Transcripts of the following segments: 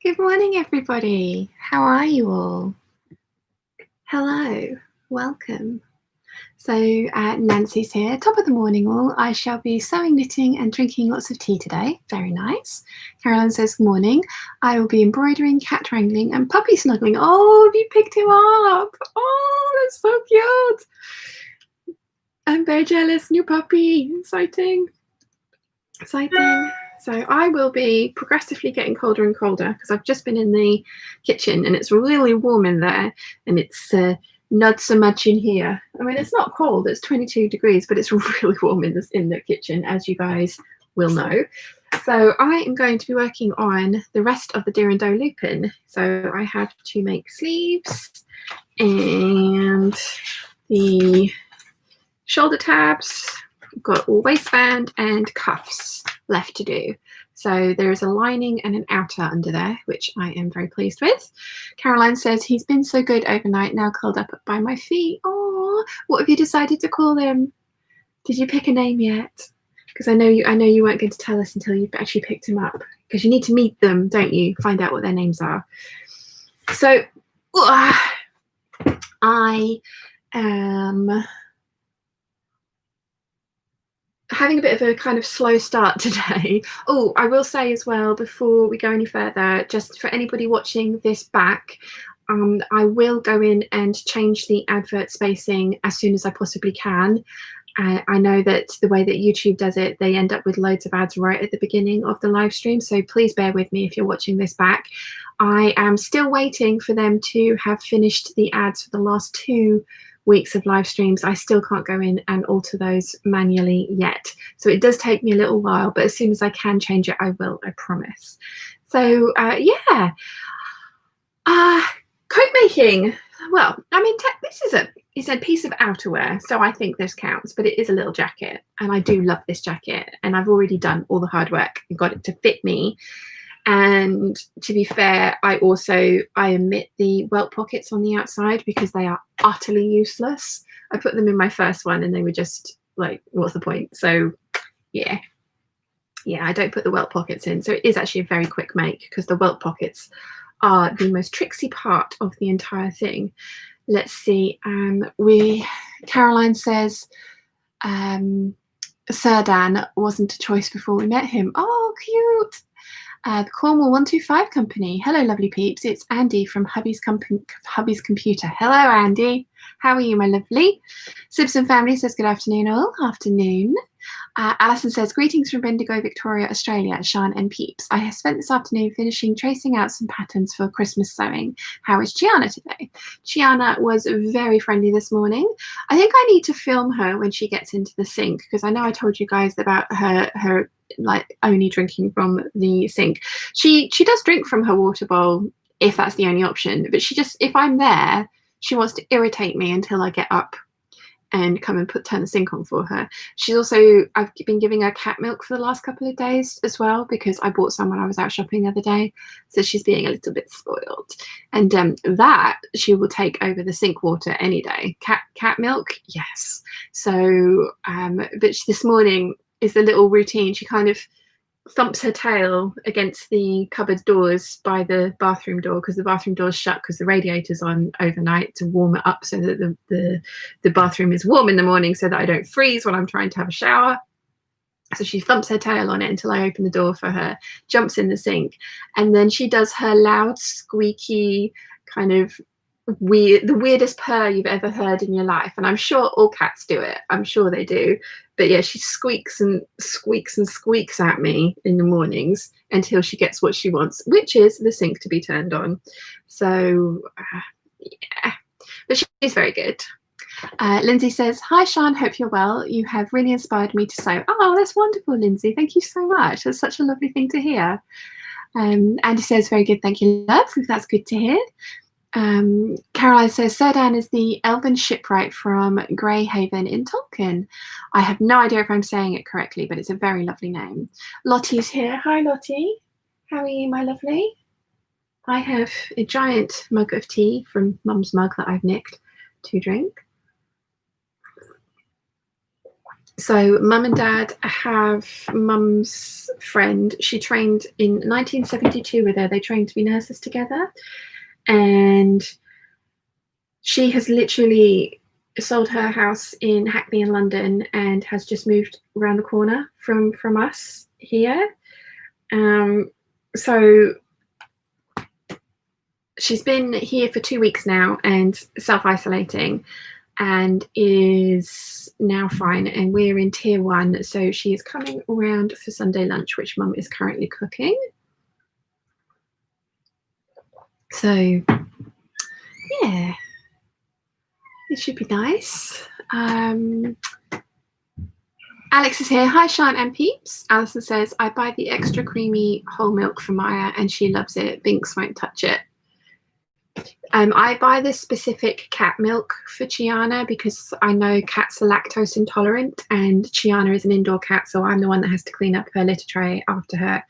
Good morning, everybody. How are you all? Hello, welcome. So Nancy's here. Top of the morning all. I shall be sewing, knitting and drinking lots of tea today. Very nice. Caroline says, good morning. I will be embroidering, cat wrangling and puppy snuggling. Oh, have you picked him up? Oh, that's so cute. I'm very jealous. New puppy. Exciting. Exciting. So I will be progressively getting colder and colder because I've just been in the kitchen and it's really warm in there, and it's not so much in here. I mean, it's not cold, it's 22 degrees, but it's really warm in the kitchen, as you guys will know. So I am going to be working on the rest of the Deer and Doe Lupin. So I have to make sleeves and the shoulder tabs. I've got a waistband and cuffs left to do. So there is a lining and an outer under there, which I am very pleased with. Caroline says, he's been so good overnight, now curled up by my feet. Oh, what have you decided to call him? Did you pick a name yet? Because I know you weren't going to tell us until you actually picked him up, because you need to meet them, don't you? Find out what their names are. So I am having a bit of a kind of slow start today. Oh, I will say as well, before we go any further, just for anybody watching this back, I will go in and change the advert spacing as soon as I possibly can. I know that the way that YouTube does it, they end up with loads of ads right at the beginning of the live stream, so please bear with me if you're watching this back. I am still waiting for them to have finished the ads for the last 2 weeks of live streams. I still can't go in and alter those manually yet, so it does take me a little while, but as soon as I can change it, I will, I promise. So yeah, coat making. Well, I mean, this is a piece of outerwear, so I think this counts, but it is a little jacket, and I do love this jacket, and I've already done all the hard work and got it to fit me. And to be fair, I omit the welt pockets on the outside because they are utterly useless. I put them in my first one and they were just like, what's the point? So yeah, I don't put the welt pockets in. So it is actually a very quick make because the welt pockets are the most tricksy part of the entire thing. Let's see. Caroline says, Sir Dan wasn't a choice before we met him. Oh, cute. The Cornwall 125 Company. Hello, lovely peeps. It's Andy from Hubby's Computer. Hello, Andy. How are you, my lovely? Simpson family says good afternoon, all. Afternoon. Alison says, greetings from Bendigo, Victoria, Australia, Sean and Peeps. I have spent this afternoon finishing tracing out some patterns for Christmas sewing. How is Gianna today? Gianna was very friendly this morning. I think I need to film her when she gets into the sink, because I know I told you guys about her like only drinking from the sink. She does drink from her water bowl if that's the only option, but she just, if I'm there, she wants to irritate me until I get up and come and turn the sink on for her. She's also, I've been giving her cat milk for the last couple of days as well, because I bought some when I was out shopping the other day, so she's being a little bit spoiled. And that she will take over the sink water any day. Cat milk, yes. So but this morning is the little routine. She kind of thumps her tail against the cupboard doors by the bathroom door, because the bathroom door's shut because the radiator's on overnight to warm it up so that the bathroom is warm in the morning so that I don't freeze when I'm trying to have a shower. So she thumps her tail on it until I open the door for her, jumps in the sink, and then she does her loud, squeaky, kind of the weirdest purr you've ever heard in your life. And I'm sure all cats do it. I'm sure they do. But yeah, she squeaks and squeaks and squeaks at me in the mornings until she gets what she wants, which is the sink to be turned on. So yeah, but she's very good. Lindsay says, hi Sean, hope you're well. You have really inspired me to sew. Oh, that's wonderful, Lindsay. Thank you so much. That's such a lovely thing to hear. Andy says, very good, thank you, love. That's good to hear. Caroline says, Sir Dan is the elven shipwright from Greyhaven in Tolkien. I have no idea if I'm saying it correctly, but it's a very lovely name. Lottie's here. Hi, Lottie. How are you, my lovely? I have a giant mug of tea from Mum's mug that I've nicked to drink. So mum and dad have mum's friend. She trained in 1972 with her. They trained to be nurses together. And she has literally sold her house in Hackney in London and has just moved around the corner from us here. So she's been here for 2 weeks now and self-isolating, and is now fine, and we're in tier 1, so she is coming around for Sunday lunch, which mum is currently cooking. So yeah, it should be nice. Alex is here. Hi, Sean and Peeps. Alison says, I buy the extra creamy whole milk from Maya and she loves it. Binks won't touch it. I buy this specific cat milk for Chiana because I know cats are lactose intolerant, and Chiana is an indoor cat, so I'm the one that has to clean up her litter tray after her,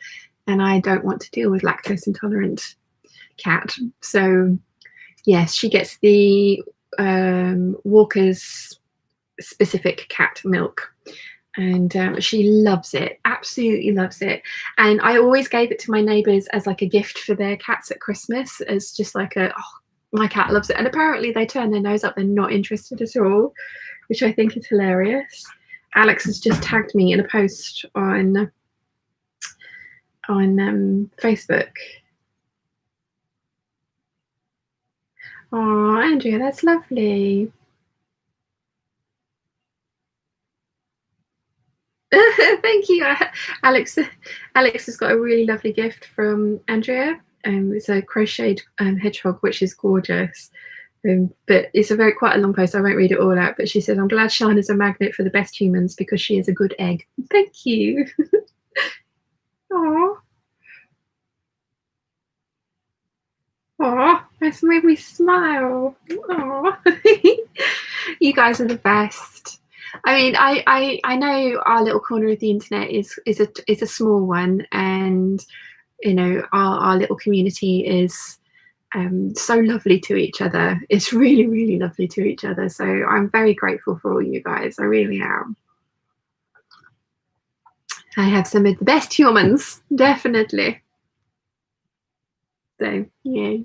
and I don't want to deal with lactose intolerant cat. So yes, she gets the Walker's specific cat milk, and she loves it, absolutely loves it. And I always gave it to my neighbours as like a gift for their cats at Christmas, as just like a, oh, my cat loves it. And apparently they turn their nose up, they're not interested at all, which I think is hilarious. Alex has just tagged me in a post on Facebook. Oh, Andrea, that's lovely. Thank you, Alex. Alex has got a really lovely gift from Andrea. It's a crocheted hedgehog, which is gorgeous. But it's quite a long post. I won't read it all out. But she said, "I'm glad Sean is a magnet for the best humans because she is a good egg." Thank you. Aww. Aww, that's made me smile. Aww. You guys are the best. I mean, I know our little corner of the internet is a small one, and you know, our little community is so lovely to each other. It's really, really lovely to each other. So I'm very grateful for all you guys. I really am. I have some of the best humans, definitely. So yay.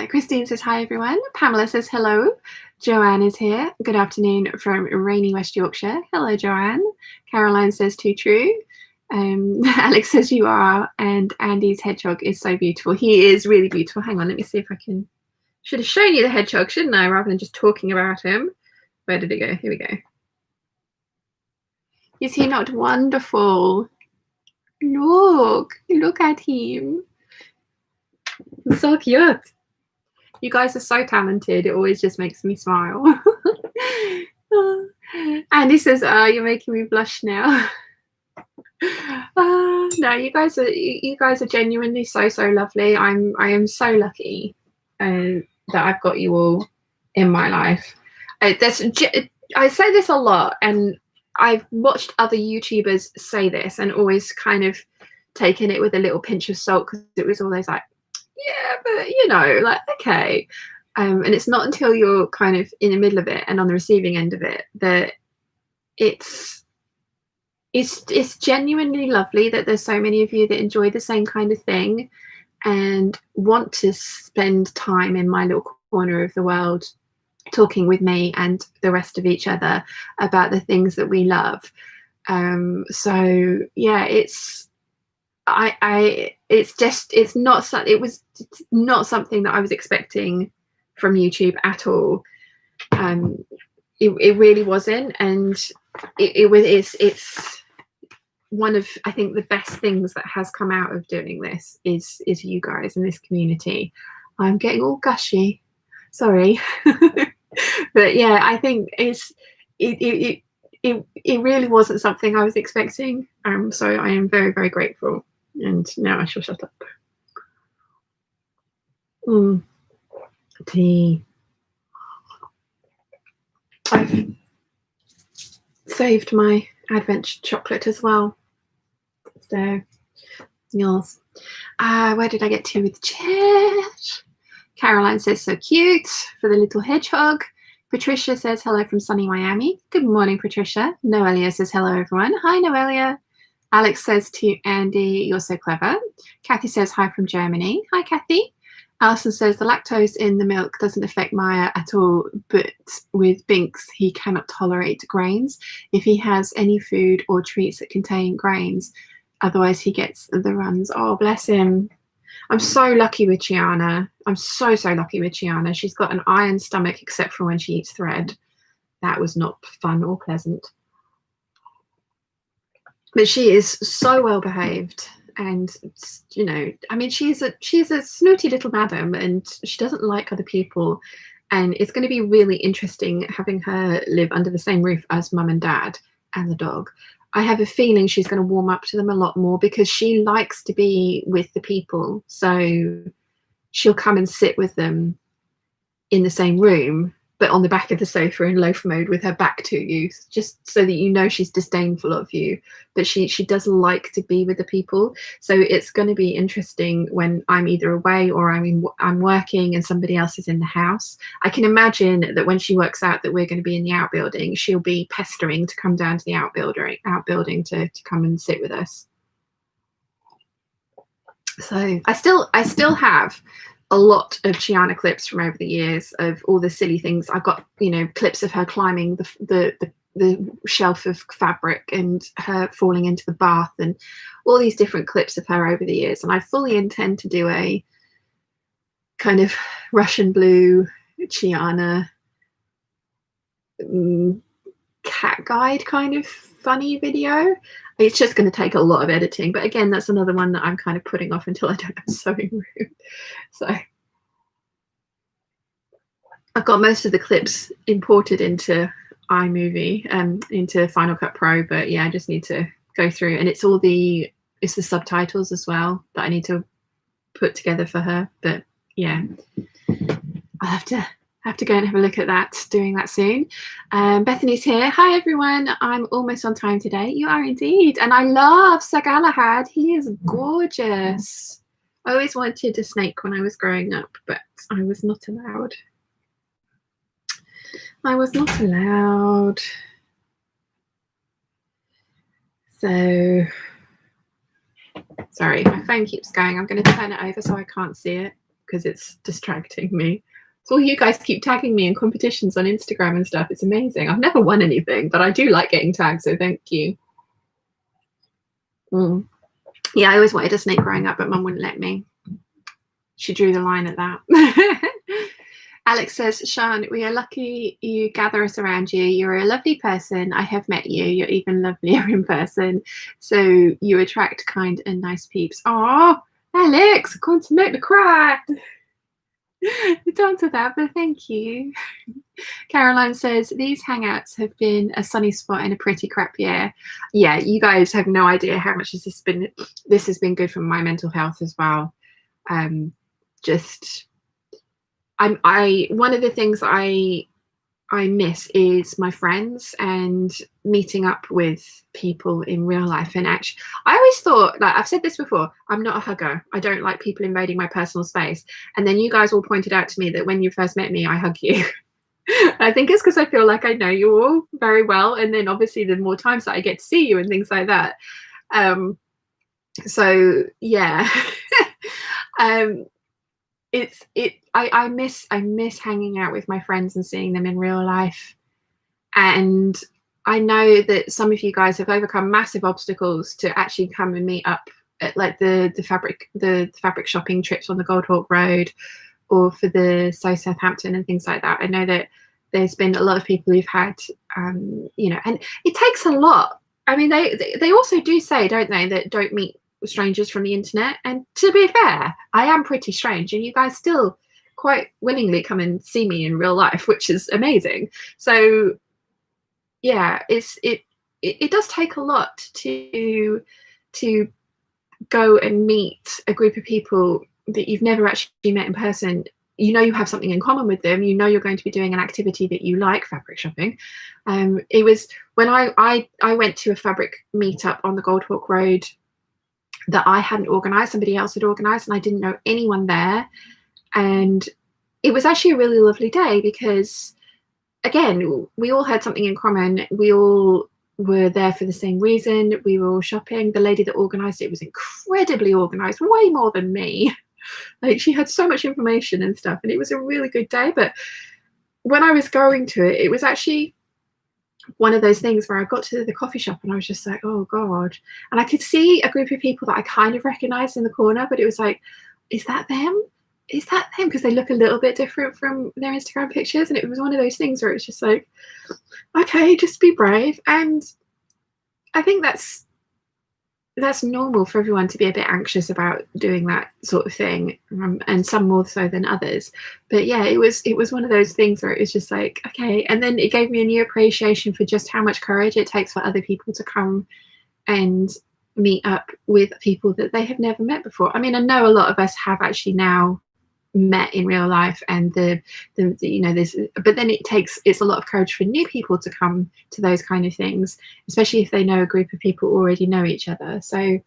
Christine says hi everyone. Pamela says hello. Joanne is here. Good afternoon from rainy West Yorkshire. Hello, Joanne. Caroline says too true. Alex says you are, and Andy's hedgehog is so beautiful. He is really beautiful. Hang on, let me see if I can. Should have shown you the hedgehog, shouldn't I, rather than just talking about him. Where did it go? Here we go. Is he not wonderful? Look at him. So cute. You guys are so talented. It always just makes me smile. Andy says, you're making me blush now. No, you guys are genuinely so lovely. I am so lucky that I've got you all in my life. I say this a lot, and I've watched other YouTubers say this and always kind of taken it with a little pinch of salt, because it was always like, yeah, but you know, like, okay. And it's not until you're kind of in the middle of it and on the receiving end of it that it's genuinely lovely that there's so many of you that enjoy the same kind of thing and want to spend time in my little corner of the world talking with me and the rest of each other about the things that we love. So yeah, it was not something that I was expecting from YouTube at all. It really wasn't, and it's one of, I think, the best things that has come out of doing this is you guys and this community. I'm getting all gushy, sorry. But yeah, I think it really wasn't something I was expecting. So I am very grateful. And now I shall shut up. Tea. I've saved my Advent chocolate as well. So, yes. Where did I get to with the chat? Caroline says, so cute for the little hedgehog. Patricia says hello from sunny Miami. Good morning, Patricia. Noelia says hello, everyone. Hi, Noelia. Alex says to Andy, you're so clever. Kathy says hi from Germany. Hi, Kathy. Alison says the lactose in the milk doesn't affect Maya at all, but with Binks, he cannot tolerate grains. If he has any food or treats that contain grains, otherwise he gets the runs. Oh, bless him. I'm so lucky with Chiana. I'm so lucky with Chiana. She's got an iron stomach except for when she eats thread. That was not fun or pleasant. But she is so well behaved, and you know, I mean, she's a snooty little madam, and she doesn't like other people. And it's going to be really interesting having her live under the same roof as mum and dad and the dog. I have a feeling she's going to warm up to them a lot more because she likes to be with the people. So she'll come and sit with them in the same room, but on the back of the sofa in loaf mode with her back to you, just so that you know she's disdainful of you. But she does like to be with the people. So it's going to be interesting when I'm either away or I'm working and somebody else is in the house. I can imagine that when she works out that we're going to be in the outbuilding, she'll be pestering to come down to the outbuilding to come and sit with us. So I still have a lot of Chiana clips from over the years of all the silly things. I've got, you know, clips of her climbing the shelf of fabric and her falling into the bath and all these different clips of her over the years. And I fully intend to do a kind of Russian blue Chiana cat guide kind of funny video. It's just going to take a lot of editing, but again, that's another one that I'm kind of putting off until I don't have a sewing room. So I've got most of the clips imported into iMovie, into Final Cut Pro, but yeah, I just need to go through, and it's the subtitles as well that I need to put together for her. But yeah, I'll have to go and have a look at that, doing that soon. Bethany's here. Hi everyone, I'm almost on time today. You are indeed. And I love Sir Galahad. He is gorgeous. I always wanted a snake when I was growing up, but I was not allowed. I was not allowed. So sorry, my phone keeps going. I'm going to turn it over so I can't see it because it's distracting me. So you guys keep tagging me in competitions on Instagram and stuff. It's amazing. I've never won anything, but I do like getting tagged, so thank you. Yeah, I always wanted a snake growing up, but mum wouldn't let me. She drew the line at that. Alex says, Sean, we are lucky you gather us around you. You're a lovely person. I have met you. You're even lovelier in person. So you attract kind and nice peeps. Oh, Alex, I'm going to make me cry. Don't do that, but thank you. Caroline says, these hangouts have been a sunny spot in a pretty crap year. Yeah, you guys have no idea how much this has been good for my mental health as well. One of the things I miss is my friends and meeting up with people in real life. And actually, I always thought, like I've said this before, I'm not a hugger. I don't like people invading my personal space. And then you guys all pointed out to me that when you first met me, I hug you. I think it's because I feel like I know you all very well. And then obviously the more times that I get to see you and things like that. So yeah. I miss hanging out with my friends and seeing them in real life. And I know that some of you guys have overcome massive obstacles to actually come and meet up at like the fabric shopping trips on the Goldhawk Road or for the Southampton and things like that. I know that there's been a lot of people who've had you know, and it takes a lot. I mean, they also do say, don't they, that don't meet strangers from the internet. And to be fair, I am pretty strange, and you guys still quite willingly come and see me in real life, which is amazing. So yeah, it does take a lot to go and meet a group of people that you've never actually met in person. You know, you have something in common with them. You know, you're going to be doing an activity that you like, fabric shopping. It was when I went to a fabric meetup on the Goldhawk Road that I hadn't organised, somebody else had organised, and I didn't know anyone there. And it was actually a really lovely day because again, we all had something in common. We all were there for the same reason. We were all shopping. The lady that organised it was incredibly organised, way more than me. Like, she had so much information and stuff, and it was a really good day. But when I was going to it, it was actually one of those things where I got to the coffee shop and I was just like, oh God. And I could see a group of people that I kind of recognized in the corner, but it was like, is that them? Is that them? Because they look a little bit different from their Instagram pictures. And it was one of those things where it's just like, okay, just be brave. And I think that's normal for everyone to be a bit anxious about doing that sort of thing, and some more so than others. But yeah, it was one of those things where it was just like, okay. And then it gave me a new appreciation for just how much courage it takes for other people to come and meet up with people that they have never met before. I mean, I know a lot of us have actually now met in real life, and the you know, there's, but then it's a lot of courage for new people to come to those kind of things, especially if they know a group of people already know each other. So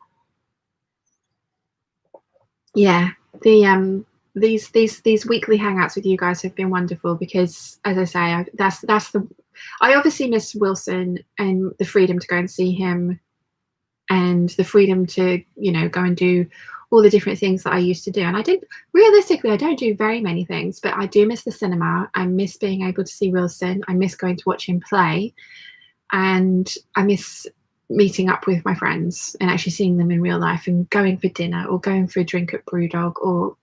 yeah, these weekly hangouts with you guys have been wonderful, because as I say, I obviously miss Wilson and the freedom to go and see him, and the freedom to, you know, go and do all the different things that I used to do. And I don't do very many things, but I do miss the cinema. I miss being able to see Wilson. I miss going to watch him play. And I miss meeting up with my friends and actually seeing them in real life, and going for dinner or going for a drink at Brewdog, or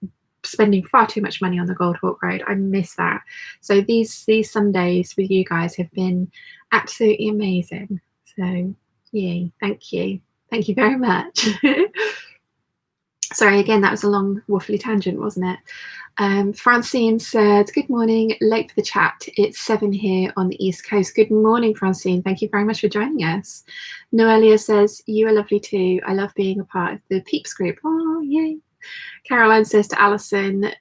spending far too much money on the Gold Hawk Road. I miss that. So these Sundays with you guys have been absolutely amazing. So yay, thank you. Thank you very much. Sorry, again, that was a long waffly tangent, wasn't it? Francine said, good morning, late for the chat. It's 7 here on the East Coast. Good morning, Francine. Thank you very much for joining us. Noelia says, you are lovely too. I love being a part of the Peeps group. Oh, yay. Caroline says to Alison,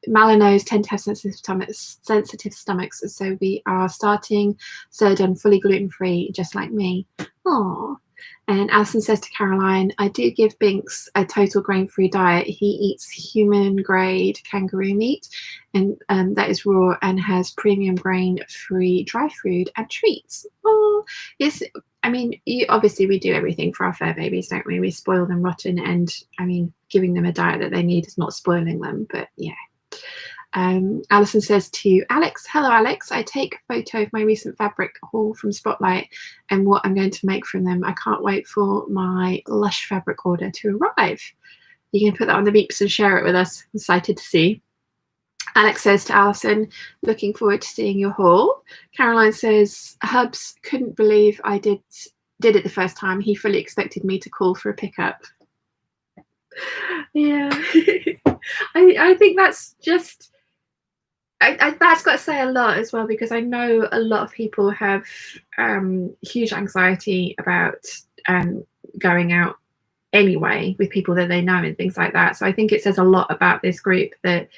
Malanos tend to have sensitive stomachs, so we are starting Surdon fully gluten-free, just like me. Aww. And Alison says to Caroline, I do give Binks a total grain-free diet. He eats human-grade kangaroo meat, and that is raw, and has premium grain-free dry food and treats. Oh, yes. I mean, obviously we do everything for our fur babies, don't we? We spoil them rotten, and I mean, giving them a diet that they need is not spoiling them, but yeah. Alison says to Alex, hello Alex, I take a photo of my recent fabric haul from Spotlight and what I'm going to make from them. I can't wait for my Lush fabric order to arrive. You can put that on the Peeps and share it with us. I'm excited to see. Alex says to Alison, looking forward to seeing your haul. Caroline says, Hubs couldn't believe I did it the first time. He fully expected me to call for a pickup. Yeah. I think that's just, that's got to say a lot as well, because I know a lot of people have huge anxiety about going out anyway with people that they know and things like that. So I think it says a lot about this group that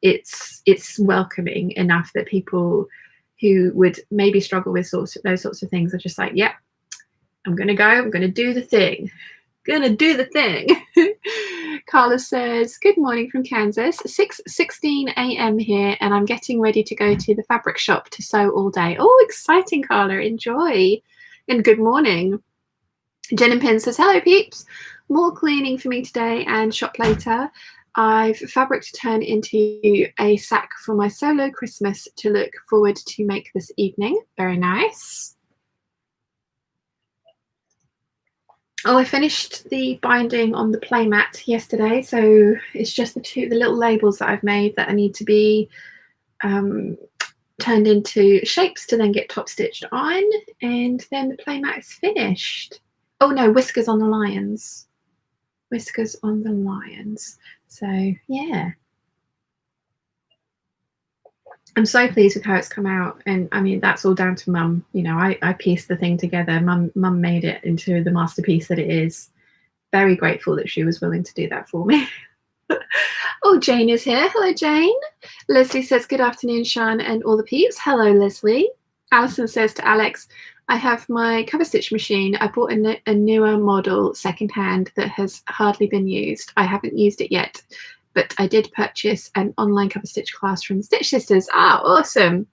it's welcoming enough that people who would maybe struggle with those sorts of things are just like, yeah, I'm gonna go, I'm gonna do the thing. Carla says, good morning from Kansas, 6:16 a.m. here, and I'm getting ready to go to the fabric shop to sew all day. Oh, exciting, Carla, enjoy. And good morning. Jen and Pin says, hello Peeps, more cleaning for me today and shop later. I've fabric to turn into a sack for my solo Christmas to look forward to make this evening. Very nice. Oh, I finished the binding on the playmat yesterday, so it's just the little labels that I've made that I need to be turned into shapes to then get top stitched on, and then the playmat is finished. Oh no, whiskers on the lions. Whiskers on the lions. So yeah. I'm so pleased with how it's come out, and I mean that's all down to Mum. You know, I pieced the thing together. Mum made it into the masterpiece that it is. Very grateful that she was willing to do that for me. Oh, Jane is here. Hello, Jane. Leslie says, good afternoon, Sean and all the Peeps. Hello, Leslie. Alison says to Alex, I have my cover stitch machine. I bought a newer model secondhand that has hardly been used. I haven't used it yet. but I did purchase an online cover stitch class from Stitch Sisters. Ah, awesome.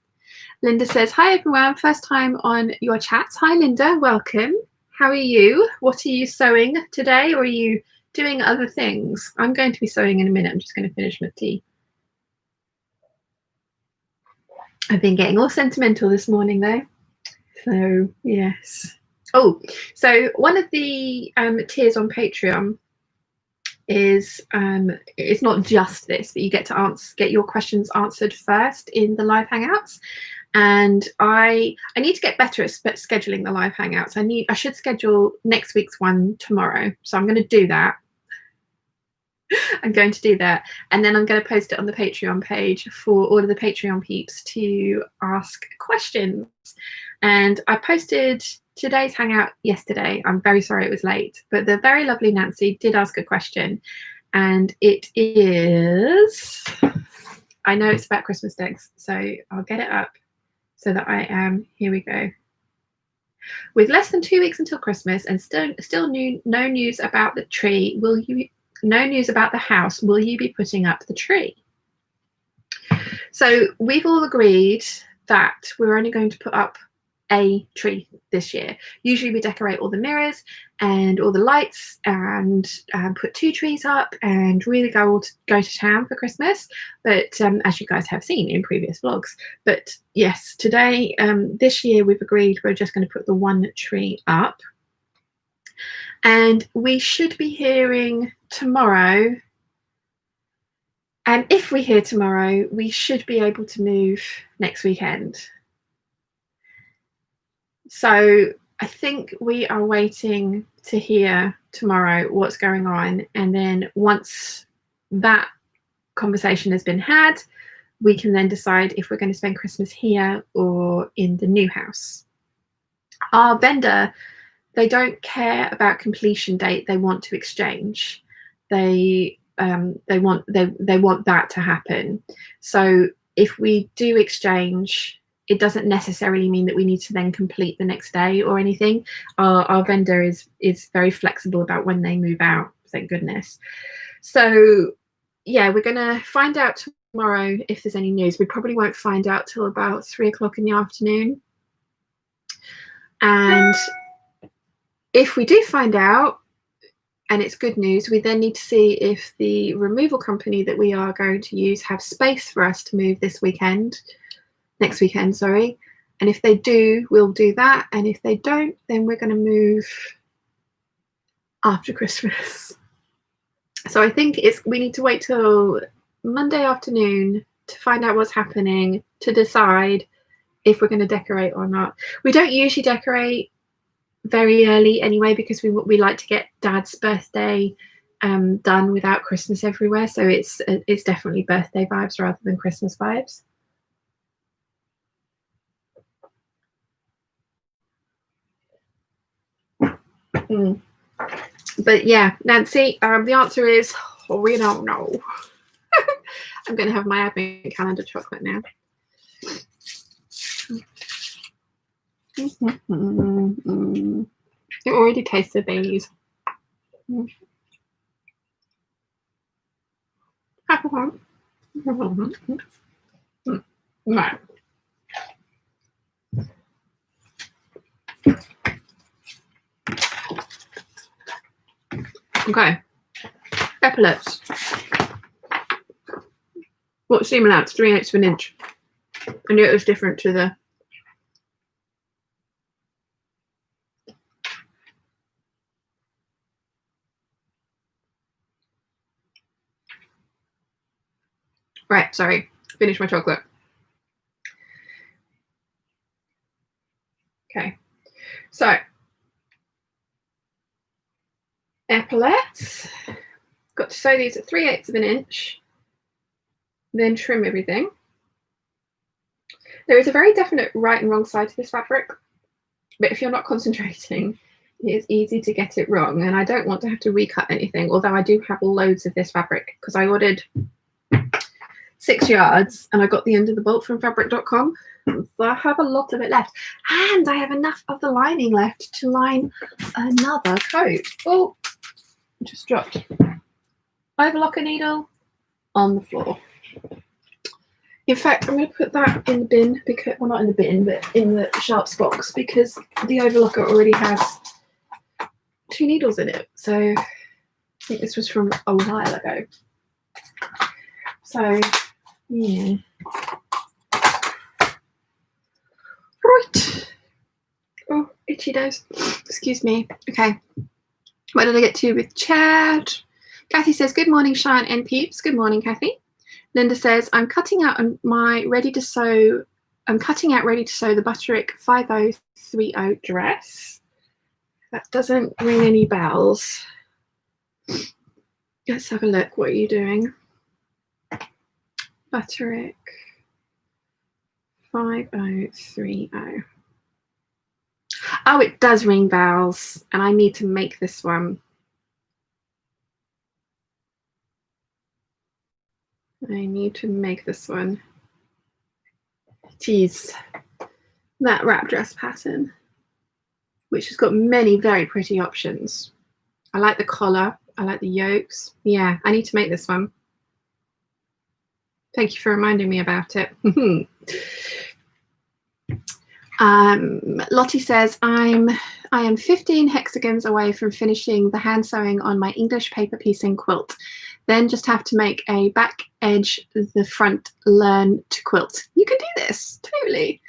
Linda says, hi everyone, first time on your chats. Hi Linda, welcome. How are you? What are you sewing today, or are you doing other things? I'm going to be sewing in a minute. I'm just going to finish my tea. I've been getting all sentimental this morning though. So yes. Oh, so one of the tiers on Patreon is it's not just this, but you get to get your questions answered first in the live hangouts. And I need to get better at scheduling the live hangouts. I should schedule next week's one tomorrow, so I'm going to do that. I'm going to do that, and then I'm going to post it on the Patreon page for all of the Patreon peeps to ask questions. And I posted today's hangout yesterday. I'm very sorry it was late, but the very lovely Nancy did ask a question, and it is, I know it's about Christmas eggs, so I'll get it up so that I am, here we go. With less than 2 weeks until Christmas and still no news about the tree, no news about the house, will you be putting up the tree? So we've all agreed that we're only going to put up a tree this year. Usually we decorate all the mirrors and all the lights and put 2 trees up and really go to town for Christmas. But as you guys have seen in previous vlogs, but yes, today, this year we've agreed we're just going to put the 1 tree up. And we should be hearing tomorrow. And if we hear tomorrow, we should be able to move next weekend. So I think we are waiting to hear tomorrow what's going on. And then once that conversation has been had, we can then decide if we're going to spend Christmas here or in the new house. Our vendor, they don't care about completion date. They want to exchange. They want that to happen. So if we do exchange, it doesn't necessarily mean that we need to then complete the next day or anything. Our vendor is very flexible about when they move out, thank goodness. So yeah, we're gonna find out tomorrow if there's any news. We probably won't find out till about 3 o'clock in the afternoon. And if we do find out, and it's good news, we then need to see if the removal company that we are going to use have space for us to move next weekend, sorry. And if they do, we'll do that. And if they don't, then we're going to move after Christmas. So I think we need to wait till Monday afternoon to find out what's happening, to decide if we're going to decorate or not. We don't usually decorate very early anyway, because we like to get Dad's birthday done without Christmas everywhere. So it's definitely birthday vibes rather than Christmas vibes. But yeah, Nancy, the answer is we don't know. I'm going to have my advent calendar chocolate now. It already tasted these. Right. Okay, epaulettes. What seam allowance? 3/8 of an inch. I knew it was different to the. Right, sorry. Finish my chocolate. Okay, so epaulettes. Got to sew these at 3/8 of an inch. Then trim everything. There is a very definite right and wrong side to this fabric, but if you're not concentrating, it's easy to get it wrong. And I don't want to have to recut anything, although I do have loads of this fabric because I ordered 6 yards and I got the end of the bolt from fabric.com. So I have a lot of it left, and I have enough of the lining left to line another coat. Oh, just dropped. Overlocker needle. on the floor. In fact, I'm going to put that in the bin, because, well, not in the bin, but in the sharps box, because the overlocker already has 2 needles in it. So I think this was from a while ago. So, yeah. Right. Oh, itchy nose. Excuse me. Okay. What did I get to with chat? Kathy says, good morning, Shine and Peeps. Good morning, Kathy. Linda says, I'm cutting out ready to sew the Butterick 5030 dress. That doesn't ring any bells. Let's have a look. What are you doing? Butterick 5030. Oh, it does ring bells, and I need to make this one. I need to make this one. Geez, that wrap dress pattern, which has got many very pretty options. I like the collar. I like the yokes. Yeah, I need to make this one. Thank you for reminding me about it. Lottie says, I am 15 hexagons away from finishing the hand sewing on my English paper piecing quilt. Then just have to make a back edge the front, learn to quilt. You can do this, totally.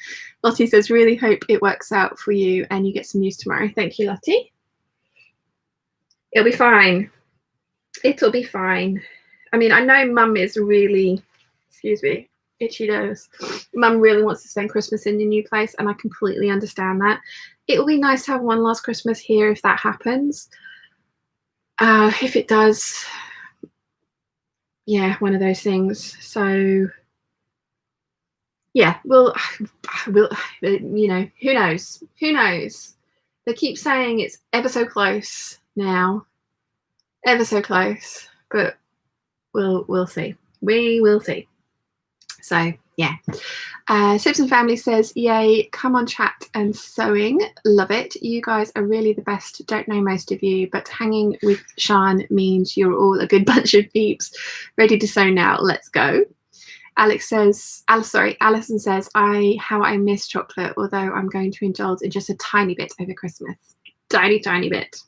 Lottie says, really hope it works out for you and you get some news tomorrow. Thank you, Lottie. It'll be fine. It'll be fine. I mean, I know Mum is really, excuse me, itchy nose. Mum really wants to spend Christmas in your new place, and I completely understand that. It will be nice to have one last Christmas here if that happens. If it does, yeah, one of those things. So yeah, we'll you know, who knows? Who knows? They keep saying it's ever so close now. Ever so close, but we'll see. We will see. So yeah. Sips and Family says, yay, come on chat and sewing. Love it. You guys are really the best. Don't know most of you, but hanging with Sean means you're all a good bunch of peeps. Ready to sew now. Let's go. Alison says, how I miss chocolate, although I'm going to indulge in just a tiny bit over Christmas. Tiny bit.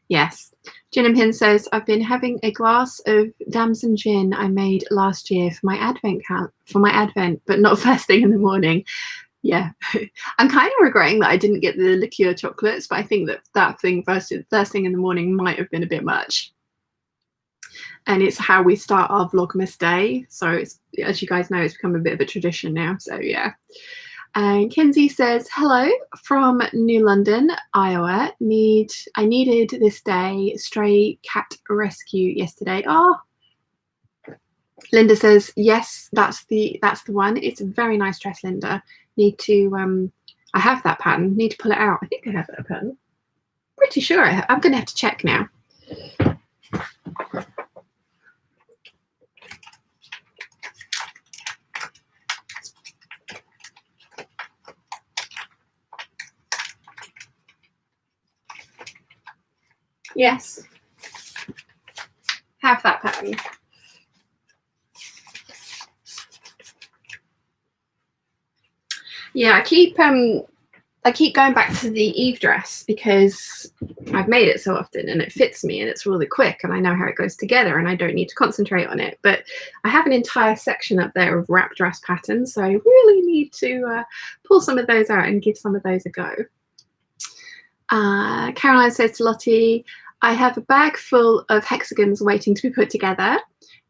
Yes. Gin and Pin says, I've been having a glass of damson gin I made last year for my advent, but not first thing in the morning. Yeah. I'm kind of regretting that I didn't get the liqueur chocolates, but I think that thing first thing in the morning might have been a bit much. And it's how we start our Vlogmas day. So it's, as you guys know, it's become a bit of a tradition now. So yeah. And Kenzie says, hello from New London, Iowa. I needed this day stray cat rescue yesterday. Oh, Linda says, yes, that's the one. It's a very nice dress, Linda. Need to I have that pattern. Need to pull it out. I think I have that pattern. Pretty sure I have. I'm going to have to check now. Yes, have that pattern. Yeah, I keep going back to the Eve dress because I've made it so often and it fits me and it's really quick and I know how it goes together and I don't need to concentrate on it. But I have an entire section up there of wrap dress patterns, so I really need to pull some of those out and give some of those a go. Caroline says to Lottie, I have a bag full of hexagons waiting to be put together.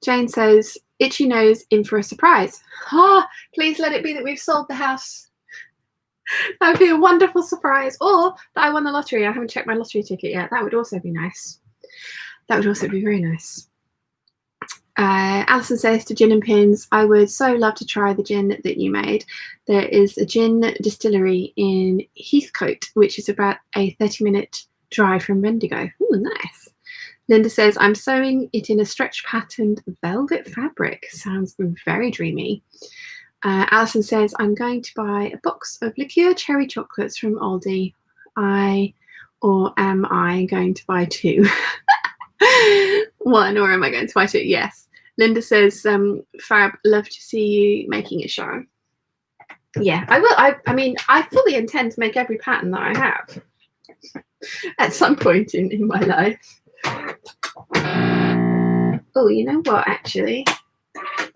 Jane says, itchy nose in for a surprise. Ah, please let it be that we've sold the house. That would be a wonderful surprise. Or that I won the lottery. I haven't checked my lottery ticket yet. That would also be nice. That would also be very nice. Alison says to Gin and Pins, I would so love to try the gin that you made. There is a gin distillery in Heathcote, which is about a 30-minute drive from Bendigo. Ooh, nice. Linda says, I'm sewing it in a stretch patterned velvet fabric. Sounds very dreamy. Alison says, I'm going to buy a box of liqueur cherry chocolates from Aldi. Or am I going to buy two? One, or am I going to buy two? Yes. Linda says, Fab, love to see you making a show. Yeah, I will. I mean, I fully intend to make every pattern that I have at some point in my life. Oh, you know what, actually?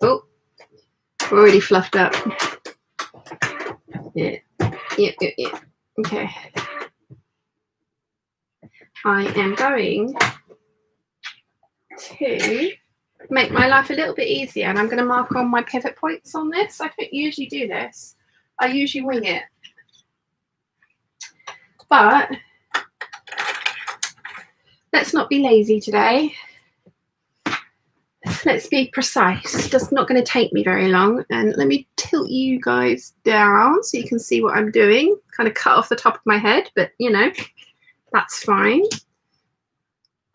Oh, we're already fluffed up. Yeah. Okay. I am going to make my life a little bit easier, and I'm going to mark on my pivot points on this. I don't usually do this. I usually wing it. But let's not be lazy today. Let's be precise. That's not going to take me very long. And let me tilt you guys down so you can see what I'm doing. Kind of cut off the top of my head, but you know, that's fine.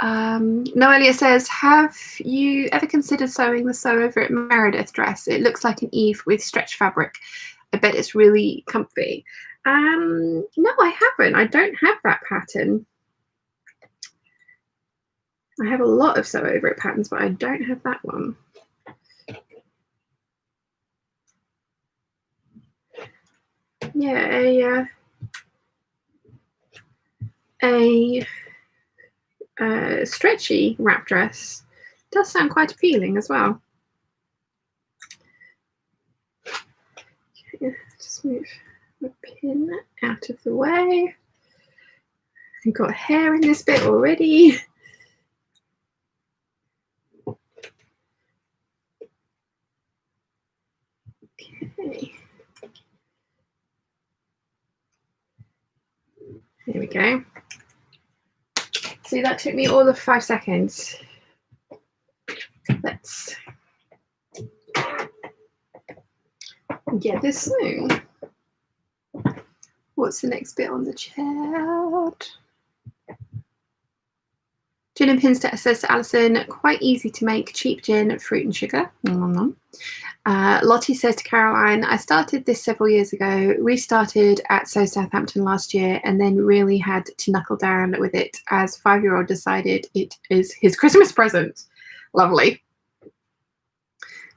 Noelia says, have you ever considered sewing the Sew Over It Meredith dress? It looks like an Eve with stretch fabric. I bet it's really comfy. No, I haven't. I don't have that pattern. I have a lot of Sew Over It patterns, but I don't have that one. Yeah, a stretchy wrap dress does sound quite appealing as well. Okay, just move the pin out of the way. I've got hair in this bit already. Okay. There we go. See, that took me all of 5 seconds. Let's get this sewn. What's the next bit on the chart? Gin and Pins says to Alison, quite easy to make, cheap gin, fruit and sugar. Lottie says to Caroline, I started this several years ago, restarted at Sew Southampton last year, and then really had to knuckle down with it as 5-year-old decided it is his Christmas present. Lovely.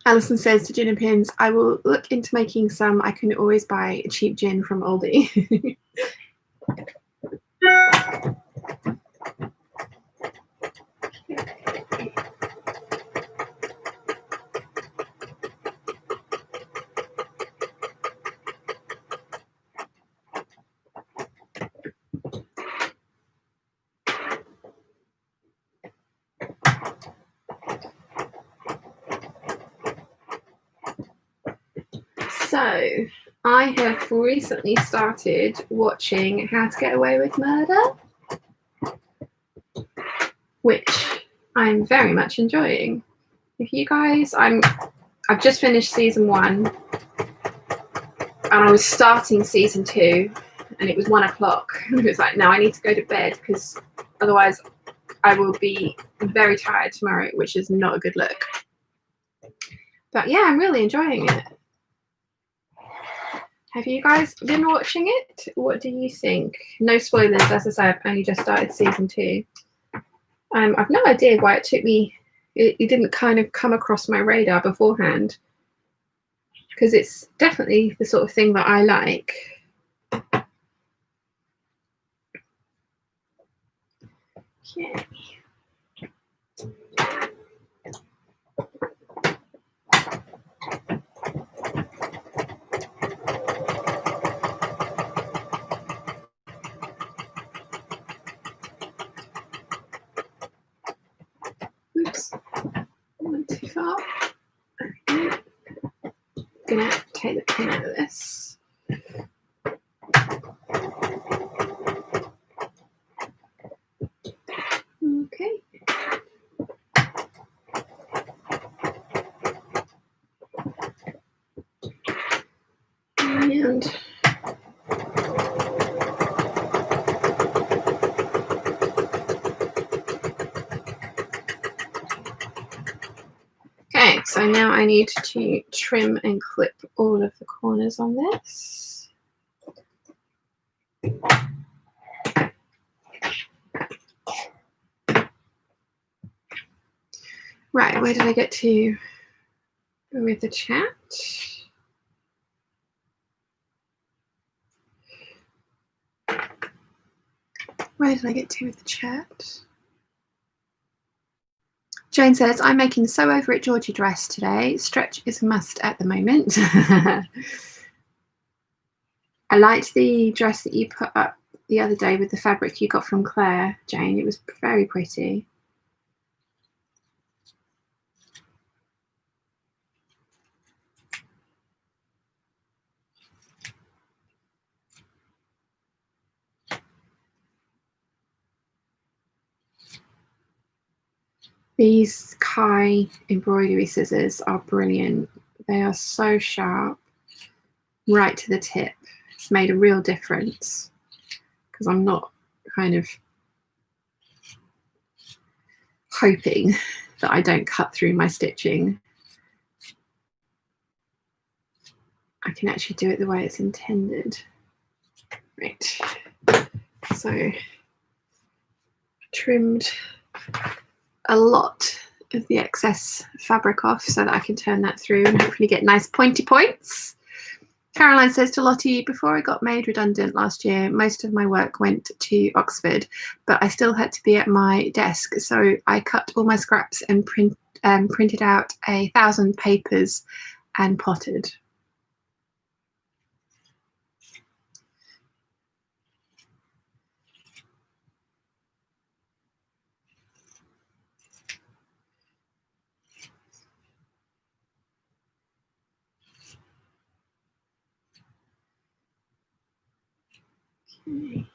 Alison says to Gin and Pins, I will look into making some. I can always buy a cheap gin from Aldi. So, I have recently started watching How to Get Away with Murder, which I'm very much enjoying. If you guys, I've just finished season 1, and I was starting season 2, and it was 1 o'clock. And it was like, no, I need to go to bed because otherwise I will be very tired tomorrow, which is not a good look. But yeah, I'm really enjoying it. Have you guys been watching it? What do you think? No spoilers, as I say, I've only just started season 2. I've no idea why it took me, it didn't kind of come across my radar beforehand, because it's definitely the sort of thing that I like. Okay. Oops, went too far. Okay. Gonna take the pin out of this. Okay. And okay, so now I need to trim and clip all of the corners on this. Right, where did I get to with the chat? Where did I get to with the chat? Jane says, I'm making So Over It Georgie dress today. Stretch is a must at the moment. I liked the dress that you put up the other day with the fabric you got from Claire, Jane. It was very pretty. These Kai embroidery scissors are brilliant. They are so sharp, right to the tip. It's made a real difference because I'm not kind of hoping that I don't cut through my stitching. I can actually do it the way it's intended. Right, so trimmed a lot of the excess fabric off so that I can turn that through and hopefully get nice pointy points. Caroline says to Lottie, before I got made redundant last year, most of my work went to Oxford, but I still had to be at my desk. So I cut all my scraps and printed out 1,000 papers and potted. Okay.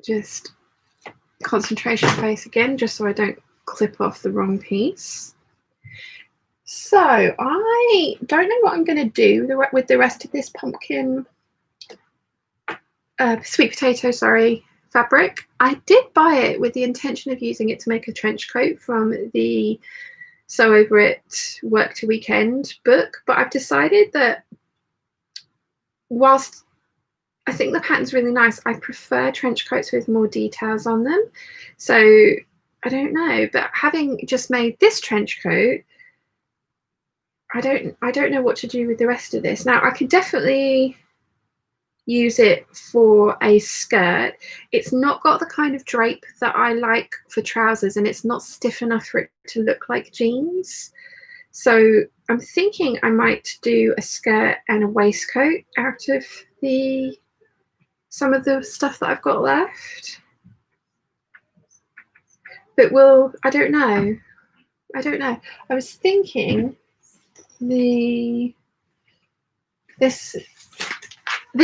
Just concentration face again, just so I don't clip off the wrong piece. So I don't know what I'm going to do with the rest of this pumpkin, sweet potato, sorry, fabric. I did buy it with the intention of using it to make a trench coat from the Sew Over It Work to Weekend book, but I've decided that whilst I think the pattern's really nice, I prefer trench coats with more details on them. So I don't know, but having just made this trench coat, I don't know what to do with the rest of this. Now I could definitely use it for a skirt. It's not got the kind of drape that I like for trousers, and it's not stiff enough for it to look like jeans. So I'm thinking I might do a skirt and a waistcoat out of some of the stuff that I've got left. But I don't know. I was thinking this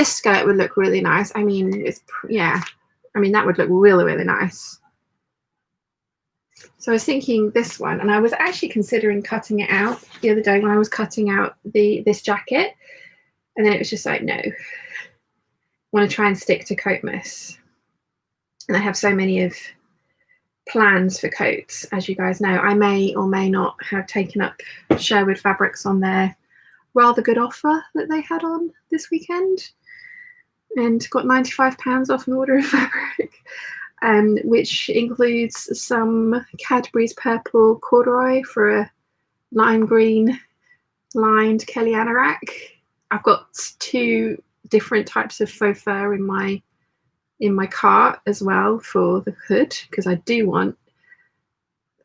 skirt would look really nice. I mean, that would look really, really nice. So I was thinking this one, and I was actually considering cutting it out the other day when I was cutting out this jacket, and then it was just like, no, I want to try and stick to Coatmas. And I have so many of plans for coats, as you guys know. I may or may not have taken up Sherwood Fabrics on their rather good offer that they had on this weekend, and got £95 off an order of fabric, which includes some Cadbury's purple corduroy for a lime green lined Kelly anorak. I've got 2 different types of faux fur in my cart as well for the hood, because I do want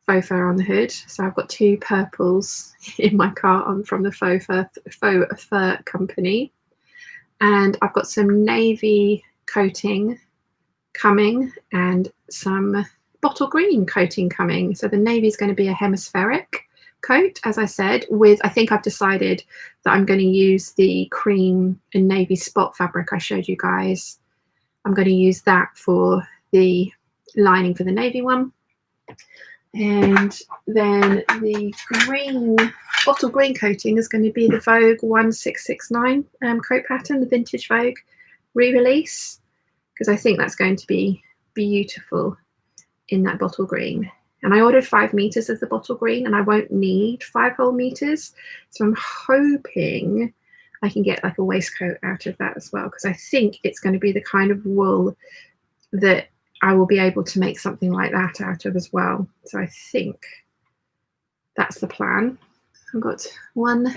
faux fur on the hood. So I've got 2 purples in my cart from the faux fur company, and I've got some navy coating coming and some bottle green coating coming. So the navy is going to be a hemispheric coat, as I said, I think I've decided that I'm going to use the cream and navy spot fabric I showed you guys. I'm going to use that for the lining for the navy one. And then the bottle green coating is going to be the Vogue 1669 coat pattern, the vintage Vogue re-release, because I think that's going to be beautiful in that bottle green. And I ordered 5 meters of the bottle green, and I won't need 5 whole meters. So I'm hoping I can get like a waistcoat out of that as well, because I think it's going to be the kind of wool that I will be able to make something like that out of as well. So I think that's the plan. I've got one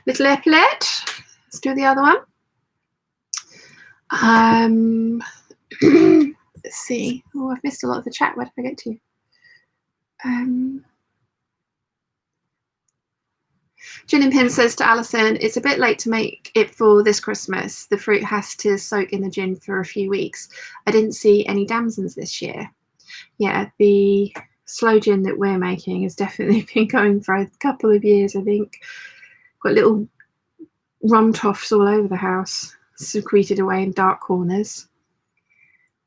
little epaulette. Let's do the other one. Let's see. Oh, I've missed a lot of the chat. Where did I get to? Gin and Pin says to Alison, it's a bit late to make it for this Christmas. The fruit has to soak in the gin for a few weeks. I didn't see any damsons this year. Yeah, the slow gin that we're making has definitely been going for a couple of years, I think. Got little rum toffs all over the house, secreted away in dark corners.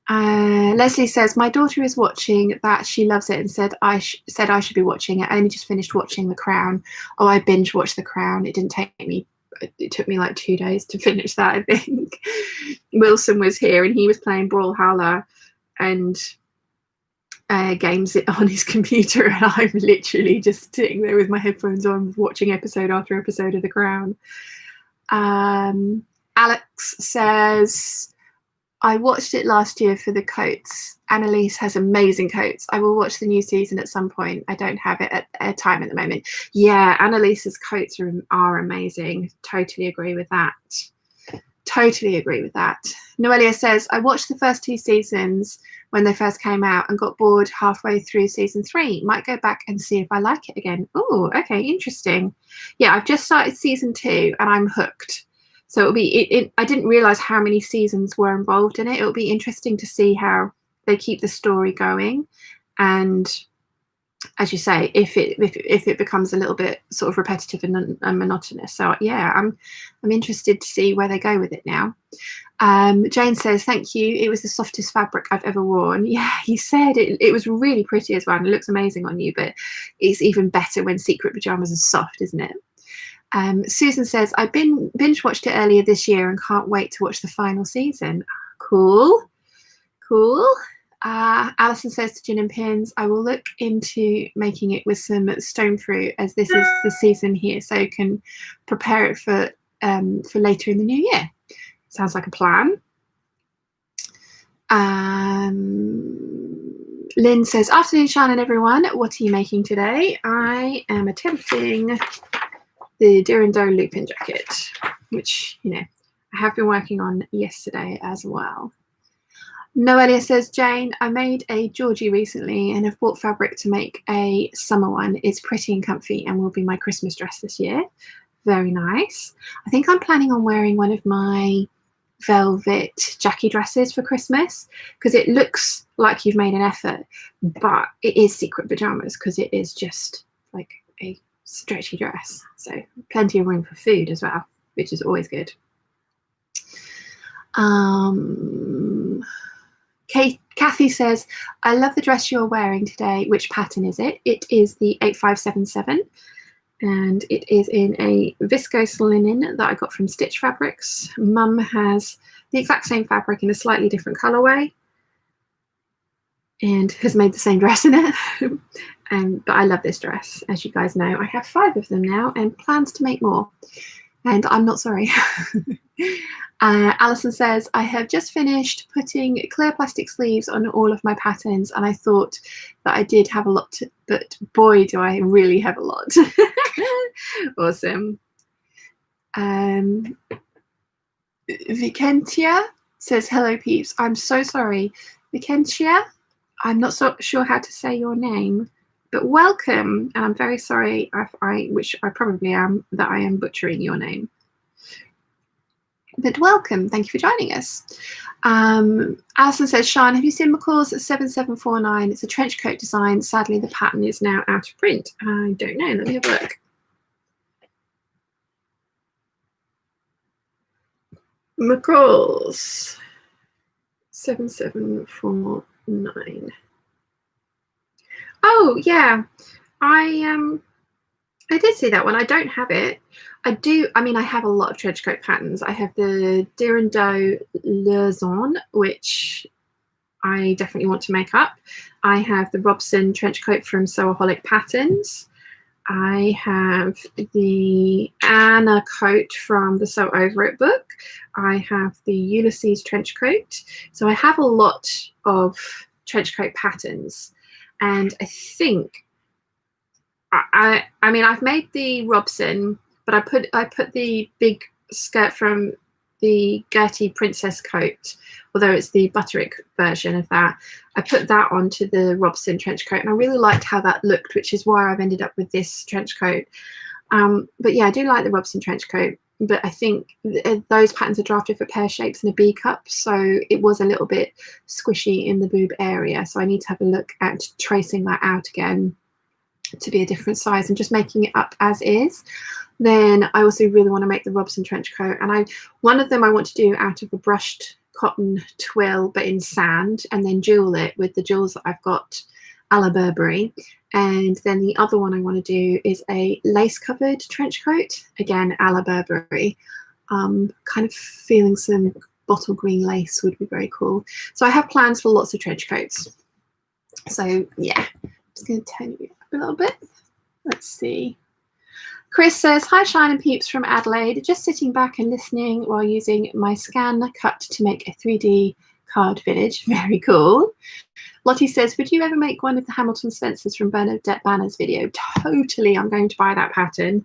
Leslie says, my daughter is watching that. She loves it and said I should be watching it. I only just finished watching The Crown. Oh, I binge watched The Crown. It took me like 2 days to finish that, I think. Wilson was here and he was playing Brawlhalla and games on his computer, and I'm literally just sitting there with my headphones on watching episode after episode of The Crown. Alex says, I watched it last year for the coats. Annalise has amazing coats. I will watch the new season at some point. I don't have it at a time at the moment. Yeah, Annalise's coats are amazing. Totally agree with that. Totally agree with that. Noelia says, I watched the first 2 seasons when they first came out and got bored halfway through season 3. Might go back and see if I like it again. Oh, okay, interesting. Yeah, I've just started season 2 and I'm hooked. So it'll be, I didn't realize how many seasons were involved in it. It'll be interesting to see how they keep the story going. And as you say, if it becomes a little bit sort of repetitive and monotonous. So yeah, I'm interested to see where they go with it now. Jane says, thank you. It was the softest fabric I've ever worn. Yeah, he said it was really pretty as well. And it looks amazing on you, but it's even better when secret pajamas are soft, isn't it? Susan says, I binge watched it earlier this year and can't wait to watch the final season. Cool. Alison says to Gin and Pins, I will look into making it with some stone fruit, as this is the season here, so you can prepare it for later in the new year. Sounds like a plan. Lynn says, afternoon, Shannon, everyone. What are you making today? I am attempting the Durando Lupin jacket, which, you know, I have been working on yesterday as well. Noelia says, Jane, I made a Georgie recently and have bought fabric to make a summer one. It's pretty and comfy and will be my Christmas dress this year. Very nice. I think I'm planning on wearing one of my velvet Jackie dresses for Christmas, because it looks like you've made an effort, but it is secret pajamas because it is just like a stretchy dress, so plenty of room for food as well, which is always good. Kathy says, I love the dress you're wearing today. Which pattern is it? It is the 8577 and it is in a viscose linen that I got from Stitch Fabrics. Mum has the exact same fabric in a slightly different colorway and has made the same dress in it. But I love this dress, as you guys know. I have 5 of them now and plans to make more, and I'm not sorry. Alison says, I have just finished putting clear plastic sleeves on all of my patterns, and I thought that I did have a lot, but boy, do I really have a lot. Awesome. Vicentia says, hello, peeps. I'm so sorry. Vicentia, I'm not so sure how to say your name, but welcome. And I'm very sorry, which I probably am, that I am butchering your name. But welcome, thank you for joining us. Alison says, Sean, have you seen McCall's 7749? It's a trench coat design. Sadly, the pattern is now out of print. I don't know, let me have a look. McCall's 7749. Oh yeah, I did see that one. I don't have it. I mean, I have a lot of trench coat patterns. I have the Durando Lezon, which I definitely want to make up. I have the Robson trench coat from Sewaholic Patterns. I have the Anna coat from the Sew Over It book. I have the Ulysses trench coat. So I have a lot of trench coat patterns, and I think I mean, I've made the Robson, but I put the big skirt from the Gertie princess coat, although it's the Butterick version of that. I put that onto the Robson trench coat, and I really liked how that looked, which is why I've ended up with this trench coat. But yeah, I do like the Robson trench coat, but I think those patterns are drafted for pear shapes and a B cup, so it was a little bit squishy in the boob area. So I need to have a look at tracing that out again to be a different size and just making it up as is. Then I also really want to make the Robson trench coat, and one of them I want to do out of a brushed cotton twill but in sand, and then jewel it with the jewels that I've got a la Burberry. And then the other one I want to do is a lace covered trench coat, again a la Burberry. Kind of feeling some bottle green lace would be very cool. So I have plans for lots of trench coats. So yeah, I'm just going to turn you up a little bit. Let's see. Chris says, hi Shine and Peeps from Adelaide, just sitting back and listening while using my scan cut to make a 3D card village. Very cool. Lottie says, would you ever make one of the Hamilton Spencers from Bernadette Banner's video? Totally, I'm going to buy that pattern.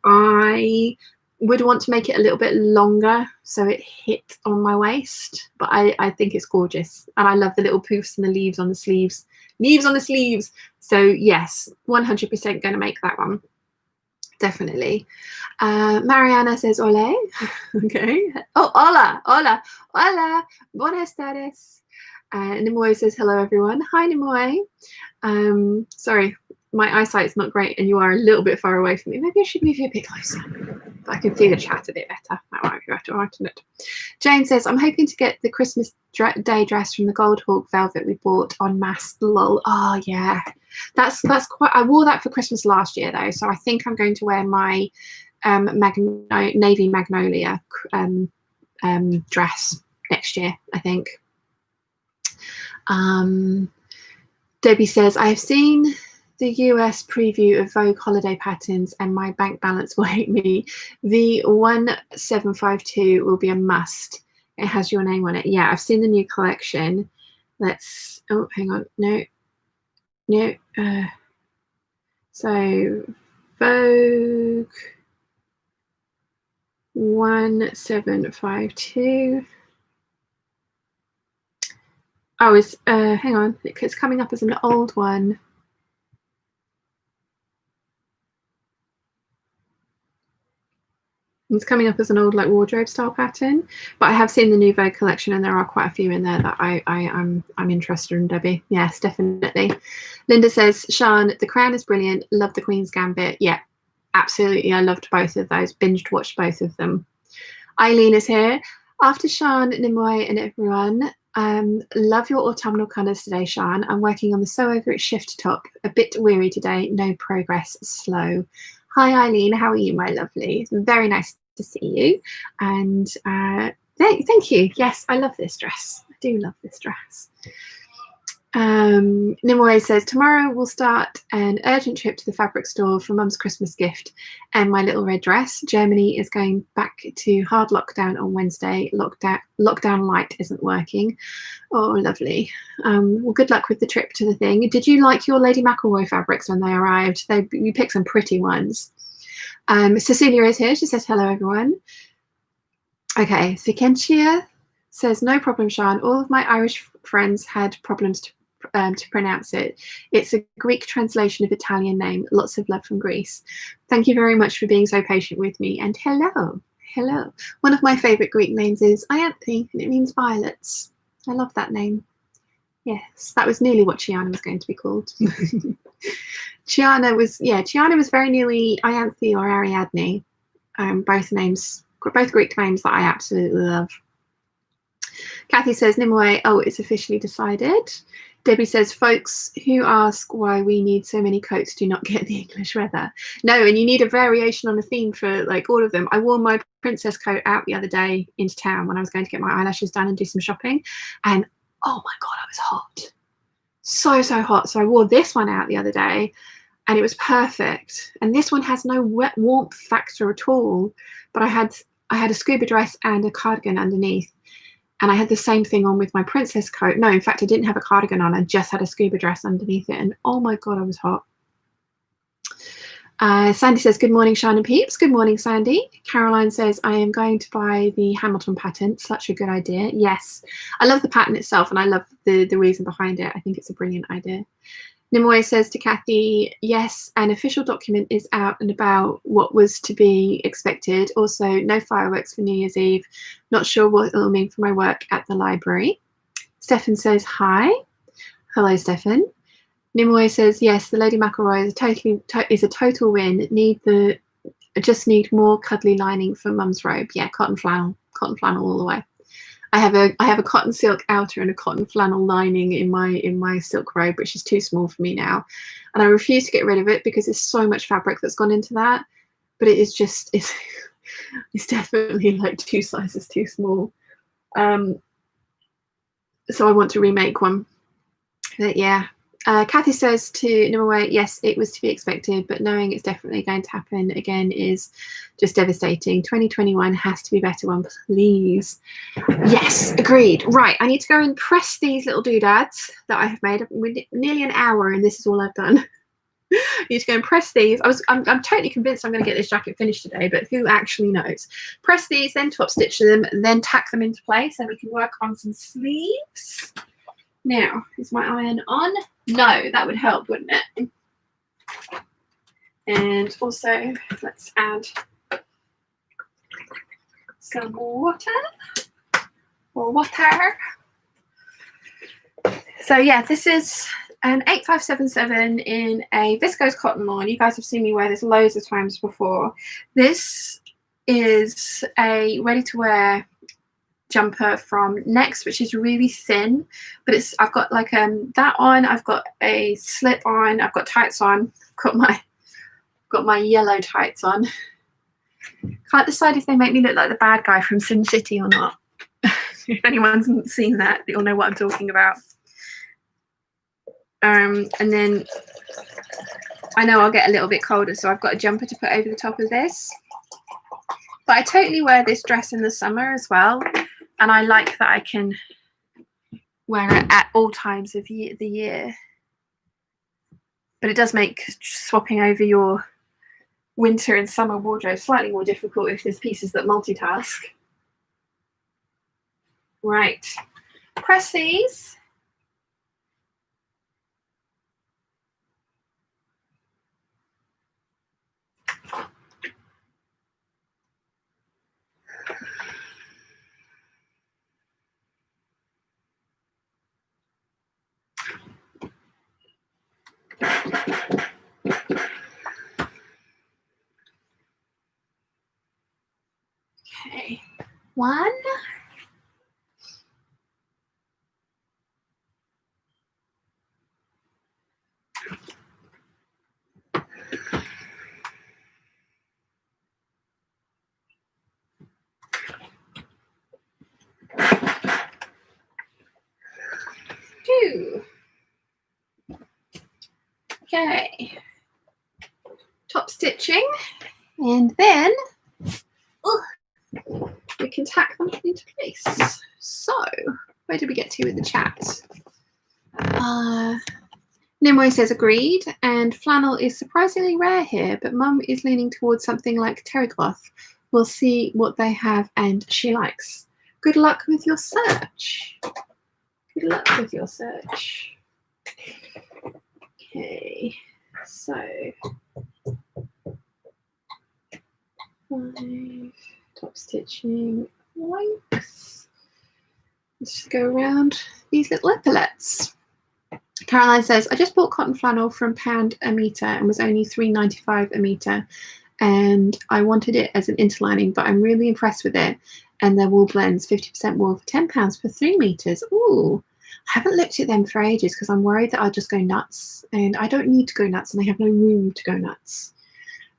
I would want to make it a little bit longer so it hit on my waist, but I think it's gorgeous, and I love the little poofs and the leaves on the sleeves. Leaves on the sleeves. So yes, 100% going to make that one. Definitely. Mariana says, ole. Okay. Oh, hola, hola, hola. Buenas tardes. Nimoy says, hello, everyone. Hi, Nimoy. Sorry, my eyesight's not great, and you are a little bit far away from me. Maybe I should move you a bit closer. If I can see the chat a bit better. That might be better, mightn't it? Jane says, I'm hoping to get the Christmas Day dress from the Gold Hawk velvet we bought on mass. Lol. Oh, yeah. That's quite. I wore that for Christmas last year, though, so I think I'm going to wear my navy magnolia dress next year, I think. Debbie says, I have seen the US preview of Vogue holiday patterns and my bank balance will hate me. The 1752 will be a must. It has your name on it. Yeah, I've seen the new collection. Let's, oh, hang on. No. So Vogue 1752. Oh, it's hang on, it's coming up as an old one. It's coming up as an old like wardrobe style pattern, but I have seen the new Vogue collection, and there are quite a few in there that I'm interested in, Debbie. Yes, definitely. Linda says, Sean, the crown is brilliant. Love the Queen's Gambit. Yeah, absolutely. I loved both of those. Binged watched both of them. Eileen is here. After Sean, Nimoy, and everyone. Love your autumnal colours today, Sean. I'm working on the Sew Over It shift top. A bit weary today. No progress. Slow. Hi, Eileen. How are you, my lovely? It's very nice to see you. And thank you. Yes, I love this dress. I do love this dress. Nimoy says, tomorrow we'll start an urgent trip to the fabric store for Mum's Christmas gift and my little red dress. Germany is going back to hard lockdown on Wednesday. Lockdown light isn't working. Oh, lovely. Well, good luck with the trip to the thing. Did you like your Lady McElroy fabrics when they arrived? You picked some pretty ones. Cecilia is here. She says, hello, everyone. Okay, Fikentia says, no problem, Sean. All of my Irish friends had problems to pronounce it. It's a Greek translation of Italian name. Lots of love from Greece. Thank you very much for being so patient with me. And hello. One of my favourite Greek names is Ianthe, and it means violets. I love that name. Yes, that was nearly what Chiana was going to be called. Chiana was very nearly Ianthe or Ariadne. Both Greek names that I absolutely love. Kathy says, Nimoy, oh, it's officially decided. Debbie says, folks who ask why we need so many coats do not get the English weather. No, and you need a variation on a theme for like all of them. I wore my princess coat out the other day into town when I was going to get my eyelashes done and do some shopping. And oh my God, I was hot. So hot. So I wore this one out the other day and it was perfect. And this one has no warmth factor at all. But I had a scuba dress and a cardigan underneath. And I had the same thing on with my princess coat. No, in fact, I didn't have a cardigan on. I just had a scuba dress underneath it. And oh my God, I was hot. Sandy says, good morning, Shine and Peeps. Good morning, Sandy. Caroline says, I am going to buy the Hamilton patent. Such a good idea. Yes, I love the patent itself and I love the reason behind it. I think it's a brilliant idea. Nimoy says to Kathy, yes, an official document is out and about what was to be expected. Also, no fireworks for New Year's Eve. Not sure what it will mean for my work at the library. Stefan says, hi. Hello, Stefan. Nimoy says, yes, the Lady McElroy is a total win. Just need more cuddly lining for Mum's robe. Yeah, cotton flannel all the way. I have a cotton silk outer and a cotton flannel lining in my silk robe, which is too small for me now, and I refuse to get rid of it because there's so much fabric that's gone into that. But it is just it's definitely like 2 sizes too small. So I want to remake one. But yeah. Kathy says to Nimaway, yes, it was to be expected, but knowing it's definitely going to happen again is just devastating. 2021 has to be a better one, please. Yes, agreed. Right, I need to go and press these little doodads that I have made. Nearly an hour and this is all I've done. I need to go and press these. I'm totally convinced I'm going to get this jacket finished today, but who actually knows? Press these, then top stitch them, then tack them into place, and we can work on some sleeves. Now, is my iron on? No, that would help, wouldn't it? And also, let's add some water. So yeah, this is an 8577 in a viscose cotton lawn. You guys have seen me wear this loads of times before. This is a ready-to-wear jumper from Next, which is really thin, but I've got like that on, I've got a slip on, I've got tights on, got my yellow tights on. Can't decide if they make me look like the bad guy from Sin City or not. If anyone's seen that, you'll know what I'm talking about. And then I know I'll get a little bit colder, so I've got a jumper to put over the top of this. But I totally wear this dress in the summer as well. And I like that I can wear it at all times of the year. But it does make swapping over your winter and summer wardrobe slightly more difficult if there's pieces that multitask. Right. Press these. Okay, 1. 2. Okay, top stitching, and then we can tack them into place. So, where did we get to with the chat? Nimue says agreed, and flannel is surprisingly rare here, but Mum is leaning towards something like terry cloth. We'll see what they have and she likes. Good luck with your search. Good luck with your search. Okay, so 5 top stitching length. Let's just go around these little epaulettes. Caroline says, I just bought cotton flannel from £1 a metre and was only £3.95 a metre, and I wanted it as an interlining, but I'm really impressed with it. And their wool blends, 50% wool for £10 for 3 metres. Ooh, I haven't looked at them for ages because I'm worried that I'll just go nuts, and I don't need to go nuts and I have no room to go nuts.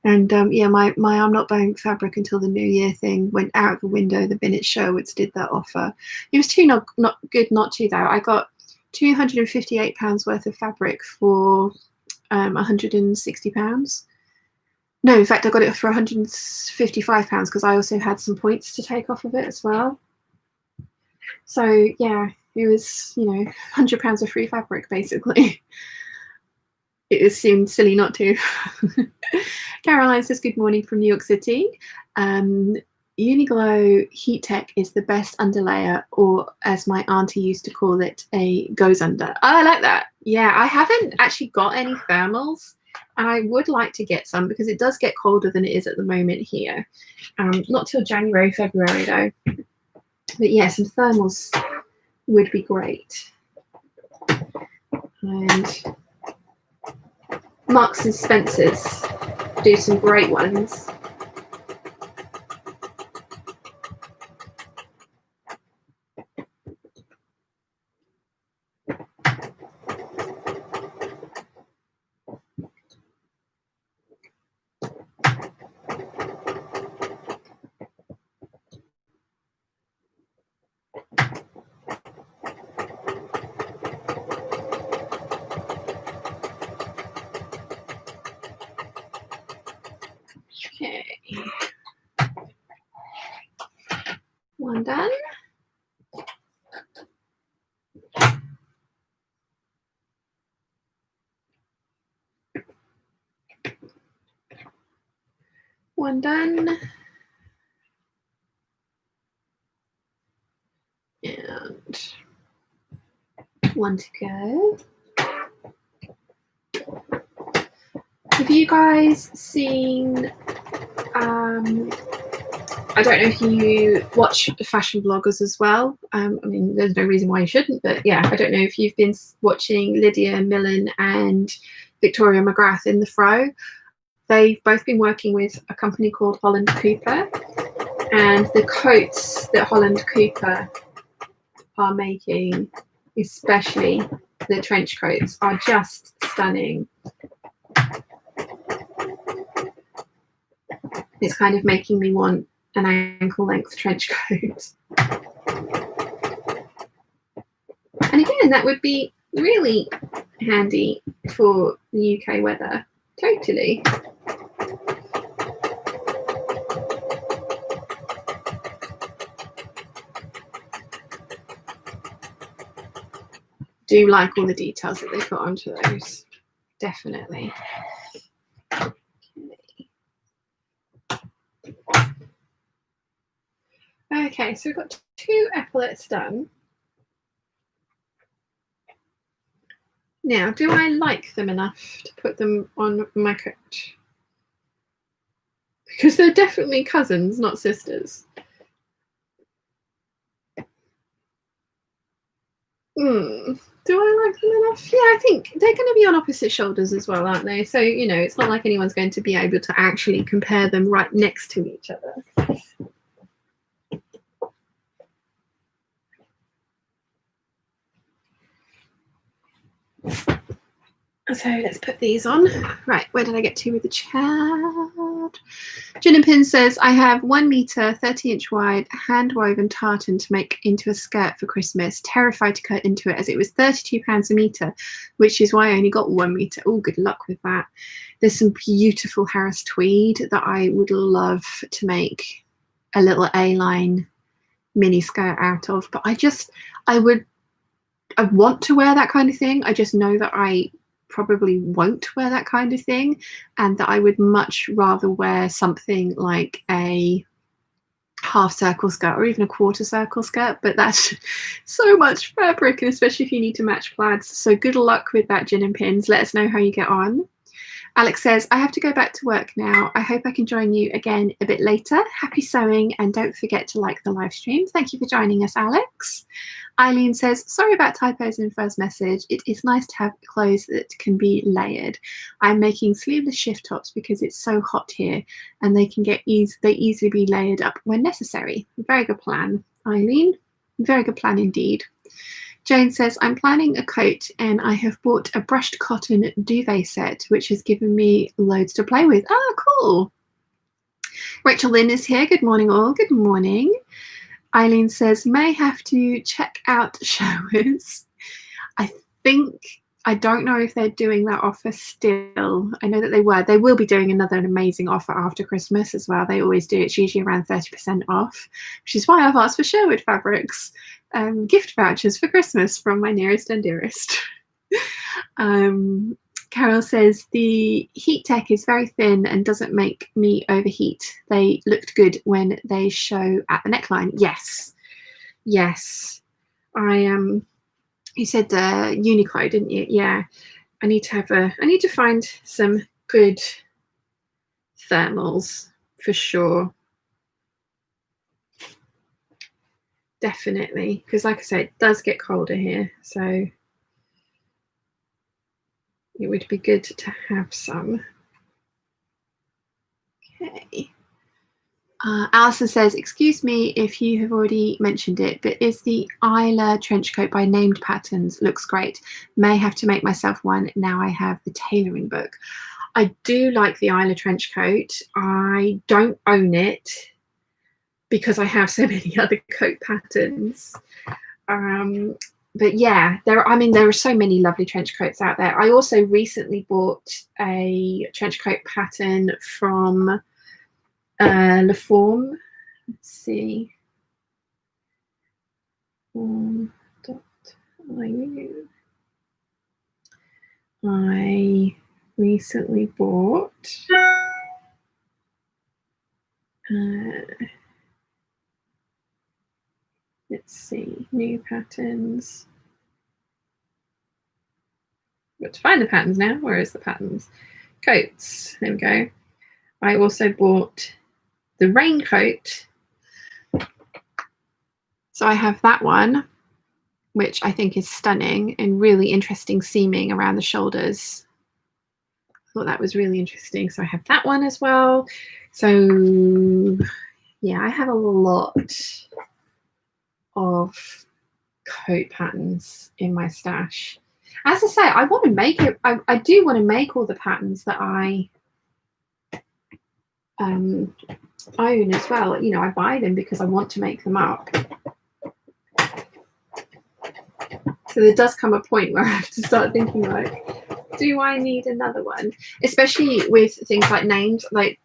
And yeah, my I'm not buying fabric until the new year thing went out the window the minute Sherwood's did that offer. It was too not good not to though. I got £258 worth of fabric for £160. No, in fact, I got it for £155 because I also had some points to take off of it as well. So yeah, it was, you know, £100 of free fabric basically. It seemed silly not to. Caroline says, good morning from New York City. Uniglow Heat Tech is the best underlayer, or as my auntie used to call it, a goes under. Oh, I like that. Yeah, I haven't actually got any thermals, and I would like to get some because it does get colder than it is at the moment here. Not till January, February though. But yeah, some thermals would be great. And Marks and Spencer's do some great ones. Okay. One done. One done. And one to go. Have you guys seen, I don't know if you watch fashion bloggers as well. I mean, there's no reason why you shouldn't, but yeah, I don't know if you've been watching Lydia Millen and Victoria McGrath in the Fro. They've both been working with a company called Holland Cooper, and the coats that Holland Cooper are making, especially the trench coats, are just stunning. It's kind of making me want an ankle length trench coat. And again, that would be really handy for the UK weather. Totally. Do like all the details that they put onto those. Definitely. Okay, so we've got 2 epaulettes done. Now, do I like them enough to put them on my coat? Because they're definitely cousins, not sisters. Do I like them enough? Yeah, I think they're going to be on opposite shoulders as well, aren't they? So, you know, it's not like anyone's going to be able to actually compare them right next to each other. So let's put these on. Right, where did I get to with the chat? Gin and Pin says, I have 1 meter, 30-inch wide, hand-woven tartan to make into a skirt for Christmas. Terrified to cut into it as it was £32 a meter, which is why I only got 1 meter. Oh, good luck with that. There's some beautiful Harris tweed that I would love to make a little A-line mini skirt out of. But I want to wear that kind of thing. I just know that I probably won't wear that kind of thing, and that I would much rather wear something like a half circle skirt or even a quarter circle skirt, but that's so much fabric, and especially if you need to match plaids. So good luck with that, Gin and Pins. Let us know how you get on. Alex says, I have to go back to work now. I hope I can join you again a bit later. Happy sewing, and don't forget to like the live stream. Thank you for joining us, Alex. Eileen says, sorry about typos in first message. It is nice to have clothes that can be layered. I'm making sleeveless shift tops because it's so hot here, and they can get easily be layered up when necessary. Very good plan, Eileen. Very good plan indeed. Jane says, I'm planning a coat and I have bought a brushed cotton duvet set, which has given me loads to play with. Oh, cool. Rachel Lynn is here. Good morning, all. Good morning. Eileen says, may have to check out showers. I don't know if they're doing that offer still. I know that they were. They will be doing another amazing offer after Christmas as well. They always do. It's usually around 30% off, which is why I've asked for Sherwood Fabrics gift vouchers for Christmas from my nearest and dearest. Carol says, the heat tech is very thin and doesn't make me overheat. They looked good when they show at the neckline. Yes. Yes. You said Uniqlo, didn't you? Yeah. I need to find some good thermals for sure. Definitely. Because like I said, it does get colder here. So it would be good to have some. Okay. Alison says, excuse me if you have already mentioned it, but is the Isla trench coat by Named Patterns? Looks great. May have to make myself one now I have the tailoring book. I do like the Isla trench coat. I don't own it because I have so many other coat patterns. But yeah, there are so many lovely trench coats out there. I also recently bought a trench coat pattern from La Forme. Let's see. I recently bought let's see, new patterns. Got to find the patterns now. Where is the patterns? Coats. There we go. I also bought the raincoat. So I have that one, which I think is stunning and really interesting seaming around the shoulders. I thought that was really interesting. So I have that one as well. So yeah, I have a lot of coat patterns in my stash. As I say, I want to make it. I do want to make all the patterns that I own as well. You know, I buy them because I want to make them up. So there does come a point where I have to start thinking like, do I need another one? Especially with things like names, like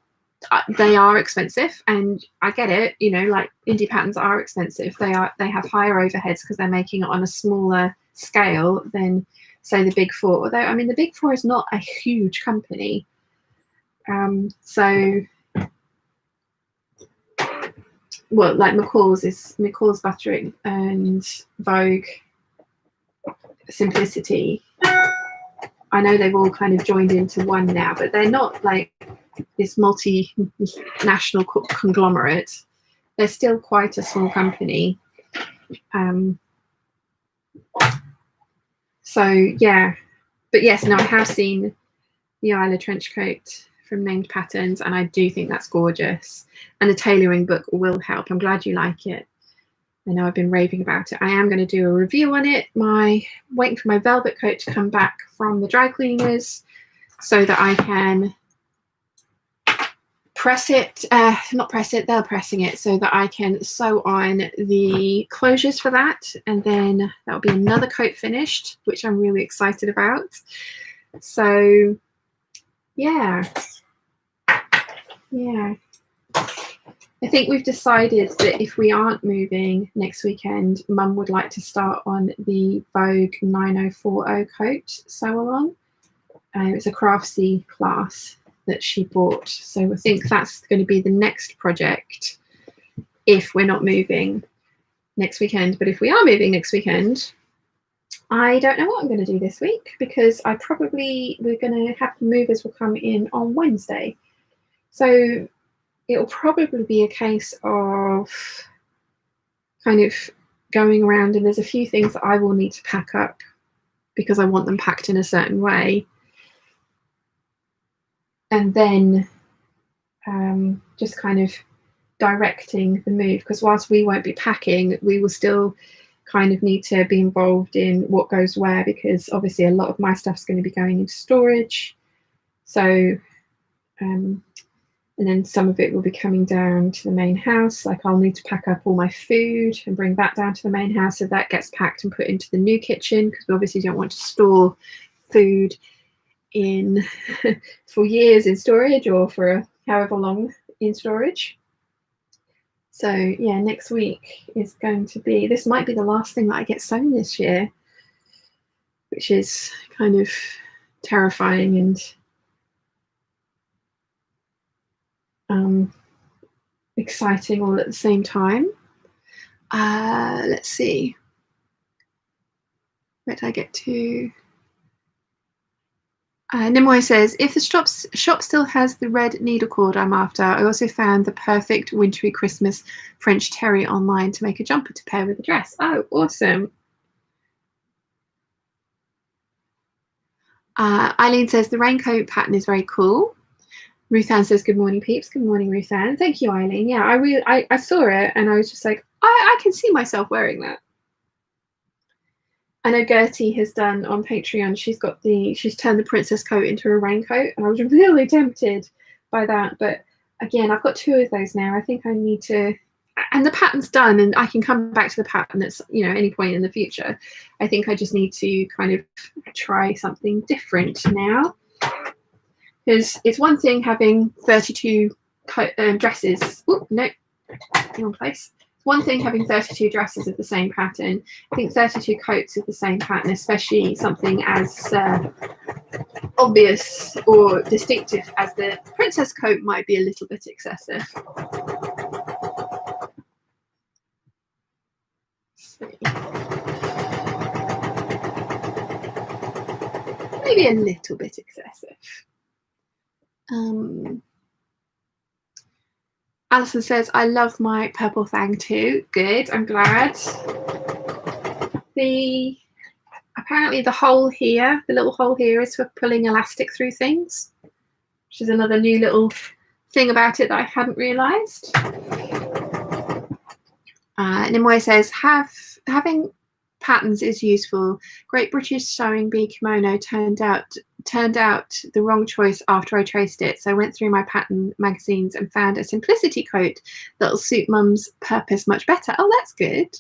they are expensive, and I get it. You know, like indie patterns are expensive. They have higher overheads because they're making it on a smaller scale than, say, the Big Four. Although I mean, the Big Four is not a huge company. So, well, like McCall's Buttering and Vogue, Simplicity. I know they've all kind of joined into one now, but they're not like this multinational conglomerate. They're still quite a small company. So yeah, but yes, no, I have seen the Isla trench coat from Named Patterns, and I do think that's gorgeous. And the tailoring book will help. I'm glad you like it. I know I've been raving about it. I am going to do a review on it. Waiting for my velvet coat to come back from the dry cleaners so that I can press it, not press it, they're pressing it, so that I can sew on the closures for that. And then that'll be another coat finished, which I'm really excited about. So yeah. I think we've decided that if we aren't moving next weekend, Mum would like to start on the Vogue 9040 coat sew along. It's a craftsy class that she bought. So I think that's going to be the next project if we're not moving next weekend. But if we are moving next weekend, I don't know what I'm going to do this week, because we're going to have the movers will come in on Wednesday. So it'll probably be a case of kind of going around, and there's a few things that I will need to pack up because I want them packed in a certain way. And then just kind of directing the move, because whilst we won't be packing, we will still kind of need to be involved in what goes where, because obviously a lot of my stuff's going to be going into storage. So, and then some of it will be coming down to the main house. Like I'll need to pack up all my food and bring that down to the main house, so that gets packed and put into the new kitchen, because we obviously don't want to store food in for years in storage, or for however long in storage. So yeah, next week is going to be, this might be the last thing that I get sewn this year, which is kind of terrifying and exciting all at the same time. Let's see, where did I get to? Nimoy says, if the shop still has the red needle cord I'm after, I also found the perfect wintry Christmas French terry online to make a jumper to pair with a dress. Oh, awesome. Eileen says, the raincoat pattern is very cool. Ruth Ann says, good morning, peeps. Good morning, Ruth Ann. Thank you, Eileen. Yeah, I saw it and I was just like, I can see myself wearing that. I know Gertie has done on Patreon, she's turned the princess coat into a raincoat, and I was really tempted by that. But again, I've got 2 of those now. I think I need to, and the pattern's done, and I can come back to the pattern at any point in the future. I think I just need to kind of try something different now, because it's one thing having 32 dresses. Oh no, wrong place. One thing having 32 dresses of the same pattern. I think 32 coats of the same pattern, especially something as obvious or distinctive as the princess coat, might be a little bit excessive. Maybe a little bit excessive. Alison says, I love my purple thang too. Good, I'm glad. Apparently the hole here, the little hole here, is for pulling elastic through things, which is another new little thing about it that I hadn't realised. Nimoy says, having patterns is useful. Great British Sewing Bee kimono turned out the wrong choice after I traced it, so I went through my pattern magazines and found a simplicity coat that'll suit mum's purpose much better. Oh, that's good.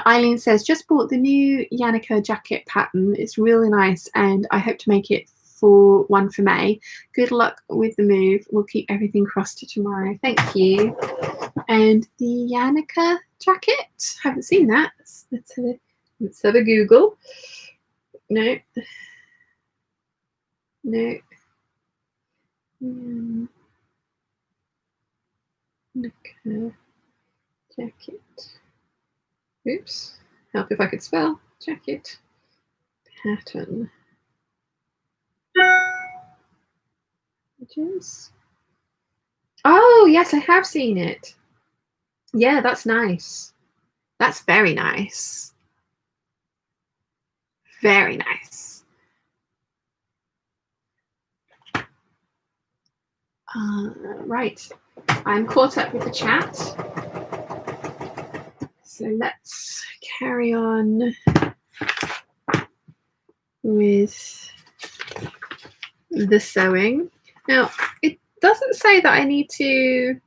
Eileen says, just bought the new Yannicka jacket pattern. It's really nice, and I hope to make it for May. Good luck with the move. We'll keep everything crossed to tomorrow. Thank you. And the Yannicka jacket, haven't seen that. Let's have a Google. No. Yannicka jacket. Oops. Help if I could spell. Jacket pattern. Images. Oh, yes, I have seen it. Yeah, that's nice. That's very nice. Very nice. Right. I'm caught up with the chat. So let's carry on with the sewing. Now, it doesn't say that I need to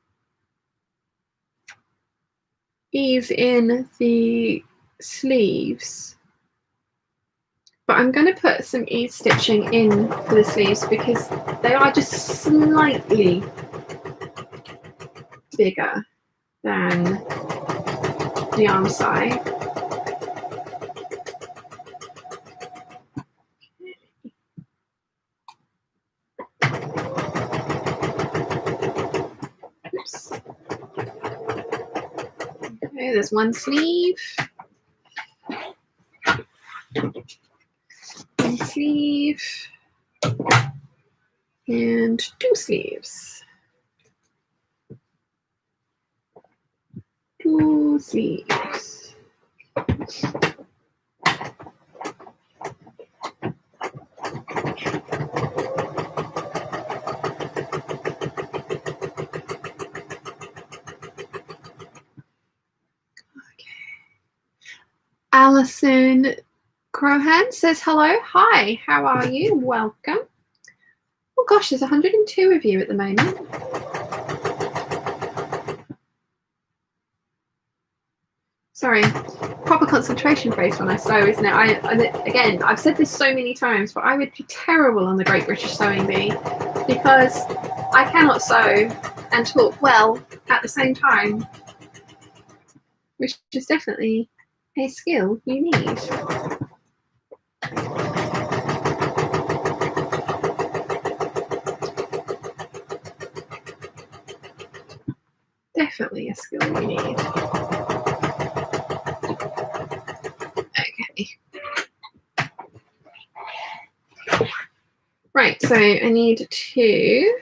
ease in the sleeves, but I'm going to put some ease stitching in for the sleeves because they are just slightly bigger than the arm side. Oops. Okay, there's one sleeve. One sleeve. And 2 sleeves. 2 sleeves. Alison Crohan says hello. Hi, how are you? Welcome. Oh gosh, there's 102 of you at the moment. Sorry, proper concentration face when I sew, isn't it? Again, I've said this so many times, but I would be terrible on the Great British Sewing Bee because I cannot sew and talk well at the same time, which is definitely a skill you need. Definitely a skill you need. Okay. Right, so I need to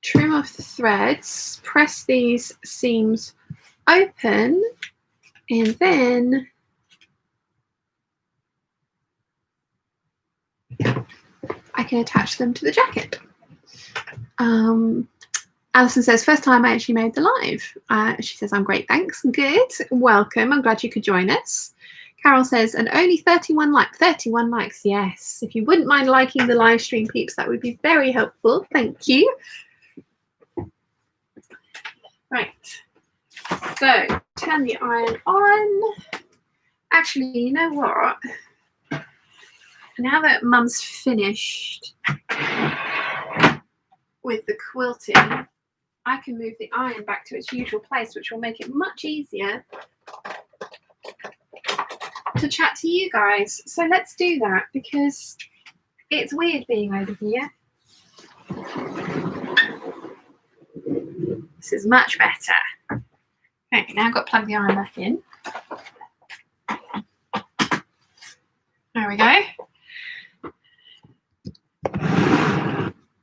trim off the threads, press these seams open, and then I can attach them to the jacket. Alison says, first time I actually made the live. She says, I'm great, thanks. Good, welcome. I'm glad you could join us. Carol says, and only 31 likes. 31 likes, yes. If you wouldn't mind liking the live stream, peeps, that would be very helpful. Thank you. Right, so turn the iron on. Actually, you know what? Now that Mum's finished with the quilting, I can move the iron back to its usual place, which will make it much easier to chat to you guys. So let's do that because it's weird being over here. This is much better. Okay, now I've got to plug the iron back in. There we go.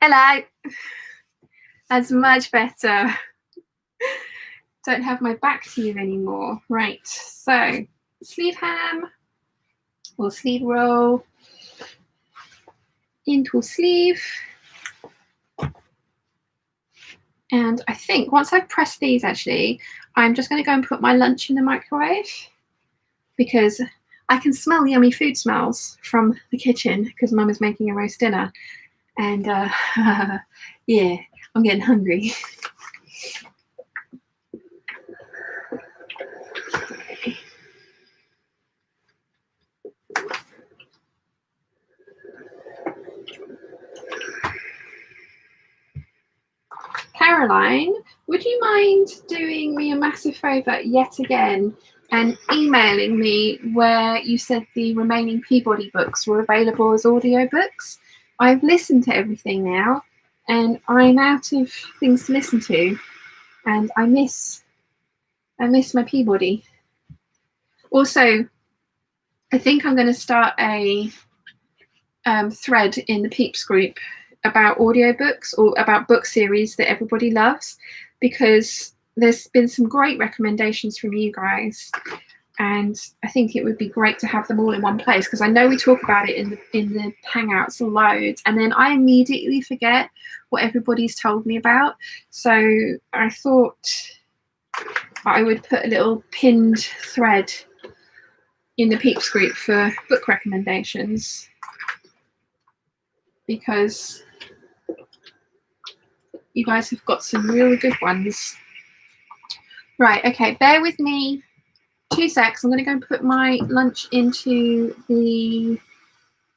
Hello. That's much better. Don't have my back to you anymore. Right, so sleeve hem or sleeve roll into a sleeve. And I think once I've pressed these, actually, I'm just going to go and put my lunch in the microwave because I can smell yummy food smells from the kitchen because Mum is making a roast dinner. And yeah, I'm getting hungry. Caroline, would you mind doing me a massive favour yet again and emailing me where you said the remaining Peabody books were available as audiobooks? I've listened to everything now and I'm out of things to listen to and I miss my Peabody. Also, I think I'm going to start a thread in the Peeps group about audiobooks or about book series that everybody loves, because there's been some great recommendations from you guys and I think it would be great to have them all in one place because I know we talk about it in the Hangouts loads and then I immediately forget what everybody's told me about. So I thought I would put a little pinned thread in the Peeps group for book recommendations because you guys have got some really good ones. Right, okay, bear with me 2 secs. I'm going to go and put my lunch into the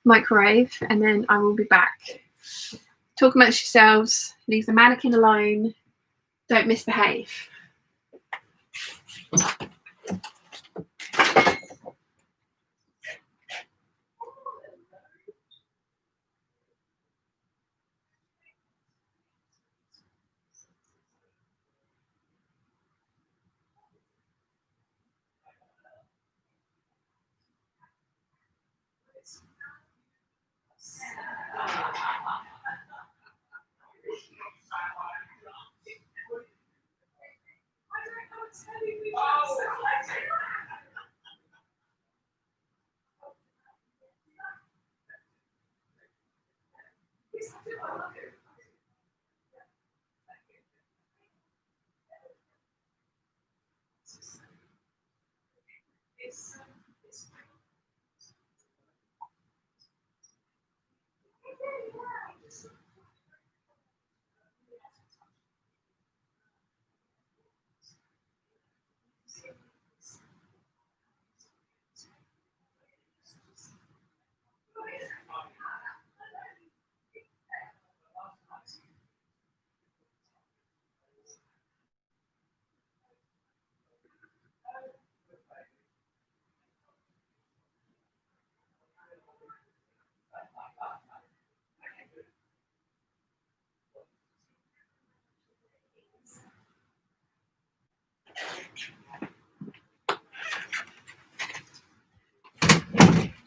microwave and then I will be back. Talk amongst yourselves, leave the mannequin alone, don't misbehave.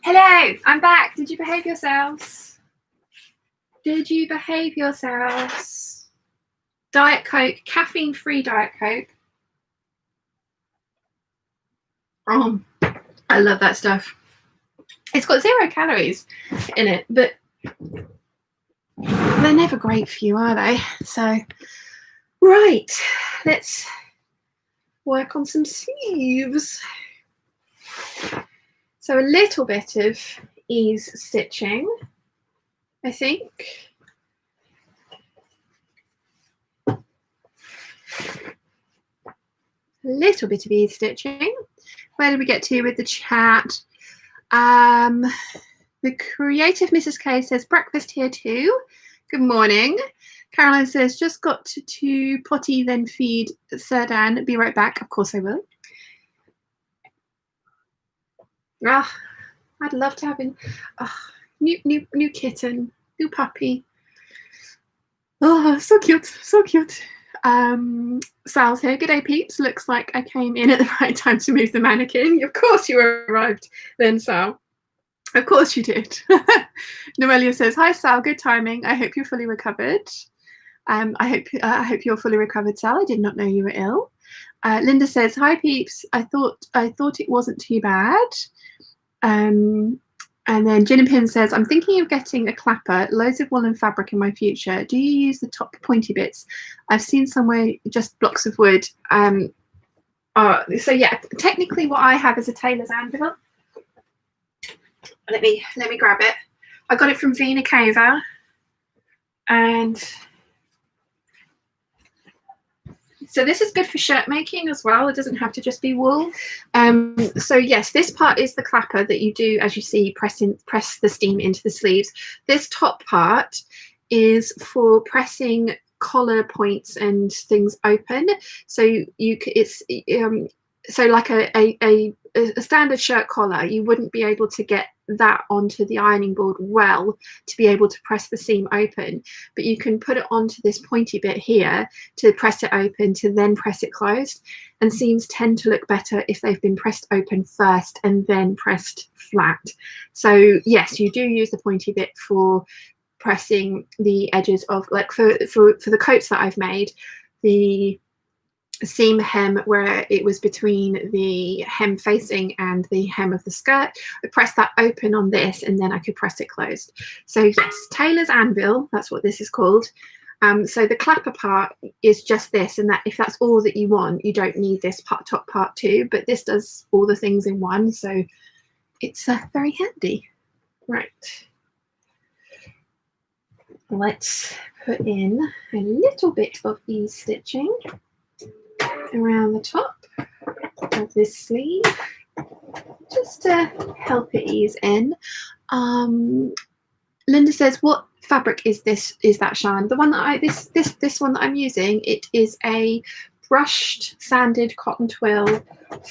Hello, I'm back. Did you behave yourselves? Did you behave yourselves? Diet Coke, caffeine-free Diet Coke. Oh, I love that stuff. It's got 0 calories in it, but they're never great for you, are they? So, right, let's work on some sleeves. So a little bit of ease stitching, I think. A little bit of ease stitching. Where did we get to with the chat? The creative Mrs. K says, breakfast here too. Good morning. Caroline says, just got to potty, then feed Sir Dan. Be right back. Of course I will. Ah, I'd love to have a new kitten, new puppy. Oh, so cute, so cute. Sal's here. Good day, peeps. Looks like I came in at the right time to move the mannequin. Of course you arrived then, Sal. Of course you did. Noelia says, hi, Sal. Good timing. I hope you're fully recovered. I hope you're fully recovered, Sal. I did not know you were ill. Linda says, hi, peeps. I thought it wasn't too bad. And then Gin and Pin says, I'm thinking of getting a clapper, loads of woolen fabric in my future. Do you use the top pointy bits? I've seen somewhere just blocks of wood. So yeah, technically what I have is a tailor's anvil. Let me grab it. I got it from Vina Cava. And so this is good for shirt making as well. It doesn't have to just be wool. So yes, this part is the clapper that you do, as you see, press the steam into the sleeves. This top part is for pressing collar points and things open. So so like a standard shirt collar, you wouldn't be able to get that onto the ironing board well to be able to press the seam open, but you can put it onto this pointy bit here to press it open to then press it closed, and seams tend to look better if they've been pressed open first and then pressed flat. So yes, you do use the pointy bit for pressing the edges of, like for the coats that I've made, the seam hem where it was between the hem facing and the hem of the skirt, I pressed that open on this and then I could press it closed. So yes, tailor's anvil, that's what this is called. So the clapper part is just this, and that if that's all that you want, you don't need this top part too, but this does all the things in one, so it's very handy. Right, let's put in a little bit of ease stitching around the top of this sleeve, just to help it ease in. Linda says, what fabric is this? Is that, Shan? The one that this one that I'm using, it is a brushed sanded cotton twill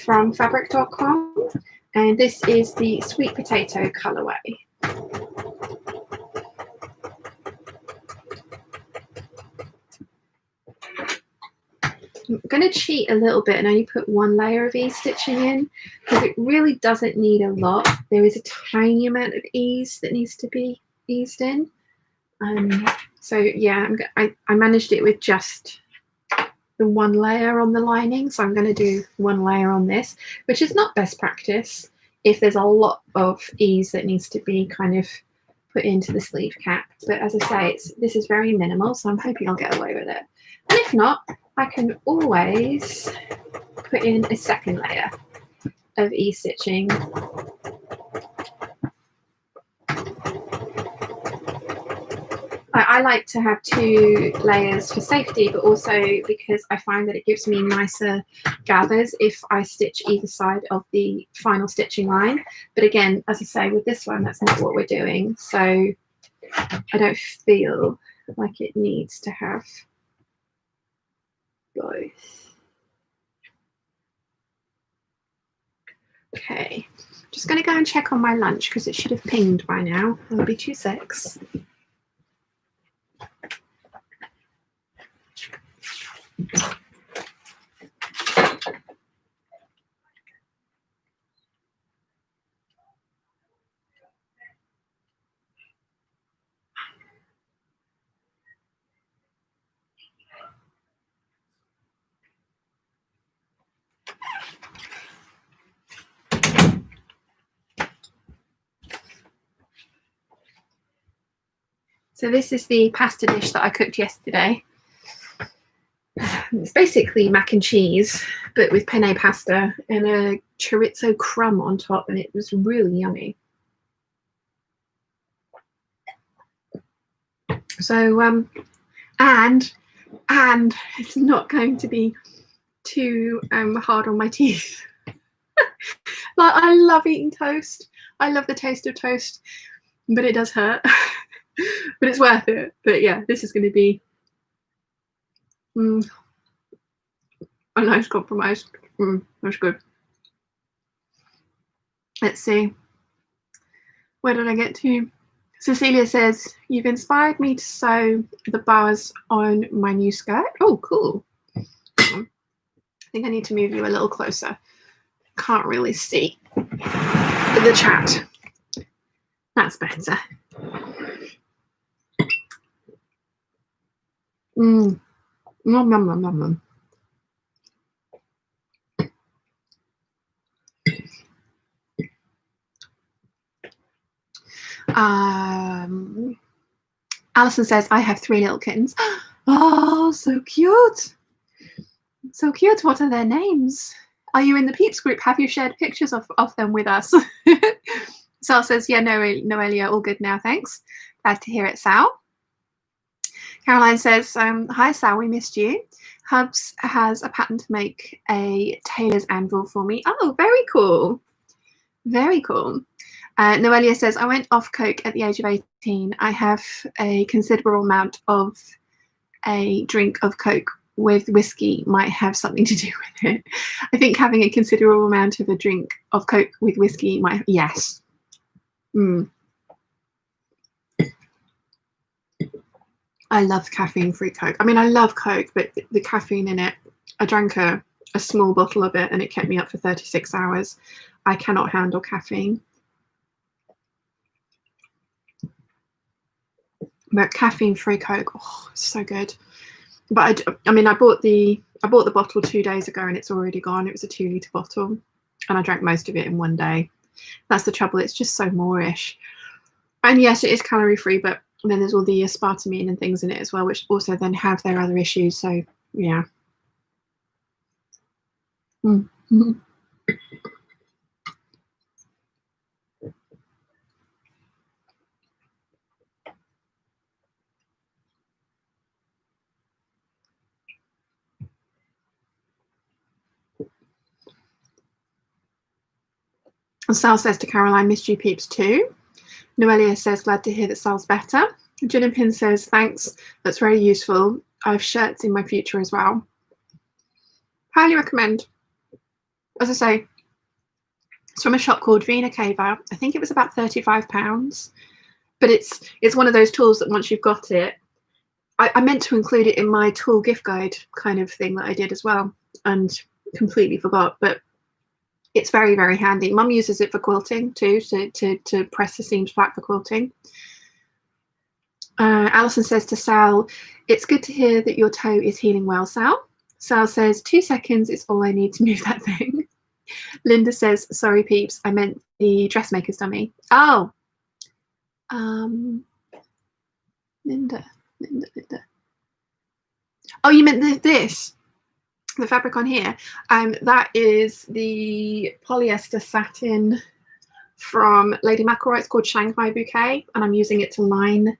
from fabric.com, and this is the sweet potato colorway. I'm going to cheat a little bit and only put one layer of ease stitching in, because it really doesn't need a lot. There is a tiny amount of ease that needs to be eased in. So yeah, I managed it with just the one layer on the lining, so I'm going to do one layer on this, which is not best practice if there's a lot of ease that needs to be kind of put into the sleeve cap. But as I say, this is very minimal, so I'm hoping I'll get away with it. And if not, I can always put in a second layer of ease stitching. I like to have 2 layers for safety, but also because I find that it gives me nicer gathers if I stitch either side of the final stitching line. But again, as I say, with this one, that's not what we're doing. So I don't feel like it needs to have both. Okay, just going to go and check on my lunch because it should have pinged by now. It'll be 2 secs. So this is the pasta dish that I cooked yesterday. It's basically mac and cheese, but with penne pasta and a chorizo crumb on top, and it was really yummy. So, and it's not going to be too hard on my teeth. Like, I love eating toast. I love the taste of toast, but it does hurt. But it's worth it. But yeah, this is going to be a nice compromise. That's good. Let's see. Where did I get to? Cecilia says, you've inspired me to sew the bars on my new skirt. Oh, cool. I think I need to move you a little closer. Can't really see the chat. That's better. Nom, nom, nom, nom, nom. Alison says, I have 3 little kittens. Oh, so cute. So cute. What are their names? Are you in the Peeps group? Have you shared pictures of them with us? Sal says, yeah, no, Noelia, all good now, thanks. Glad to hear it, Sal. Caroline says, hi, Sal, we missed you. Hubs has a pattern to make a tailor's anvil for me. Oh, very cool. Very cool. Noelia says, I went off coke at the age of 18. I have a considerable amount of a drink of coke with whiskey might have something to do with it. I think having a considerable amount of a drink of coke with whiskey might, yes. I love caffeine-free coke. I mean, I love coke, but the caffeine in it, I drank a small bottle of it and it kept me up for 36 hours. I cannot handle caffeine. But caffeine-free Coke, oh, it's so good. But I mean, I bought the bottle 2 days ago and it's already gone. It was a 2-litre bottle, and I drank most of it in one day. That's the trouble. It's just so moreish. And yes, it is calorie-free, but then there's all the aspartame and things in it as well, which also then have their other issues. So yeah. Sal says to Caroline, missed you Peeps too. Noelia says, glad to hear that Sal's better. Gin and Pin says, thanks, that's very useful. I have shirts in my future as well. Highly recommend. As I say, it's from a shop called Vina Cava. I think it was about £35. But it's one of those tools that once you've got it, I meant to include it in my tool gift guide kind of thing that I did as well, and completely forgot. But it's very, very handy. Mum uses it for quilting too, to press the seams flat for quilting. Alison says to Sal, it's good to hear that your toe is healing well, Sal. Sal says, 2 seconds is all I need to move that thing. Linda says, sorry, Peeps, I meant the dressmaker's dummy. Oh. Linda. Oh, you meant this. The fabric on here, that is the polyester satin from Lady McElroy. It's called Shanghai Bouquet, and I'm using it to line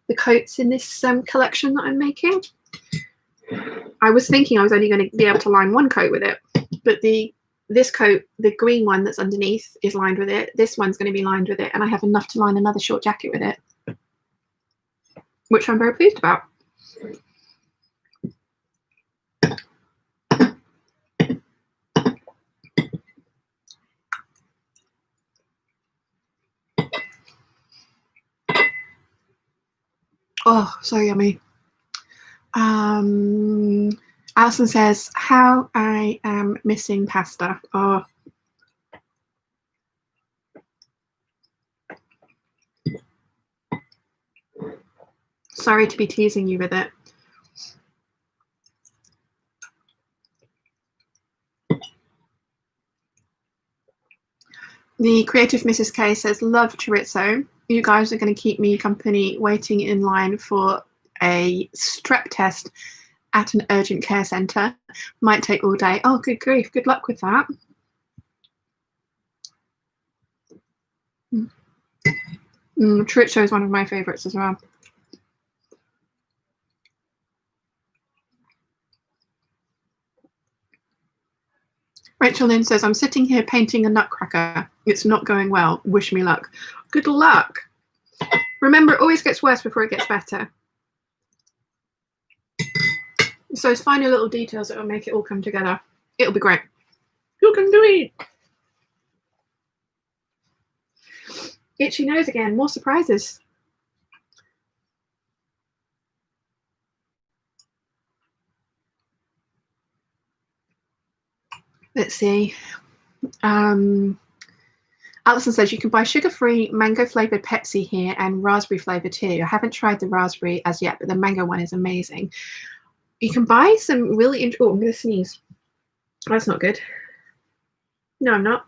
the coats in this collection that I'm making. I was thinking I was only going to be able to line one coat with it, but this coat, the green one that's underneath, is lined with it. This one's going to be lined with it, and I have enough to line another short jacket with it, which I'm very pleased about. Oh, so yummy. Alison says, how I am missing pasta. Oh. Sorry to be teasing you with it. The creative Mrs. K says, love chorizo. You guys are going to keep me company waiting in line for a strep test at an urgent care centre. Might take all day. Oh, good grief. Good luck with that. Chorizo is one of my favourites as well. Rachel Lynn says, I'm sitting here painting a nutcracker. It's not going well. Wish me luck. Good luck. Remember, it always gets worse before it gets better. So it's finding little details that will make it all come together. It'll be great. You can do it. Itchy nose again. More surprises. Let's see. Alison says, you can buy sugar-free mango-flavoured Pepsi here and raspberry flavour too. I haven't tried the raspberry as yet, but the mango one is amazing. You can buy some really oh, I'm going to sneeze. That's not good. No, I'm not.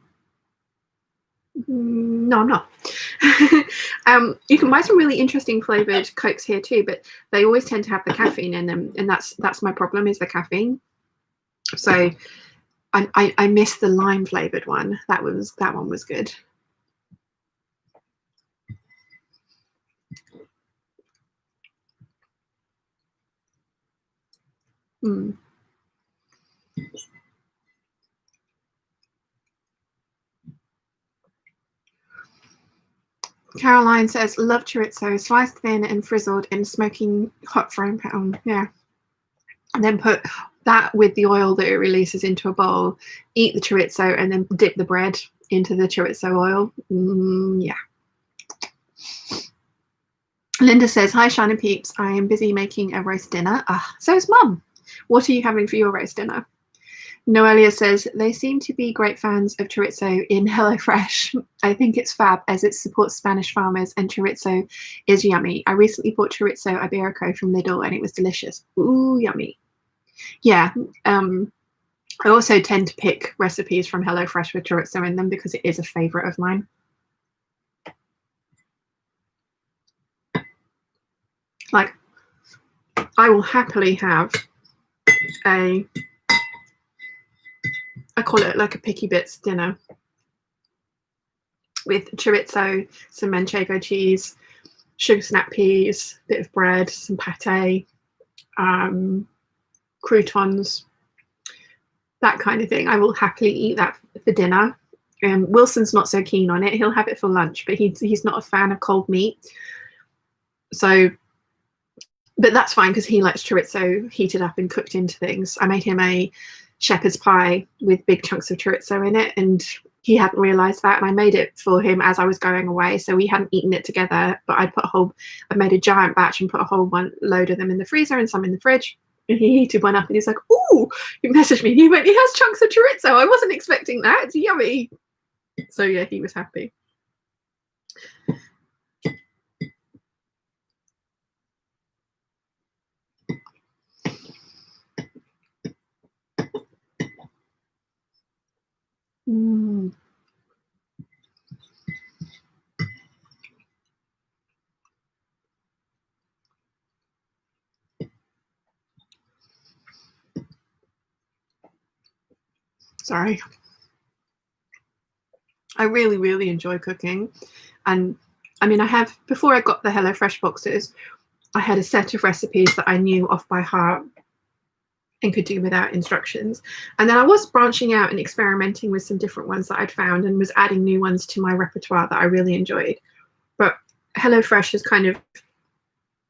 No, I'm not. You can buy some really interesting flavoured Cokes here too, but they always tend to have the caffeine in them, and that's my problem, is the caffeine. So I missed the lime flavoured one. That one was good. Caroline says, love chorizo, sliced thin and frizzled in smoking hot frying pan. Yeah. And then put that with the oil that it releases into a bowl, eat the chorizo, and then dip the bread into the chorizo oil. Yeah. Linda says, hi, Shine and Peeps. I am busy making a roast dinner. So is Mum. What are you having for your roast dinner? Noelia says, they seem to be great fans of chorizo in HelloFresh. I think it's fab as it supports Spanish farmers, and chorizo is yummy. I recently bought chorizo Iberico from Lidl and it was delicious. Ooh, yummy. Yeah. I also tend to pick recipes from HelloFresh with chorizo in them because it is a favourite of mine. Like, I will happily have I call it like a picky bits dinner with chorizo, some manchego cheese, sugar snap peas, bit of bread, some pate, croutons, that kind of thing. I will happily eat that for dinner. Wilson's not so keen on it. He'll have it for lunch, but he's not a fan of cold meat. So, but that's fine because he likes chorizo heated up and cooked into things. I made him a shepherd's pie with big chunks of chorizo in it, and he hadn't realized that, and I made it for him as I was going away, so we hadn't eaten it together, but I made a giant batch and put a whole load of them in the freezer and some in the fridge, and he heated one up and he's like, ooh, he messaged me, he went, he has chunks of chorizo, I wasn't expecting that, it's yummy. So yeah, he was happy. Sorry. I really, really enjoy cooking. And I mean, before I got the HelloFresh boxes, I had a set of recipes that I knew off by heart and could do without instructions. And then I was branching out and experimenting with some different ones that I'd found and was adding new ones to my repertoire that I really enjoyed. But HelloFresh has kind of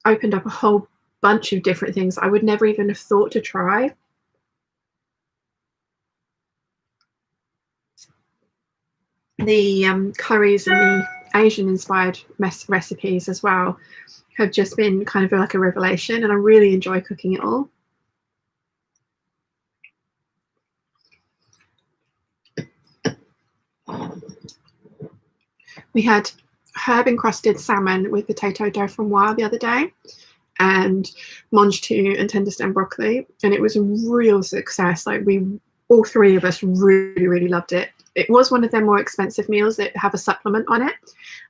opened up a whole bunch of different things I would never even have thought to try. The curries and the Asian inspired recipes as well have just been kind of like a revelation, and I really enjoy cooking it all. We had herb encrusted salmon with potato dauphinoise the other day, and mange tout and tender stem broccoli, and it was a real success. Like all three of us really loved it. It was one of their more expensive meals that have a supplement on it,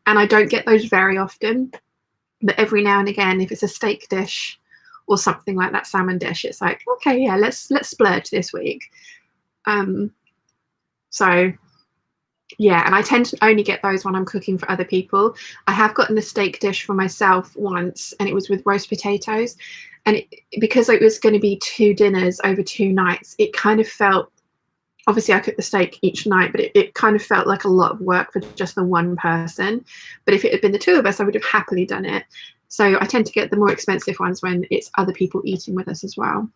and I don't get those very often, but every now and again, if it's a steak dish or something like that salmon dish, it's like, okay, yeah, let's splurge this week. So yeah, and I tend to only get those when I'm cooking for other people. I have gotten a steak dish for myself once, and it was with roast potatoes, and because it was going to be 2 dinners over 2 nights, it kind of felt, obviously I cooked the steak each night, but it kind of felt like a lot of work for just the one person. But if it had been the 2 of us, I would have happily done it. So I tend to get the more expensive ones when it's other people eating with us as well.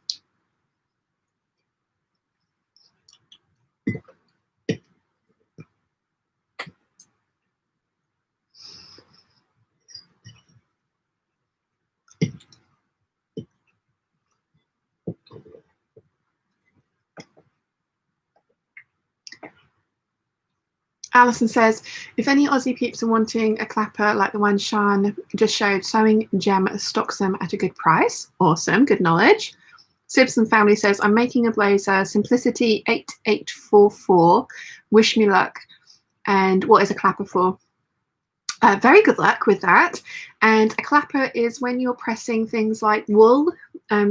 Alison says, if any Aussie peeps are wanting a clapper like the one Sean just showed, Sewing Gem stocks them at a good price. Awesome, good knowledge. Sibson Family says, I'm making a blazer, Simplicity 8844. Wish me luck. And what is a clapper for? Very good luck with that. And a clapper is when you're pressing things like wool,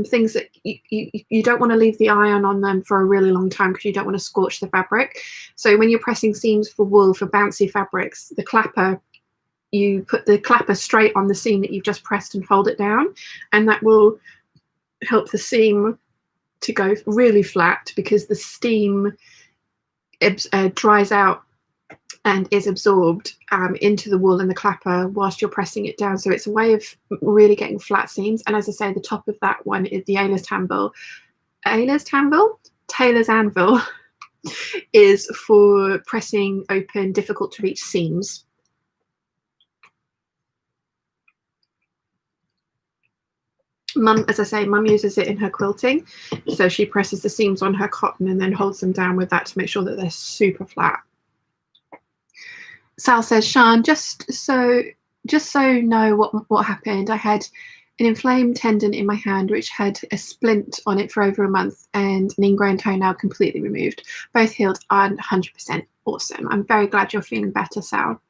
things that you don't want to leave the iron on them for a really long time because you don't want to scorch the fabric. So when you're pressing seams for wool, for bouncy fabrics, the clapper, you put the clapper straight on the seam that you've just pressed and hold it down, and that will help the seam to go really flat because the steam dries out and is absorbed into the wool and the clapper whilst you're pressing it down. So it's a way of really getting flat seams. And as I say, the top of that one is the Tailor's anvil is for pressing open difficult to reach seams. Mum, as I say, Mum uses it in her quilting. So she presses the seams on her cotton and then holds them down with that to make sure that they're super flat. Sal says, Sean, just so know what happened. I had an inflamed tendon in my hand which had a splint on it for over a month and an ingrown toenail completely removed. Both healed 100%. Awesome. I'm very glad you're feeling better, Sal.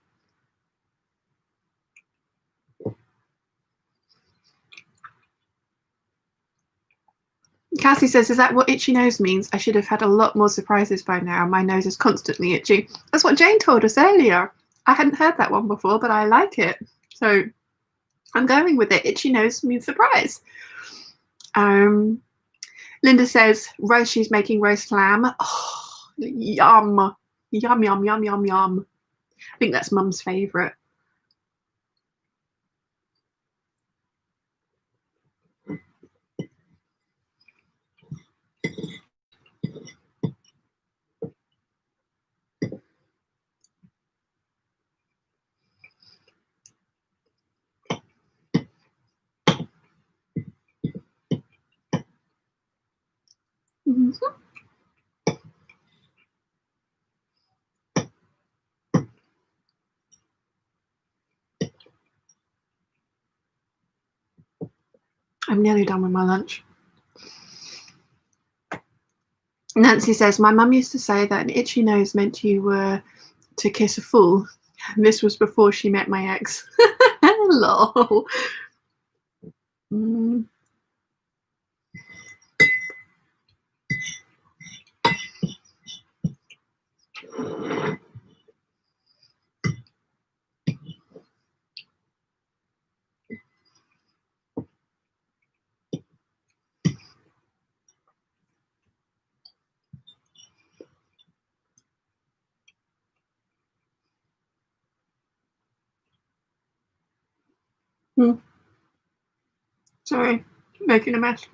Cassie says, is that what itchy nose means? I should have had a lot more surprises by now. My nose is constantly itchy. That's what Jane told us earlier. I hadn't heard that one before, but I like it. So I'm going with it. Itchy nose means surprise. Linda says, she's making roast lamb. Oh, yum. Yum, yum, yum, yum, yum. I think that's Mum's favourite. Mm-hmm. I'm nearly done with my lunch. Nancy says, my mum used to say that an itchy nose meant you were to kiss a fool. And this was before she met my ex. Lol. Mm. Sorry, making a mess.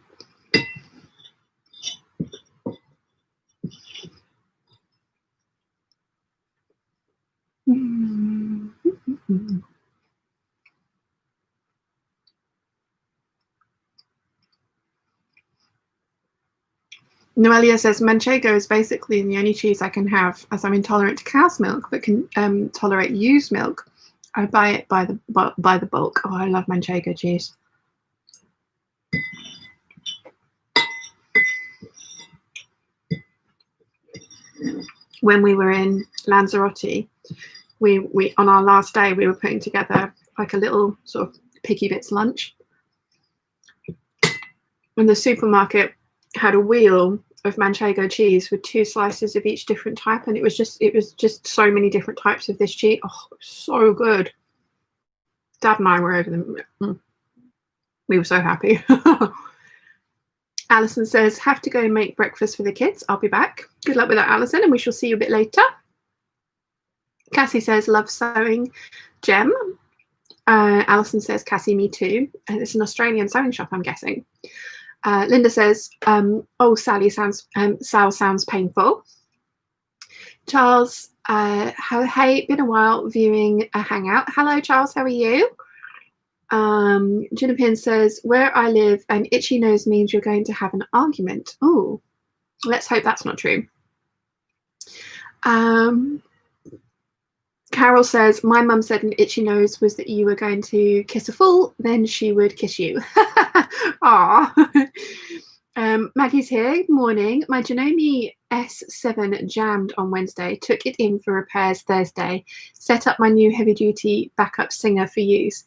Noelia says Manchego is basically the only cheese I can have, as I'm intolerant to cow's milk, but can tolerate ewe's milk. I buy it by the bulk. Oh, I love Manchego cheese. When we were in Lanzarote, we on our last day we were putting together like a little sort of picky bits lunch, and the supermarket had a wheel of Manchego cheese with 2 slices of each different type, and it was just so many different types of this cheese. Oh, so good. Dad and I were over them. We were so happy. Alison says, have to go and make breakfast for the kids. I'll be back. Good luck with that, Alison, and we shall see you a bit later. Cassie says, love sewing. Gem. Alison says, Cassie, me too. It's an Australian sewing shop, I'm guessing. Linda says, oh, Sally sounds, Sal sounds painful. Charles, hey, been a while viewing a hangout. Hello, Charles, how are you? Junipin says, where I live, an itchy nose means you're going to have an argument. Oh, let's hope that's not true. Carol says, my mum said an itchy nose was that you were going to kiss a fool, then she would kiss you. Aww. Maggie's here. Good morning. My Janome S7 jammed on Wednesday. Took it in for repairs Thursday. Set up my new heavy-duty backup singer for use.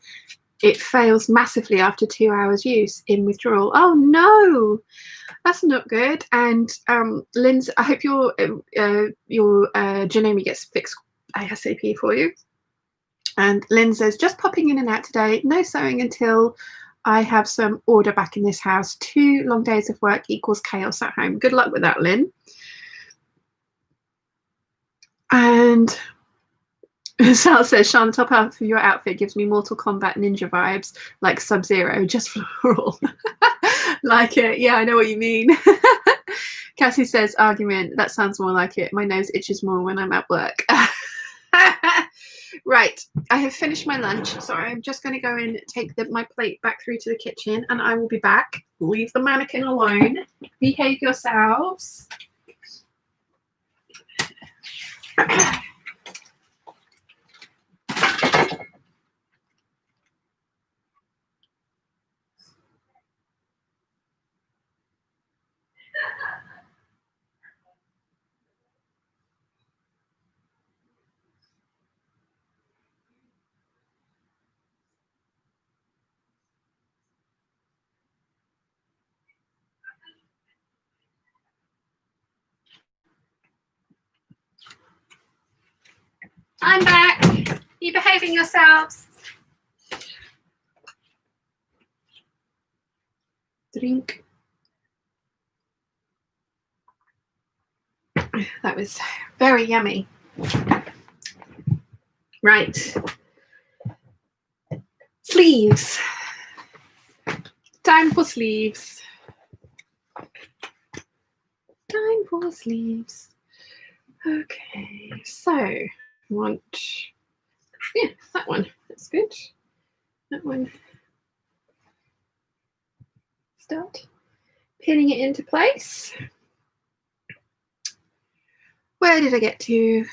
It fails massively after 2 hours use in withdrawal. Oh no, that's not good. And Lynn's, I hope your Janome gets fixed ASAP for you. And Lynn says, just popping in and out today. No sewing until I have some order back in this house. 2 long days of work equals chaos at home. Good luck with that, Lynn. And Sal says, Sean, the top half of your outfit gives me Mortal Kombat ninja vibes, like Sub-Zero, just floral. Like it. Yeah, I know what you mean. Cassie says, argument. That sounds more like it. My nose itches more when I'm at work. Right, I have finished my lunch. Sorry, I'm just going to go and take my plate back through to the kitchen, and I will be back. Leave the mannequin alone. Behave yourselves. I'm back. You behaving yourselves? Drink. That was very yummy. Right. Sleeves. Time for sleeves. Time for sleeves. Okay, so want, yeah, that one. That's good. That one. Start pinning it into place. Where did I get to?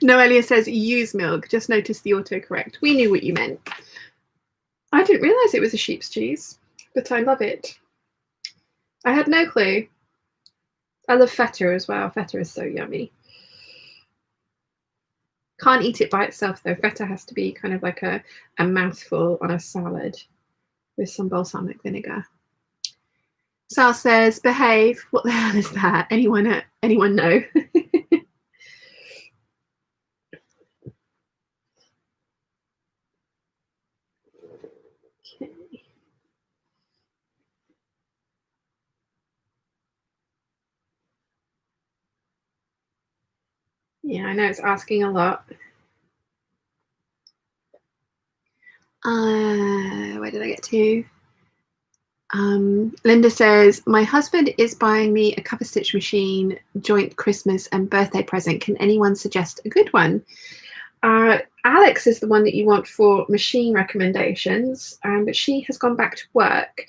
Noelia says use milk. Just notice the autocorrect. We knew what you meant. I didn't realize it was a sheep's cheese, but I love it. I had no clue. I love feta as well. Feta is so yummy. Can't eat it by itself though. Feta has to be kind of like a mouthful on a salad with some balsamic vinegar. Sal says, behave. What the hell is that? Anyone know? Okay. Yeah, I know it's asking a lot. Where did I get to? Linda says, my husband is buying me a cover stitch machine, joint Christmas and birthday present. Can anyone suggest a good one? Alex is the one that you want for machine recommendations, but she has gone back to work.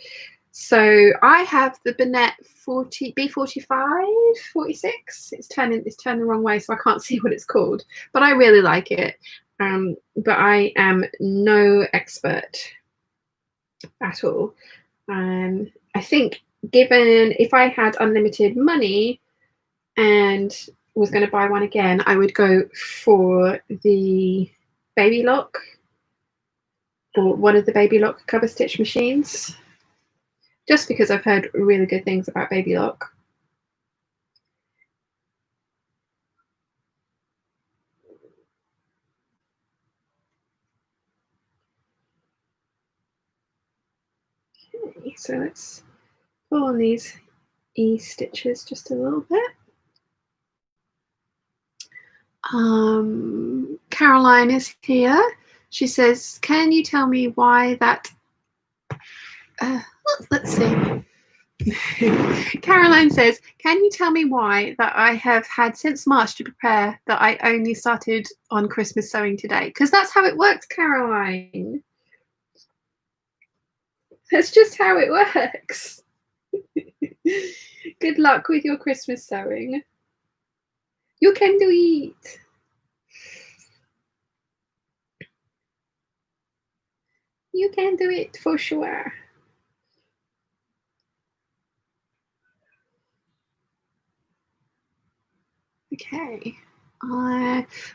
So I have the Bennett B45, 46. It's turned the wrong way, so I can't see what it's called. But I really like it. But I am no expert at all. I think given if I had unlimited money and was going to buy one again, I would go for the Baby Lock or one of the Baby Lock cover stitch machines, just because I've heard really good things about Baby Lock. Okay, so let's pull on these E-stitches just a little bit. Caroline is here. She says, can you tell me why that let's see. Caroline says, can you tell me why that I have had since March to prepare that I only started on Christmas sewing today? Because that's how it works, Caroline. That's just how it works. Good luck with your Christmas sewing. You can do it. You can do it for sure. Okay.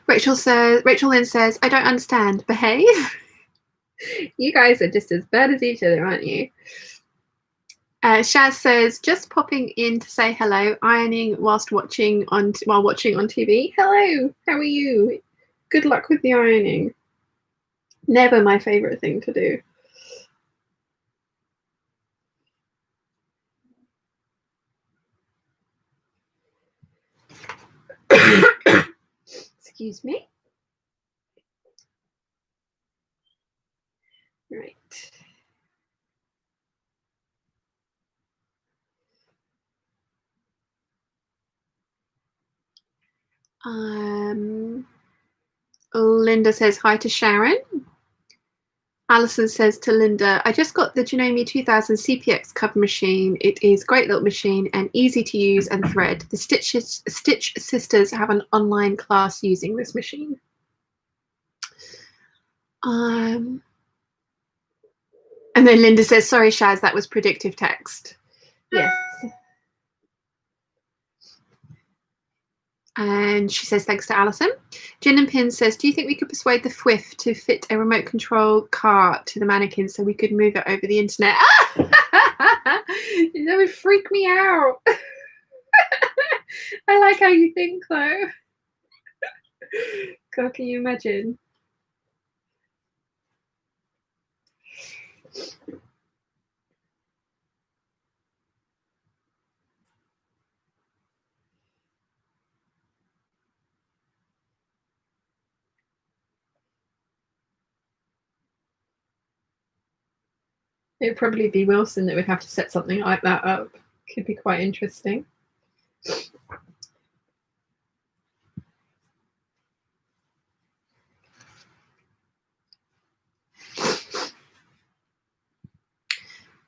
Rachel Lynn says, I don't understand. Behave. You guys are just as bad as each other, aren't you? Shaz says, just popping in to say hello, ironing while watching on TV. Hello, how are you? Good luck with the ironing. Never my favorite thing to do. Excuse me. Right. Linda says hi to Sharon. Alison says to Linda, I just got the Janome 2000 CPX cover machine. It is a great little machine and easy to use and thread. The Stitch Sisters have an online class using this machine. And then Linda says, sorry, Shaz, that was predictive text. Yes. And she says, thanks to Alison. Gin and Pin says, do you think we could persuade the FWIF to fit a remote control car to the mannequin so we could move it over the internet? That would freak me out. I like how you think, though. God, can you imagine? It'd probably be Wilson that would have to set something like that up. Could be quite interesting.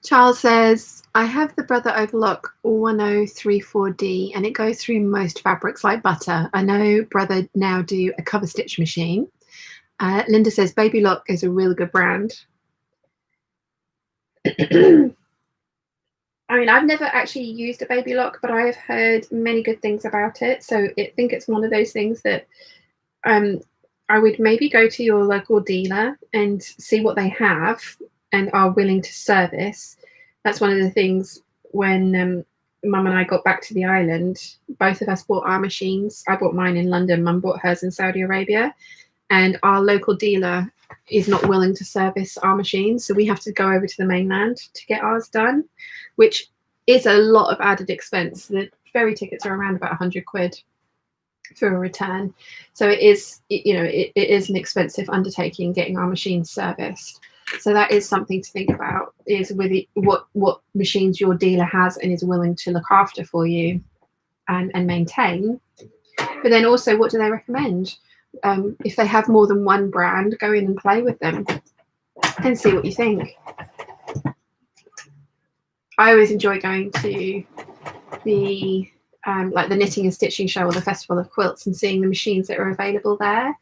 Charles says, I have the Brother Overlock 1034D and it goes through most fabrics like butter. I know Brother now do a cover stitch machine. Linda says, Baby Lock is a really good brand. I mean, I've never actually used a Baby Lock, but I have heard many good things about it. So I think it's one of those things that I would maybe go to your local dealer and see what they have and are willing to service. That's one of the things when Mum and I got back to the island, both of us bought our machines. I bought mine in London, Mum bought hers in Saudi Arabia, and our local dealer is not willing to service our machines, so we have to go over to the mainland to get ours done, which is a lot of added expense. The ferry tickets are around about 100 quid. for a return. So it is, it is an expensive undertaking getting our machines serviced. So that is something to think about, is with what machines your dealer has and is willing to look after for you and maintain. But then also, what do they recommend? If they have more than one brand, go in and play with them and see what you think. I always enjoy going to the like the knitting and stitching show or the festival of quilts and seeing the machines that are available there,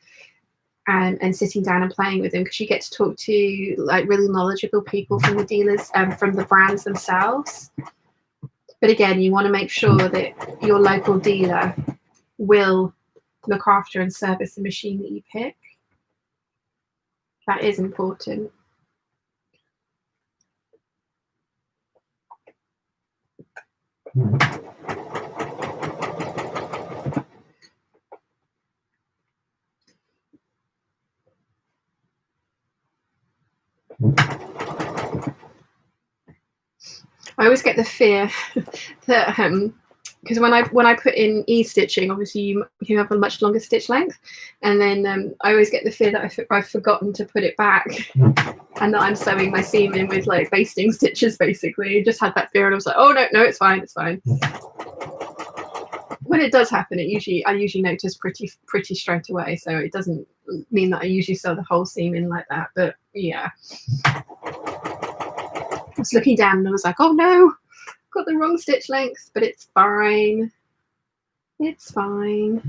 and sitting down and playing with them, because you get to talk to like really knowledgeable people from the dealers and from the brands themselves. But again, you want to make sure that your local dealer will look after and service the machine that you pick. That is important. I always get the fear that because when I put in e-stitching, obviously you have a much longer stitch length, and then I always get the fear that I've forgotten to put it back, and that I'm sewing my seam in with like basting stitches. Basically, just had that fear, and I was like, oh no, it's fine, it's fine. When it does happen, I usually notice pretty straight away, so it doesn't mean that I usually sew the whole seam in like that. But yeah, I was looking down and I was like, oh no, got the wrong stitch length, but it's fine. It's fine.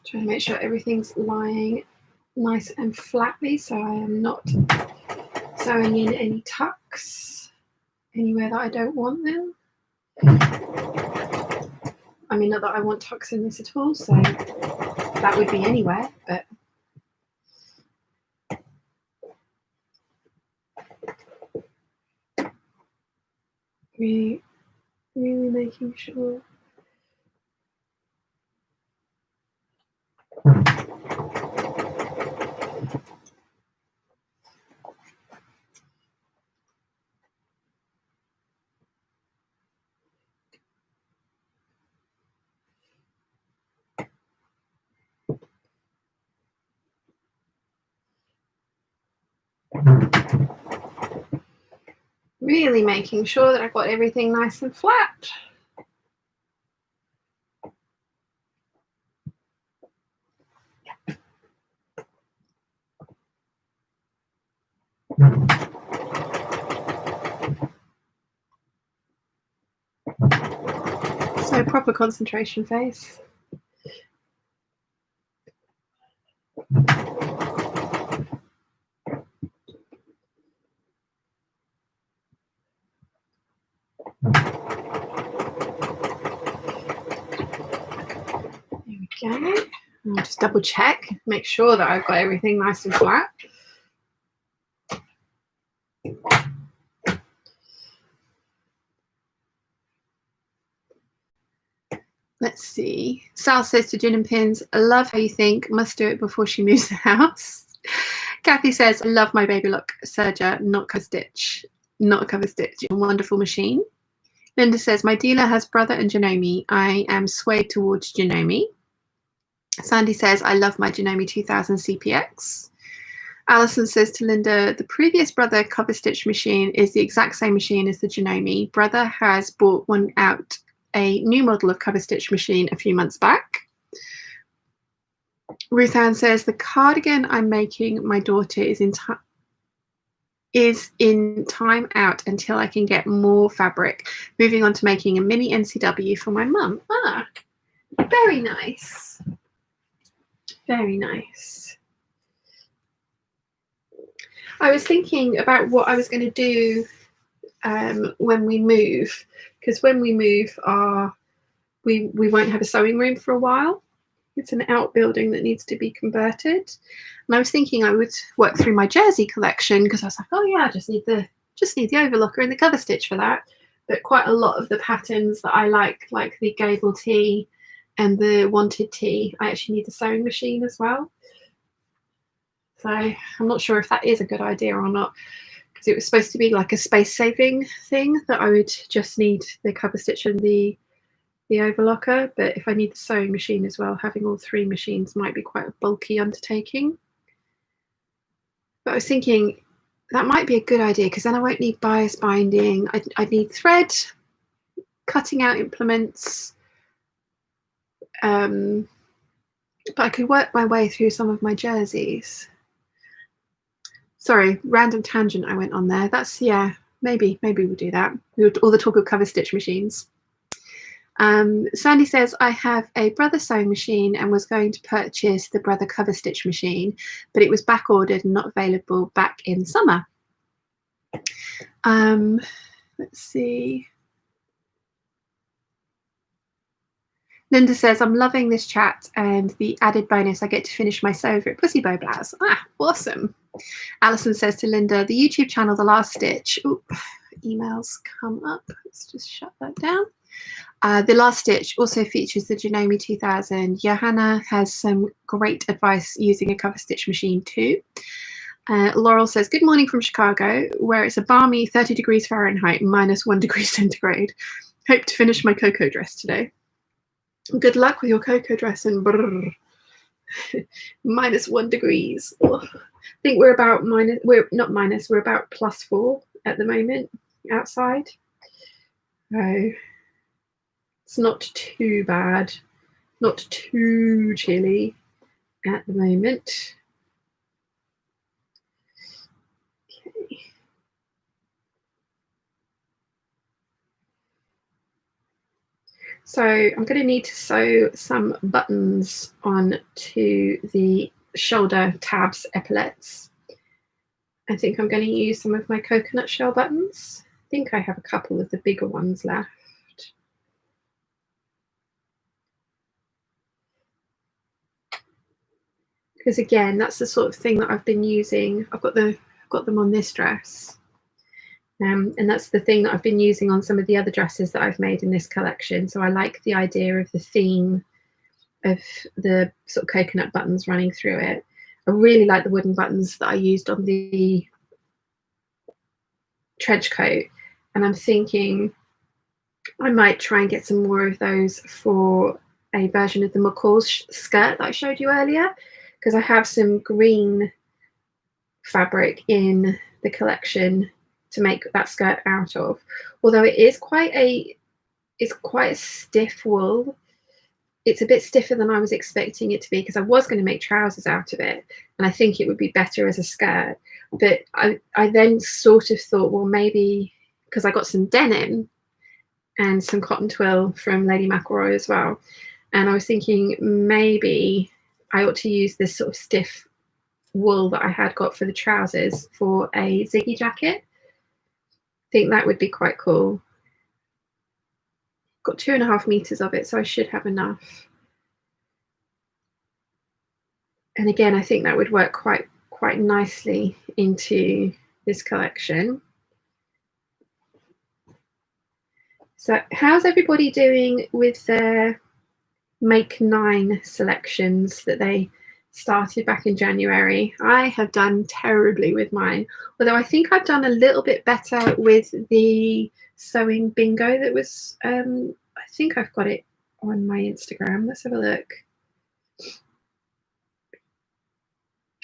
Trying to make sure everything's lying nice and flatly, so I am not sewing in any tucks anywhere that I don't want them. I mean, not that I want tucks in this at all, so that would be anywhere, but really making sure. Really making sure that I've got everything nice and flat. So proper concentration face. There we go. I'll just double check, make sure that I've got everything nice and flat. Let's see. Sal says to Gin and Pins, I love how you think, must do it before she moves the house. Kathy says, I love my Baby Lock serger, not cover stitch. Not a cover stitch, a wonderful machine. Linda says, my dealer has Brother and Janome. I am swayed towards Janome. Sandy says, I love my Janome 2000 CPX. Alison says to Linda, the previous Brother cover stitch machine is the exact same machine as the Janome. Brother has bought one out, a new model of cover stitch machine a few months back. Ruth Ann says, the cardigan I'm making my daughter is is in time out until I can get more fabric. Moving on to making a mini NCW for my mum. Ah, very nice. Very nice. I was thinking about what I was going to do when we move, because when we move, we won't have a sewing room for a while. It's an outbuilding that needs to be converted, and I was thinking I would work through my jersey collection, because I was like, oh yeah, I just need the overlocker and the cover stitch for that. But quite a lot of the patterns that I like the gable tee and the wanted tee, I actually need the sewing machine as well. So I'm not sure if that is a good idea or not, because it was supposed to be like a space saving thing that I would just need the cover stitch and the overlocker. But if I need the sewing machine as well, having all three machines might be quite a bulky undertaking. But I was thinking that might be a good idea, because then I won't need bias binding. I'd need thread, cutting out implements, but I could work my way through some of my jerseys. Sorry, random tangent I went on there. That's, yeah, maybe we'll do that. All the talk of cover stitch machines. Sandy says, I have a Brother sewing machine and was going to purchase the Brother cover stitch machine, but it was back ordered and not available back in summer. Let's see. Linda says, I'm loving this chat, and the added bonus, I get to finish my favourite Pussy Bow blouse. Ah, awesome. Alison says to Linda, the YouTube channel, The Last Stitch. Oop, emails come up. Let's just shut that down. The Last Stitch also features the Janome 2000. Johanna has some great advice using a cover stitch machine too. Laurel says, good morning from Chicago, where it's a balmy 30 degrees Fahrenheit, -1 degree centigrade. Hope to finish my cocoa dress today. Good luck with your cocoa dress and -1 degrees. Oh, I think we're about we're about +4 at the moment outside. Oh, it's not too bad, not too chilly at the moment. Okay. So I'm going to need to sew some buttons onto the shoulder tabs epaulettes. I think I'm going to use some of my coconut shell buttons. I think I have a couple of the bigger ones left. Because again, that's the sort of thing that I've been using. I've got them on this dress. And that's the thing that I've been using on some of the other dresses that I've made in this collection. So I like the idea of the theme of the sort of coconut buttons running through it. I really like the wooden buttons that I used on the trench coat. And I'm thinking I might try and get some more of those for a version of the McCall's skirt that I showed you earlier, because I have some green fabric in the collection to make that skirt out of, although it is quite a stiff wool. It's a bit stiffer than I was expecting it to be, because I was going to make trousers out of it, and I think it would be better as a skirt. But I then sort of thought, well, maybe because I got some denim and some cotton twill from Lady McElroy as well, and I was thinking maybe I ought to use this sort of stiff wool that I had got for the trousers for a ziggy jacket. I think that would be quite cool. Got 2.5 meters of it, so I should have enough. And again, I think that would work quite nicely into this collection. So how's everybody doing with their Make 9 selections that they started back in January? I have done terribly with mine, although I think I've done a little bit better with the sewing bingo that was, I think I've got it on my Instagram. Let's have a look.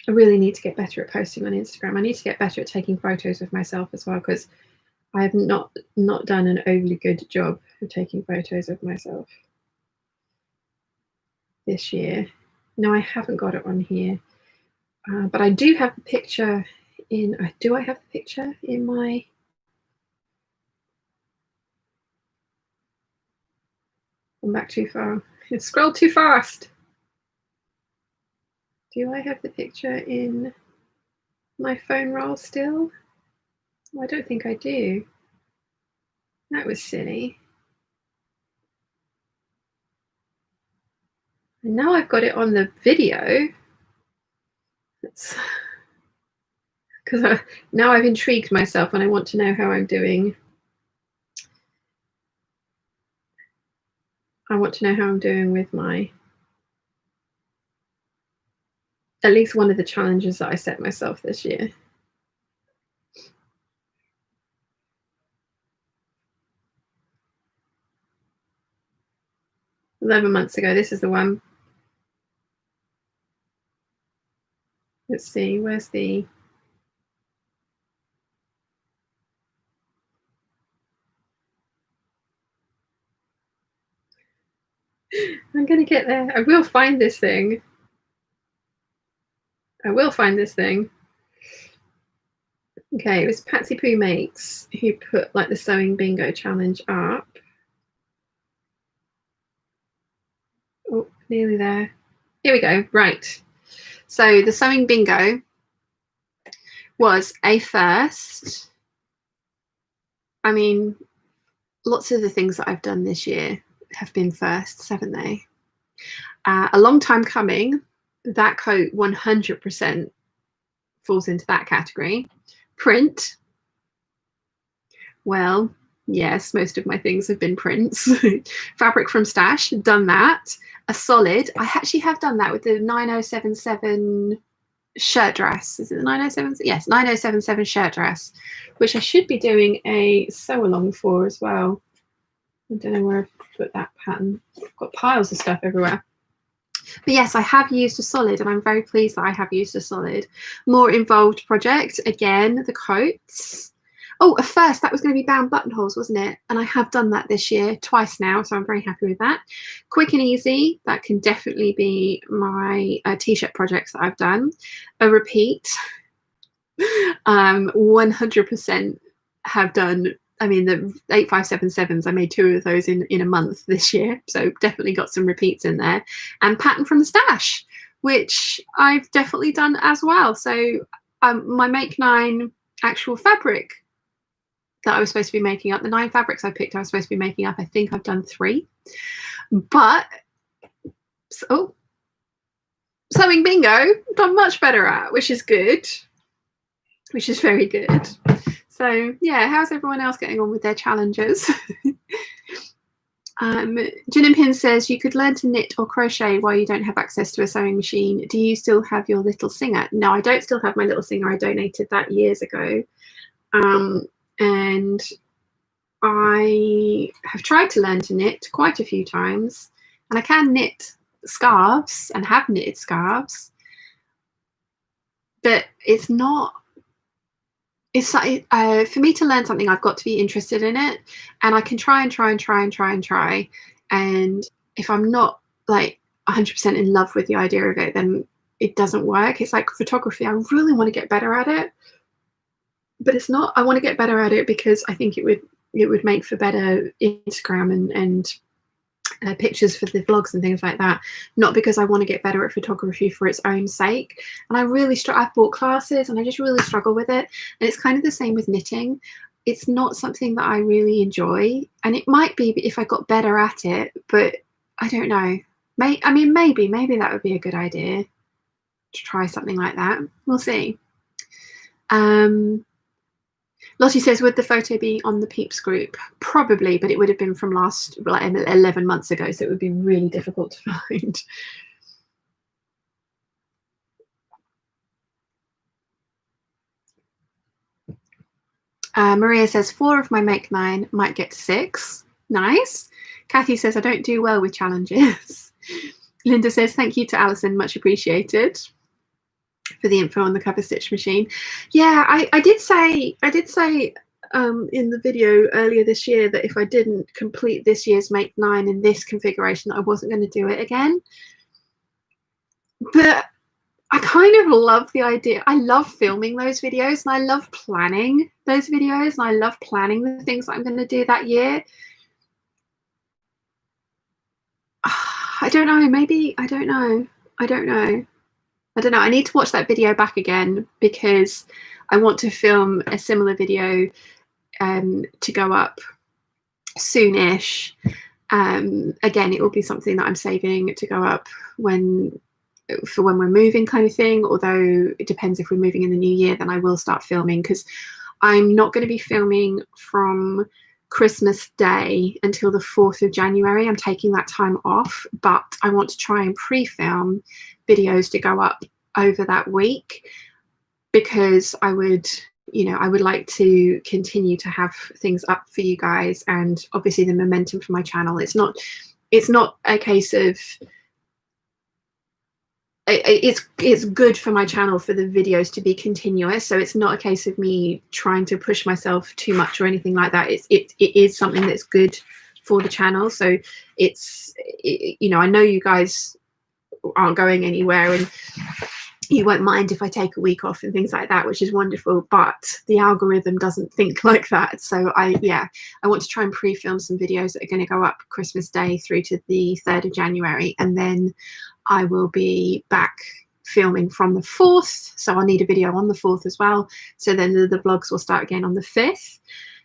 I really need to get better at posting on Instagram. I need to get better at taking photos of myself as well, because I have not done an overly good job of taking photos of myself this year. No, I haven't got it on here, but I do have the picture in, do I have the picture in my, I'm back too far. It scrolled too fast. Do I have the picture in my phone roll still? Oh, I don't think I do. That was silly. And now I've got it on the video. Because now I've intrigued myself and I want to know how I'm doing. I want to know how I'm doing with my, at least one of the challenges that I set myself this year. 11 months ago, this is the one. Let's see, where's the, I'm gonna get there. I will find this thing. I will find this thing. Okay, it was Patsy Poo Makes who put like the sewing bingo challenge up. Oh, nearly there. Here we go. Right. So the sewing bingo was a first. I mean, lots of the things that I've done this year have been firsts, haven't they? A long time coming. That coat 100% falls into that category. Print. Well, yes, most of my things have been prints. Fabric from stash, done that. A solid. I actually have done that with the 9077 shirt dress. Is it the 907? Yes, 9077 shirt dress, which I should be doing a sew along for as well. I don't know where I've put that pattern. I've got piles of stuff everywhere. But yes, I have used a solid and I'm very pleased that I have used a solid. More involved project, again, the coats. Oh, at first that was going to be bound buttonholes, wasn't it? And I have done that this year twice now, so I'm very happy with that. Quick and easy, that can definitely be my t-shirt projects that I've done. A repeat, 100% have done. I mean, the 8577s, I made 2 of those in a month this year, so definitely got some repeats in there. And pattern from the stash, which I've definitely done as well. So my Make 9 actual fabric that I was supposed to be making up, the 9 fabrics I picked I was supposed to be making up, I think I've done 3. But, oh, sewing bingo, done much better at, which is good, which is very good. So yeah, how's everyone else getting on with their challenges? Gin and Pin says you could learn to knit or crochet while you don't have access to a sewing machine. Do you still have your little singer? No, I don't still have my little singer. I donated that years ago. And I have tried to learn to knit quite a few times, and I can knit scarves and have knitted scarves, but it's not, it's like, for me to learn something, I've got to be interested in it, and I can try and try and try and try and try, and if I'm not like 100% in love with the idea of it, then it doesn't work. It's like photography. I really want to get better at it, but it's not, I want to get better at it because I think it would make for better Instagram and pictures for the vlogs and things like that, not because I want to get better at photography for its own sake. And I really I've bought classes and I just really struggle with it. And it's kind of the same with knitting. It's not something that I really enjoy, and it might be if I got better at it, but I don't know. I mean, maybe that would be a good idea to try something like that. We'll see. Lottie says, would the photo be on the Peeps group? Probably, but it would have been from last, like 11 months ago, so it would be really difficult to find. Maria says, 4 of my Make 9 might get to 6. Nice. Kathy says, I don't do well with challenges. Linda says, thank you to Alison, much appreciated for the info on the cover stitch machine. Yeah, I did say in the video earlier this year that if I didn't complete this year's Make 9 in this configuration, I wasn't going to do it again. But I kind of love the idea. I love filming those videos, and I love planning those videos, and I love planning the things that I'm going to do that year. I don't know. Maybe I don't know. I don't know. I don't know. I need to watch that video back again because I want to film a similar video to go up soonish. Again, it will be something that I'm saving to go up for when we're moving, kind of thing. Although it depends, if we're moving in the new year, then I will start filming, because I'm not going to be filming from Christmas Day until the 4th of January. I'm taking that time off, but I want to try and pre-film videos to go up over that week, because I would like to continue to have things up for you guys, and obviously the momentum for my channel. It's not a case of, it's good for my channel for the videos to be continuous, so it's not a case of me trying to push myself too much or anything like that. It is something that's good for the channel. So I know you guys aren't going anywhere, and you won't mind if I take a week off and things like that, which is wonderful, but the algorithm doesn't think like that. So I want to try and pre-film some videos that are going to go up Christmas Day through to the 3rd of January, and then I will be back filming from the 4th. So I'll need a video on the 4th as well. So then the vlogs will start again on the 5th.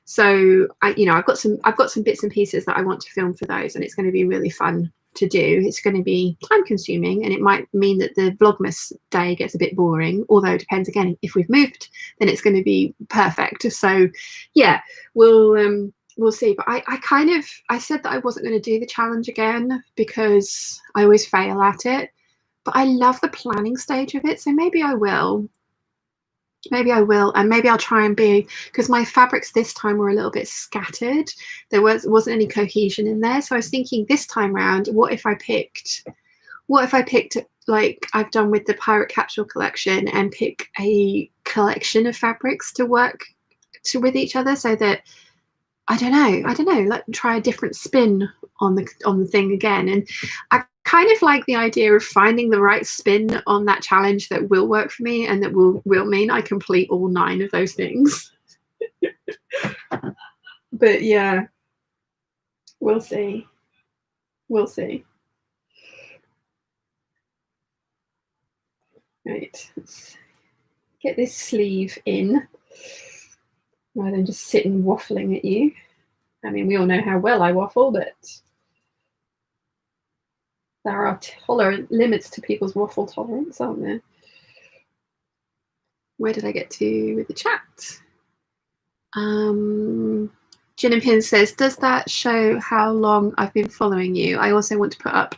So I've got some bits and pieces that I want to film for those, and it's going to be really fun to do. It's going to be time consuming, and it might mean that the Vlogmas day gets a bit boring, although it depends. Again, if we've moved, then it's going to be perfect. So yeah, we'll see. But I said that I wasn't going to do the challenge again because I always fail at it, but I love the planning stage of it, so maybe I will. And maybe I'll try and be, because my fabrics this time were a little bit scattered. There wasn't any cohesion in there. So I was thinking this time round, what if I picked like I've done with the Pirate Capsule collection, and pick a collection of fabrics to work with each other, so that I don't know, like try a different spin on the thing again. And I kind of like the idea of finding the right spin on that challenge that will work for me, and that will mean I complete all 9 of those things. But yeah, we'll see. Right, let's get this sleeve in rather than just sitting waffling at you. I mean, we all know how well I waffle, but there are limits to people's waffle tolerance, aren't there? Where did I get to with the chat? Gin and Pin says, does that show how long I've been following you? I also want to up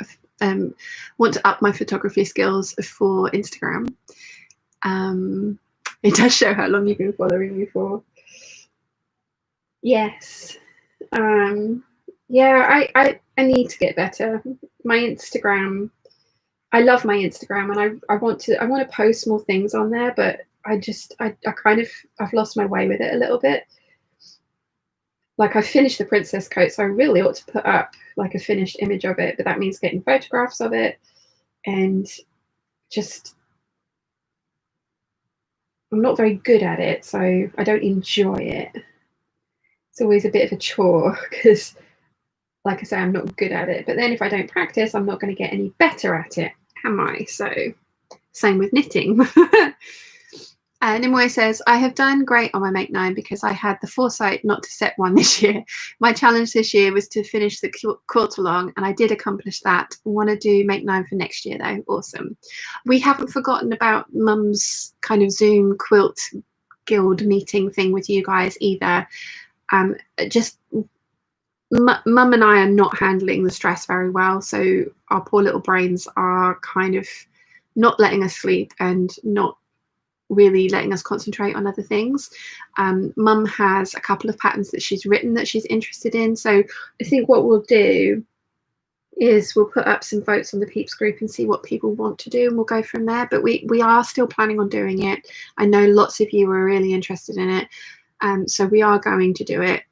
my photography skills for Instagram. It does show how long you've been following me for. Yes. Yeah, I need to get better. My Instagram, I love my Instagram, and I want to post more things on there, but I've lost my way with it a little bit. Like, I finished the princess coat, so I really ought to put up like a finished image of it, but that means getting photographs of it, and just I'm not very good at it, so I don't enjoy it. It's always a bit of a chore because, like I say, I'm not good at it. But then if I don't practice, I'm not going to get any better at it, am I? So same with knitting. Nimoy says, I have done great on my Make 9 because I had the foresight not to set one this year. My challenge this year was to finish the quilt along, and I did accomplish that. I want to do Make 9 for next year, though. Awesome. We haven't forgotten about Mum's kind of Zoom quilt guild meeting thing with you guys either. Just Mum and I are not handling the stress very well, so our poor little brains are kind of not letting us sleep and not really letting us concentrate on other things. Mum has a couple of patterns that she's written that she's interested in, so I think what we'll do is we'll put up some votes on the Peeps group and see what people want to do, and we'll go from there. But we are still planning on doing it. I know lots of you are really interested in it, so we are going to do it.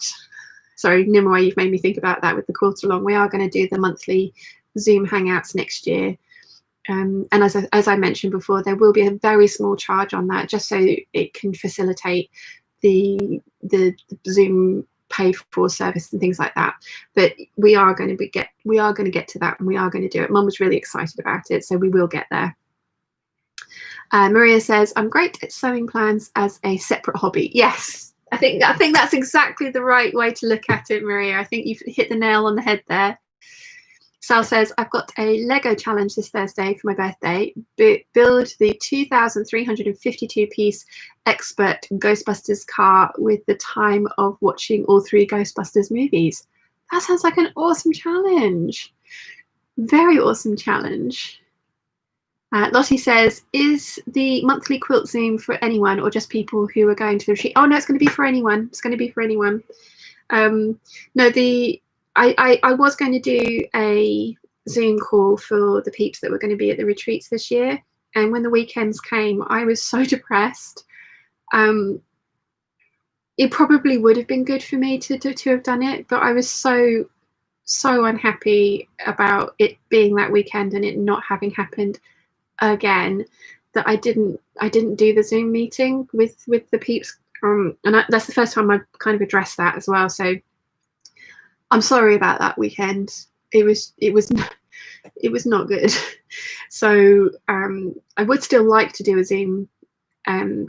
Sorry, Nimoy, you've made me think about that with the quilt along. We are going to do the monthly Zoom hangouts next year. And as I mentioned before, there will be a very small charge on that, just so it can facilitate the Zoom pay for service and things like that. But we are going to get to that, and we are going to do it. Mum was really excited about it, so we will get there. Maria says, I'm great at sewing plans as a separate hobby. Yes, I think that's exactly the right way to look at it, Maria. I think you've hit the nail on the head there. Sal says, I've got a Lego challenge this Thursday for my birthday. Build the 2,352-piece expert Ghostbusters car with the time of watching all 3 Ghostbusters movies. That sounds like an awesome challenge. Very awesome challenge. Lottie says, is the monthly quilt Zoom for anyone or just people who are going to the retreat? Oh, no, it's going to be for anyone. It's going to be for anyone. No, I was going to do a Zoom call for the peeps that were going to be at the retreats this year. And when the weekends came, I was so depressed. It probably would have been good for me to have done it, but I was so unhappy about it being that weekend and it not having happened again that I didn't do the Zoom meeting with the peeps. And that's the first time I've kind of addressed that as well. So I'm sorry about that weekend. It was not good. So I would still like to do a Zoom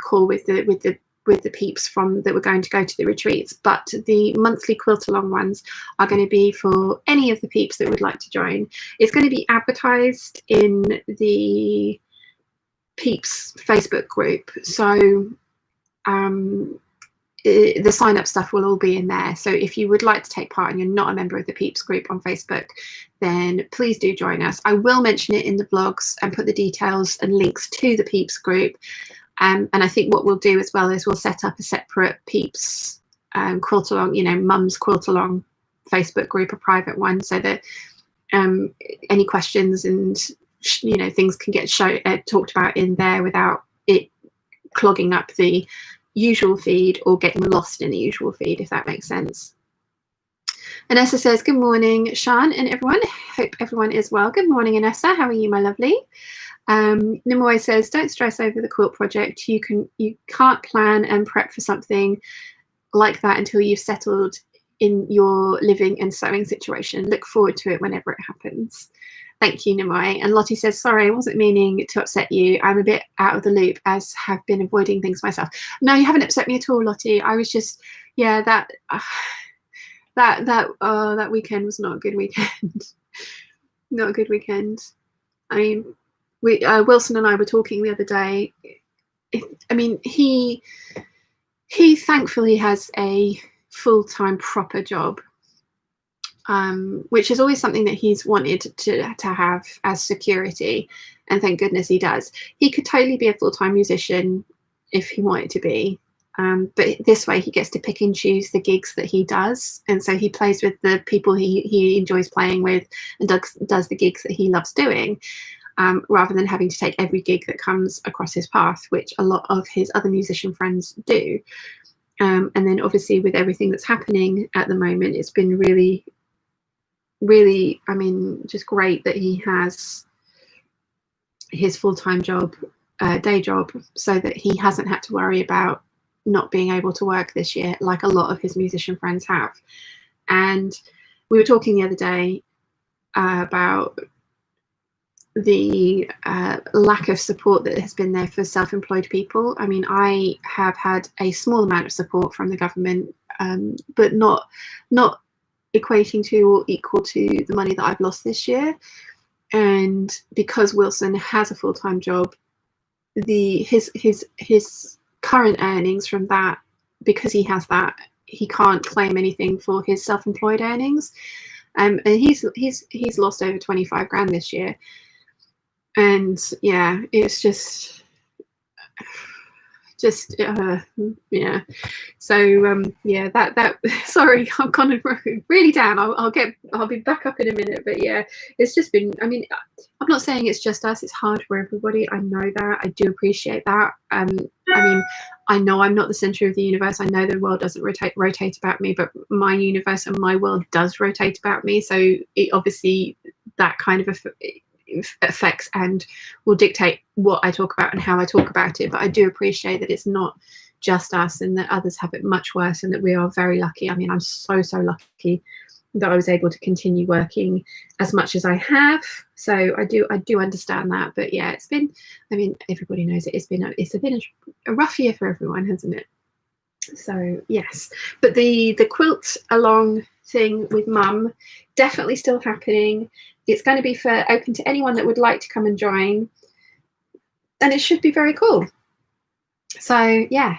call with the peeps that were going to go to the retreats, but the monthly quilt along ones are going to be for any of the peeps that would like to join. It's going to be advertised in the Peeps Facebook group, so the sign up stuff will all be in there. So if you would like to take part and you're not a member of the Peeps group on Facebook, then please do join us. I will mention it in the vlogs and put the details and links to the Peeps group. And I think what we'll do as well is we'll set up a separate Peeps quilt along, Mum's quilt along Facebook group, a private one, so that any questions and things can get talked about in there without it clogging up the usual feed or getting lost in the usual feed, if that makes sense. Anessa says, good morning, Sean and everyone. Hope everyone is well. Good morning, Anessa. How are you, my lovely? Nimoy says, don't stress over the quilt project. You can't plan and prep for something like that until you've settled in your living and sewing situation. Look forward to it whenever it happens. Thank you, Nimoy. And Lottie says, sorry, I wasn't meaning to upset you. I'm a bit out of the loop, as have been avoiding things myself. No, you haven't upset me at all, Lottie. I was just, that weekend was not a good weekend. Not a good weekend. I mean, Wilson and I were talking the other day. He thankfully has a full-time proper job, which is always something that he's wanted to have as security, and thank goodness he does. He could totally be a full-time musician if he wanted to be, but this way he gets to pick and choose the gigs that he does, and so he plays with the people he enjoys playing with and does the gigs that he loves doing, rather than having to take every gig that comes across his path, which a lot of his other musician friends do. And then obviously with everything that's happening at the moment, it's been really, just great that he has his full-time job, day job, so that he hasn't had to worry about not being able to work this year like a lot of his musician friends have. And we were talking the other day about the lack of support that has been there for self-employed people. I mean, I have had a small amount of support from the government, but not equating to or equal to the money that I've lost this year. And because Wilson has a full-time job, his current earnings from that, because he has that, he can't claim anything for his self-employed earnings, and he's lost over 25 grand this year. And yeah, it's just yeah. So yeah, that sorry, I'm kind of really down. I'll be back up in a minute, but yeah, it's just been, I'm not saying it's just us, it's hard for everybody. I know that. I do appreciate that. I know I'm not the center of the universe. I know the world doesn't rotate about me, but my universe and my world does rotate about me. So it obviously, that kind of affects and will dictate what I talk about and how I talk about it. But I do appreciate that it's not just us and that others have it much worse, and that we are very lucky. I mean, I'm so lucky that I was able to continue working as much as I have. So I do understand that. But yeah, it's been, I mean, everybody knows it. It's been a rough year for everyone, hasn't it? So yes, but the quilt along thing with Mum, definitely still happening. It's going to be open to anyone that would like to come and join, and it should be very cool. So yeah,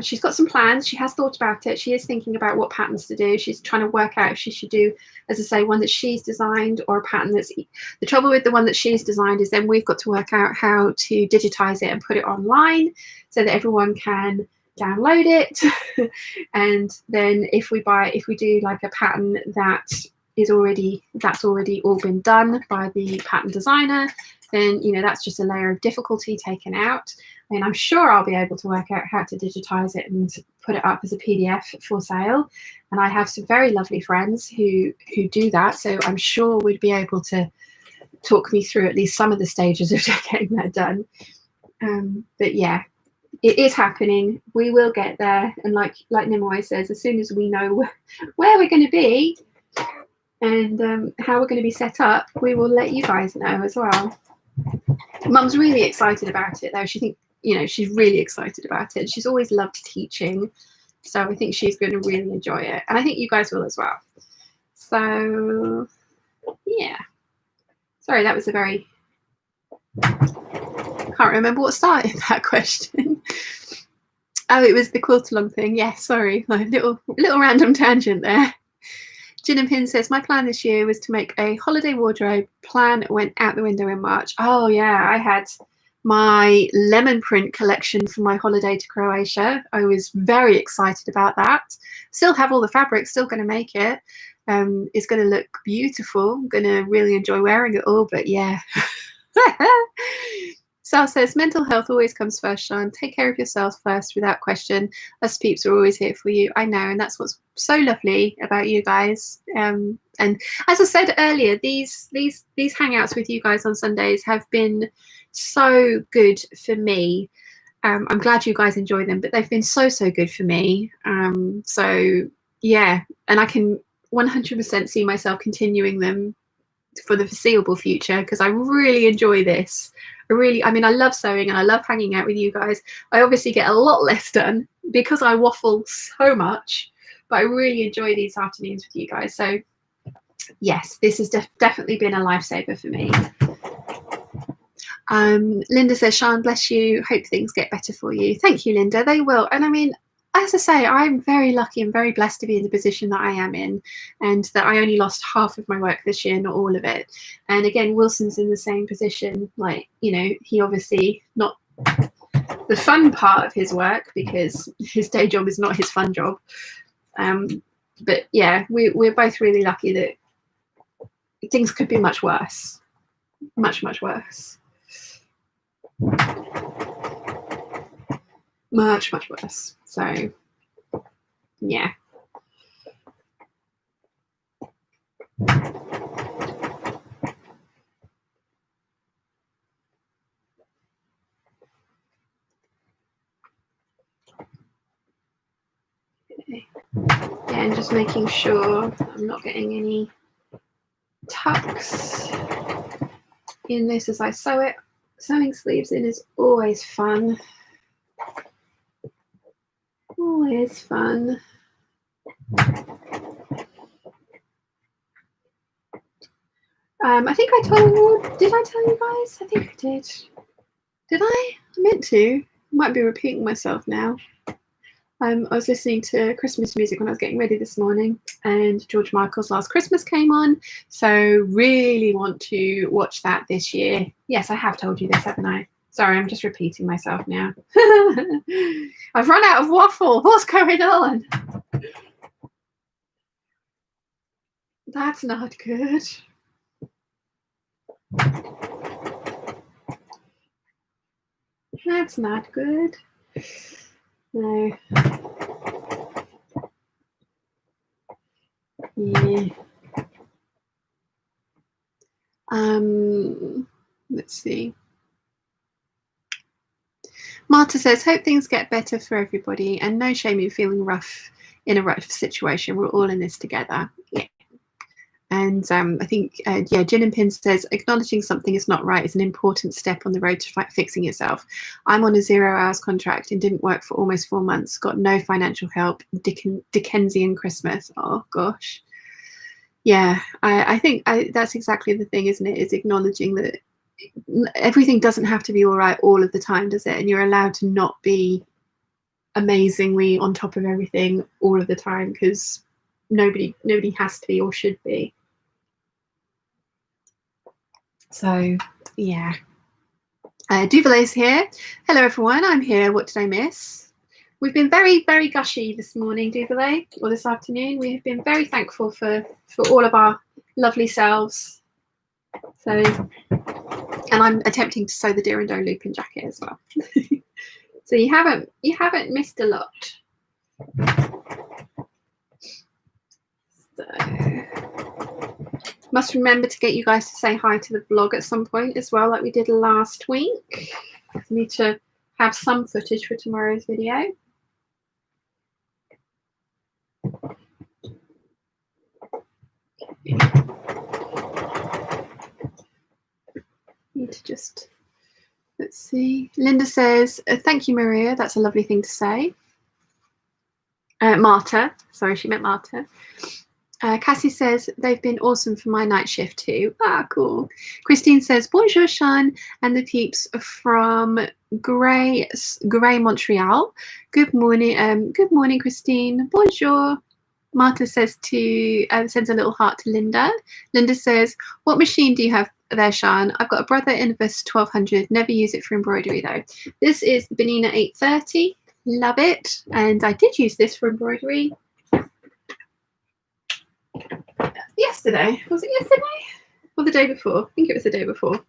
she's got some plans. She has thought about it. She is thinking about what patterns to do. She's trying to work out if she should do, as I say, one that she's designed or a pattern that's, the trouble with the one that she's designed is then we've got to work out how to digitize it and put it online so that everyone can download it. And then if we do like a pattern that's already all been done by the pattern designer, then that's just a layer of difficulty taken out. And I'm sure I'll be able to work out how to digitize it and put it up as a PDF for sale. And I have some very lovely friends who do that, so I'm sure we'd be able to talk me through at least some of the stages of getting that done. But yeah, it is happening. We will get there, and like Nim always says, as soon as we know where we're going to be and how we're going to be set up, we will let you guys know as well. Mum's really excited about it though. She thinks, she's really excited about it. She's always loved teaching, so I think she's going to really enjoy it, and I think you guys will as well. So yeah, sorry, that was a very, can't remember what started that question. Oh, it was the quilt along thing. Yeah, sorry, like little random tangent there. Gin and Pin says, my plan this year was to make a holiday wardrobe. Plan went out the window in March. Oh yeah, I had my lemon print collection for my holiday to Croatia. I was very excited about that. Still have all the fabric, still going to make it. It's going to look beautiful. I'm going to really enjoy wearing it all, but yeah. Sal says, mental health always comes first, Sean. Take care of yourself first, without question. Us peeps are always here for you. I know, and that's what's so lovely about you guys. And as I said earlier, these hangouts with you guys on Sundays have been so good for me. I'm glad you guys enjoy them, but they've been so good for me. So yeah, and I can 100% see myself continuing them for the foreseeable future, because I really enjoy this. I mean, I love sewing and I love hanging out with you guys. I obviously get a lot less done because I waffle so much, but I really enjoy these afternoons with you guys. So yes, this has definitely been a lifesaver for me. Linda says, Sean, bless you. Hope things get better for you. Thank you, Linda. They will. And I mean, as I say, I'm very lucky and very blessed to be in the position that I am in, and that I only lost half of my work this year, not all of it. And again, Wilson's in the same position. Like, he obviously not the fun part of his work, because his day job is not his fun job. But yeah, we're both really lucky that things could be much worse. Much worse. Much worse. So yeah. Okay. Yeah, and just making sure I'm not getting any tucks in this as I sew it. Sewing sleeves in is always fun. Always fun. I think I did I tell you guys? I think I did. Did I? I meant to. Might be repeating myself now. I was listening to Christmas music when I was getting ready this morning, and George Michael's Last Christmas came on. So really want to watch that this year. Yes, I have told you this, haven't I? Sorry, I'm just repeating myself now. I've run out of waffle. What's going on? That's not good. That's not good. No. Yeah. Let's see. Marta says, hope things get better for everybody, and no shame in feeling rough in a rough situation. We're all in this together. Yeah. And I think, yeah, Gin and Pin says, acknowledging something is not right is an important step on the road to fixing yourself. I'm on a 0 hours contract and didn't work for almost 4 months, got no financial help, Dickensian Christmas. Oh, gosh. Yeah, I think that's exactly the thing, isn't it? Is acknowledging that everything doesn't have to be all right all of the time, does it? And you're allowed to not be amazingly on top of everything all of the time, because nobody has to be or should be. So yeah. Duvalet's here. Hello everyone, I'm here. What did I miss? We've been very, very gushy this morning, Duvalet, or this afternoon. We have been very thankful for all of our lovely selves. So, and I'm attempting to sew the Dear and Don't Lupin jacket as well. So you haven't missed a lot. So must remember to get you guys to say hi to the vlog at some point as well, like we did last week. I need to have some footage for tomorrow's video. Need to just, let's see. Linda says, thank you, Maria. That's a lovely thing to say. Marta, sorry, she meant Marta. Cassie says, they've been awesome for my night shift too. Ah, cool. Christine says, bonjour, Sean and the peeps from Grey, Montreal. Good morning, Christine. Bonjour. Marta says sends a little heart to Linda. Linda says, what machine do you have there, Sean? I've got a brother Innovus 1200. Never use it for embroidery though. This is the Benina 830. Love it. And I did use this for embroidery yesterday. Was it yesterday or the day before? I think it was the day before.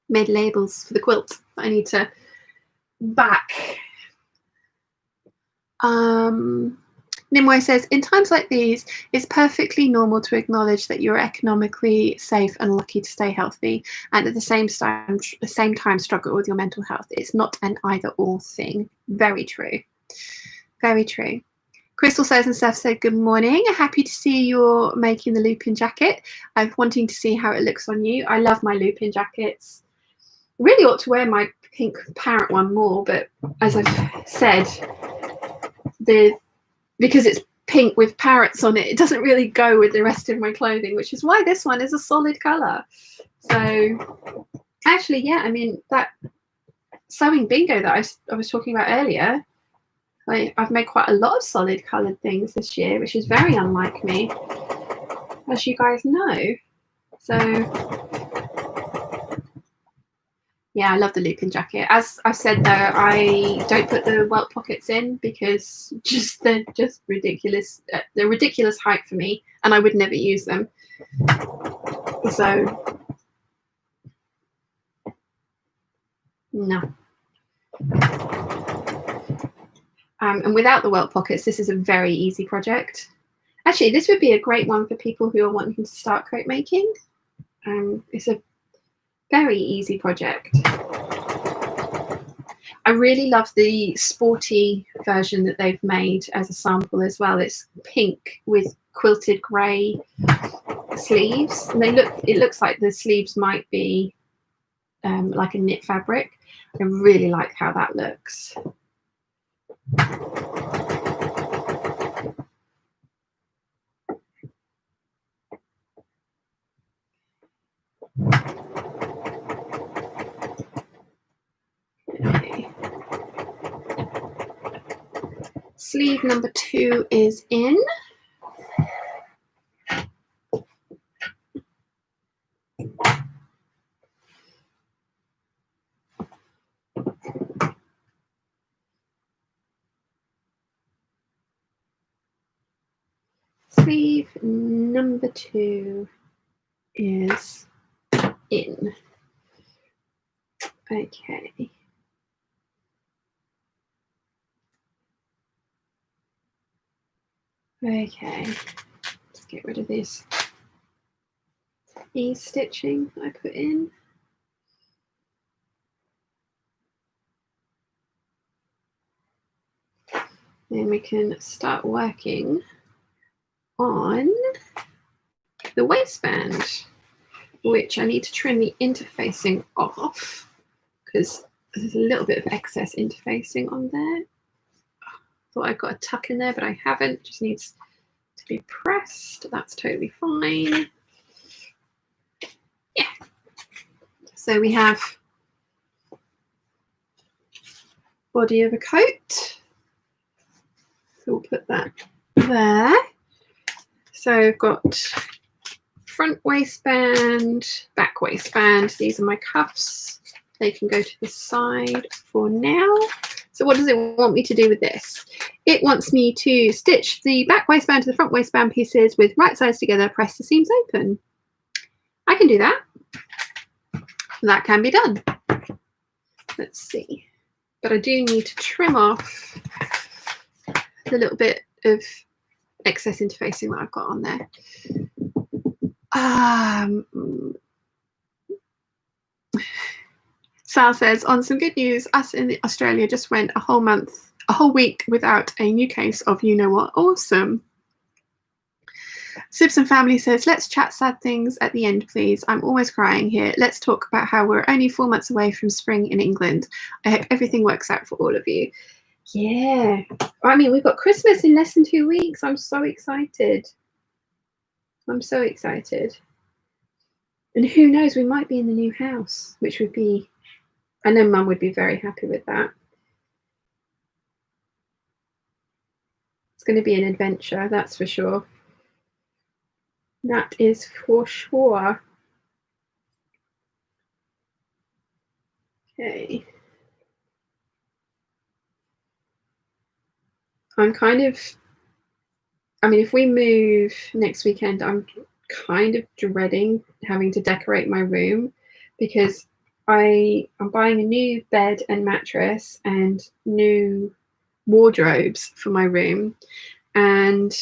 Made labels for the quilt that I need to back. Nimue says, in times like these, it's perfectly normal to acknowledge that you're economically safe and lucky to stay healthy, and at the same time struggle with your mental health. It's not an either-or thing. Very true. Very true. Crystal says, and Steph said, good morning. Happy to see you're making the Lupin jacket. I'm wanting to see how it looks on you. I love my Lupin jackets. Really ought to wear my pink parrot one more, but as I've said, because it's pink with parrots on it, it doesn't really go with the rest of my clothing, which is why this one is a solid colour. So actually, yeah, I mean, that sewing bingo that I was talking about earlier, I've made quite a lot of solid coloured things this year, which is very unlike me, as you guys know. So yeah, I love the Lupin jacket. As I said though, I don't put the welt pockets in because they're just ridiculous. They're ridiculous height for me, and I would never use them. So no. And without the welt pockets, this is a very easy project. Actually, this would be a great one for people who are wanting to start coat making. It's a very easy project. I really love the sporty version that they've made as a sample as well. It's pink with quilted grey sleeves, and it looks like the sleeves might be like a knit fabric. I really like how that looks. Okay. Sleeve number 2 is in. Sleeve number 2 is in. Okay. Okay. Let's get rid of this ease stitching I put in. and we can start working on the waistband, which I need to trim the interfacing off because there's a little bit of excess interfacing on there. Thought I got a tuck in there, but I haven't. Just needs to be pressed. That's totally fine. Yeah. So we have body of a coat. So we'll put that there. So I've got front waistband, back waistband. These are my cuffs. They can go to the side for now. So what does it want me to do with this? It wants me to stitch the back waistband to the front waistband pieces with right sides together, press the seams open. I can do that. That can be done. Let's see. But I do need to trim off the little bit of excess interfacing that I've got on there. Sal says, on some good news, us in Australia just went a whole week without a new case of you know what. Awesome. Sibs and Family says, let's chat sad things at the end, please. I'm always crying here. Let's talk about how we're only 4 months away from spring in England. I hope everything works out for all of you. Yeah. I mean, we've got Christmas in less than 2 weeks. I'm so excited. I'm so excited. And who knows, we might be in the new house, which would be, I know Mum would be very happy with that. It's going to be an adventure, that's for sure. That is for sure. Okay. I'm kind of, I mean, if we move next weekend, I'm kind of dreading having to decorate my room because I'm buying a new bed and mattress and new wardrobes for my room, and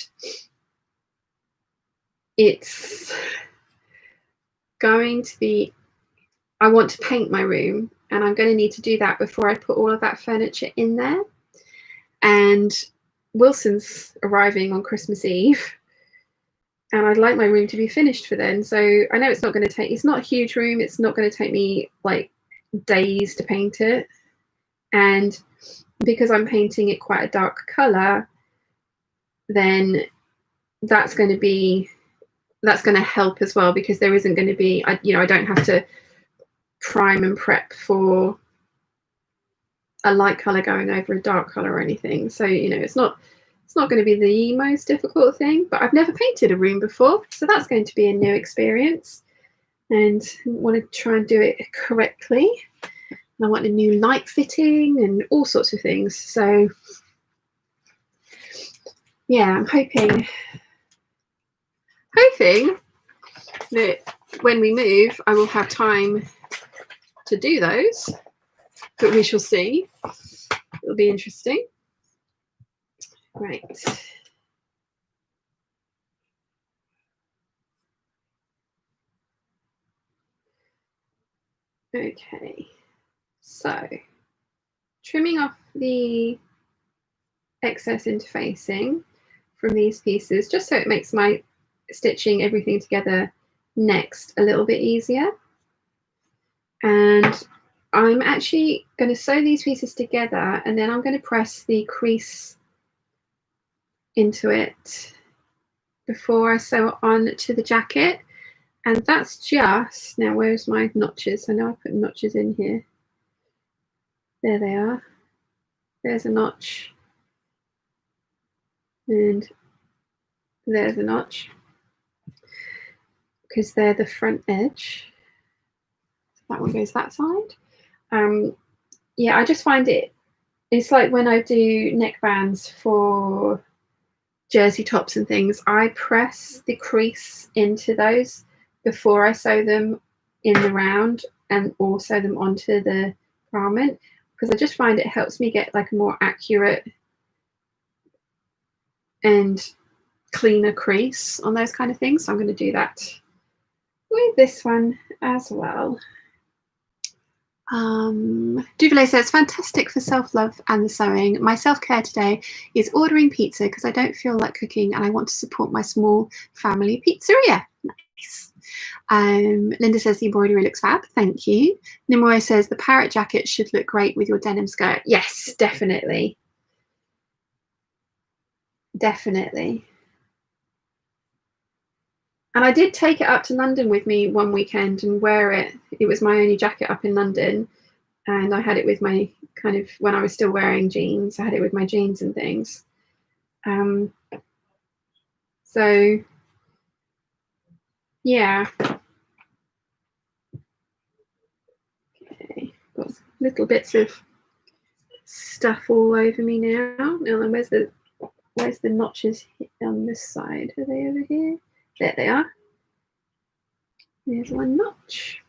it's going to be, I want to paint my room, and I'm going to need to do that before I put all of that furniture in there. And Wilson's arriving on Christmas Eve, and I'd like my room to be finished for then. So I know it's not going to take, it's not a huge room, it's not going to take me like days to paint it. And because I'm painting it quite a dark color, then that's going to help as well, because there isn't going to be, I don't have to prime and prep for a light color going over a dark color or anything. So it's not going to be the most difficult thing, but I've never painted a room before, so that's going to be a new experience, and I want to try and do it correctly. And I want a new light fitting and all sorts of things. So yeah, I'm hoping that when we move I will have time to do those, but we shall see. It'll be interesting. Right. Okay, so trimming off the excess interfacing from these pieces, just so it makes my stitching everything together next a little bit easier. And I'm actually going to sew these pieces together, and then I'm going to press the crease into it before I sew it on to the jacket. And that's just, now where's my notches? I know I put notches in here. There they are. There's a notch. And there's a notch, because they're the front edge. That one goes that side. Yeah, I just find it's like when I do neckbands for jersey tops and things, I press the crease into those before I sew them in the round and or sew them onto the garment, because I just find it helps me get like a more accurate and cleaner crease on those kind of things. So I'm going to do that with this one as well. Duvalier says, fantastic for self-love and the sewing. My self-care today is ordering pizza because I don't feel like cooking and I want to support my small family pizzeria. Nice. Linda says the embroidery looks fab. Thank you. Nimue says the parrot jacket should look great with your denim skirt. Yes, definitely. Definitely. And I did take it up to London with me one weekend and wear it. It was my only jacket up in London. And I had it with my kind of, when I was still wearing jeans, I had it with my jeans and things. So, yeah. Okay, got little bits of stuff all over me now. Now, where's the notches on this side? Are they over here? There they are. There's one notch.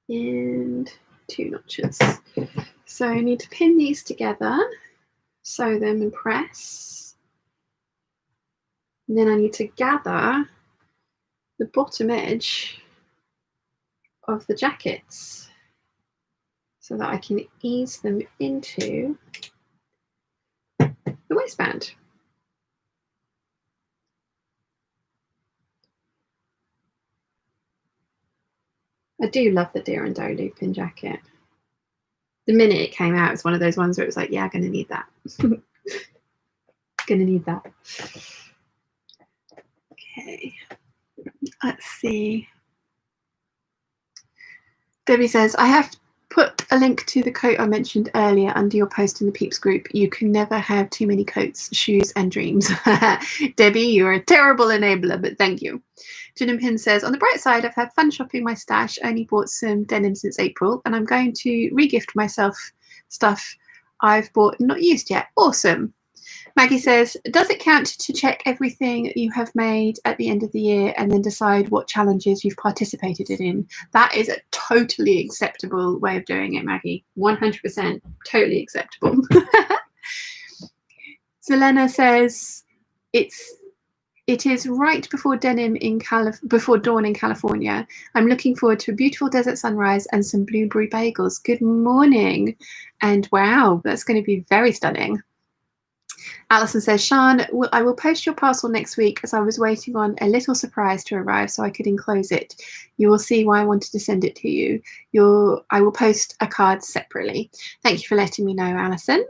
And 2 notches. So I need to pin these together, sew them and press. And then I need to gather the bottom edge of the jackets so that I can ease them into the waistband. I do love the Deer and Doe Lupin jacket. The minute it came out, it's one of those ones where it was like, yeah, I'm going to need that. Gonna need that. Okay, let's see. Debbie says, I have put a link to the coat I mentioned earlier under your post in the Peeps group. You can never have too many coats, shoes, and dreams. Debbie, you're a terrible enabler, but thank you. Jin Pin says, on the bright side, I've had fun shopping my stash, only bought some denim since April, and I'm going to re-gift myself stuff I've bought and not used yet. Awesome. Maggie says, does it count to check everything you have made at the end of the year and then decide what challenges you've participated in? That is a totally acceptable way of doing it, Maggie. 100% totally acceptable. Selena says, it is right before dawn in California. I'm looking forward to a beautiful desert sunrise and some blueberry bagels. Good morning. And wow, that's going to be very stunning. Alison says, Sean, I will post your parcel next week as I was waiting on a little surprise to arrive so I could enclose it. You will see why I wanted to send it to you. I will post a card separately. Thank you for letting me know, Alison.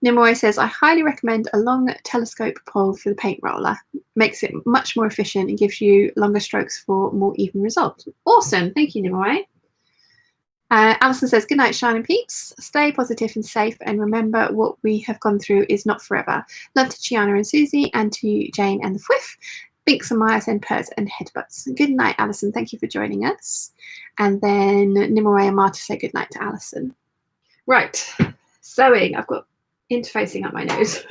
Nimue says, I highly recommend a long telescope pole for the paint roller. Makes it much more efficient and gives you longer strokes for more even results. Awesome. Thank you, Nimue. Alison says, good night, Sean and Peeps. Stay positive and safe, and remember what we have gone through is not forever. Love to Chiana and Susie, and to Jane and the Fwiff. Binks and Myers and purrs and headbutts. Good night, Alison. Thank you for joining us. And then Nimue and Marta say good night to Alison. Right, sewing. I've got interfacing up my nose.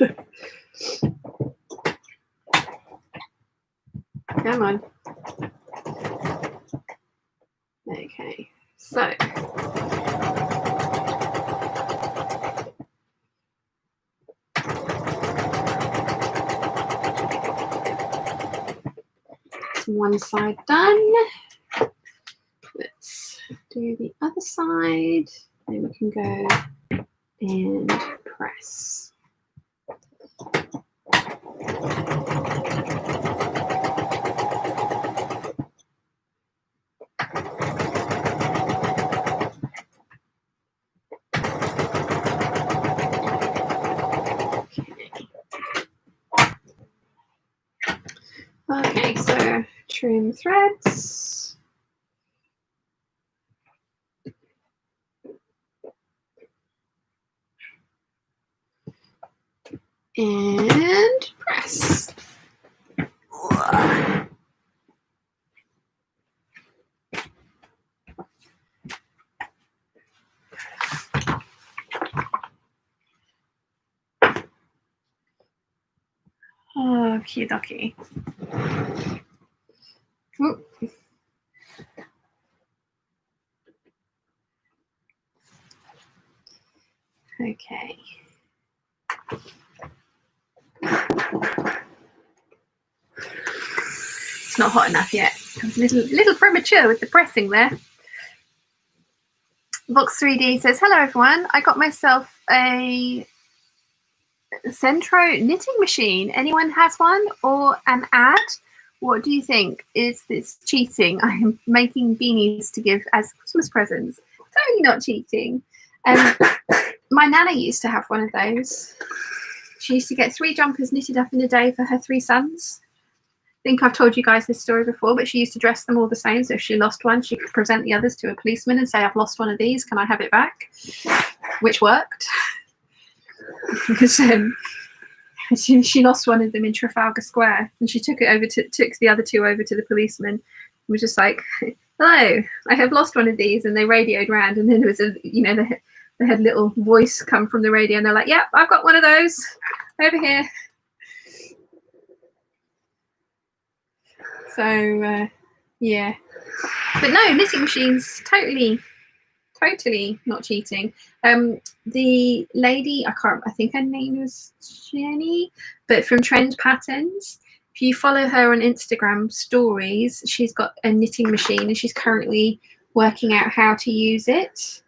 Come on. Okay. So, one side done. Let's do the other side. Then we can go and press. Okay, so trim threads. And press. Okie dokie. Okay. It's not hot enough yet. I was a little premature with the pressing there. Vox3D says, hello everyone. I got myself a Centro knitting machine. Anyone has one or an ad? What do you think? Is this cheating? I'm making beanies to give as Christmas presents. Totally not cheating. My nana used to have one of those. She used to get 3 jumpers knitted up in a day for her 3 sons. I think I've told you guys this story before, but she used to dress them all the same. So if she lost one, she could present the others to a policeman and say, I've lost one of these. Can I have it back? Which worked. Because she lost one of them in Trafalgar Square, and she took the other 2 over to the policeman and was just like, hello, I have lost one of these. And they radioed round, and then there was they had a little voice come from the radio, and they're like, yep, I've got one of those over here. So yeah, but no, knitting machines, totally not cheating. The lady, I think her name was Jenny, but from Trend Patterns, if you follow her on Instagram stories, she's got a knitting machine and she's currently working out how to use it,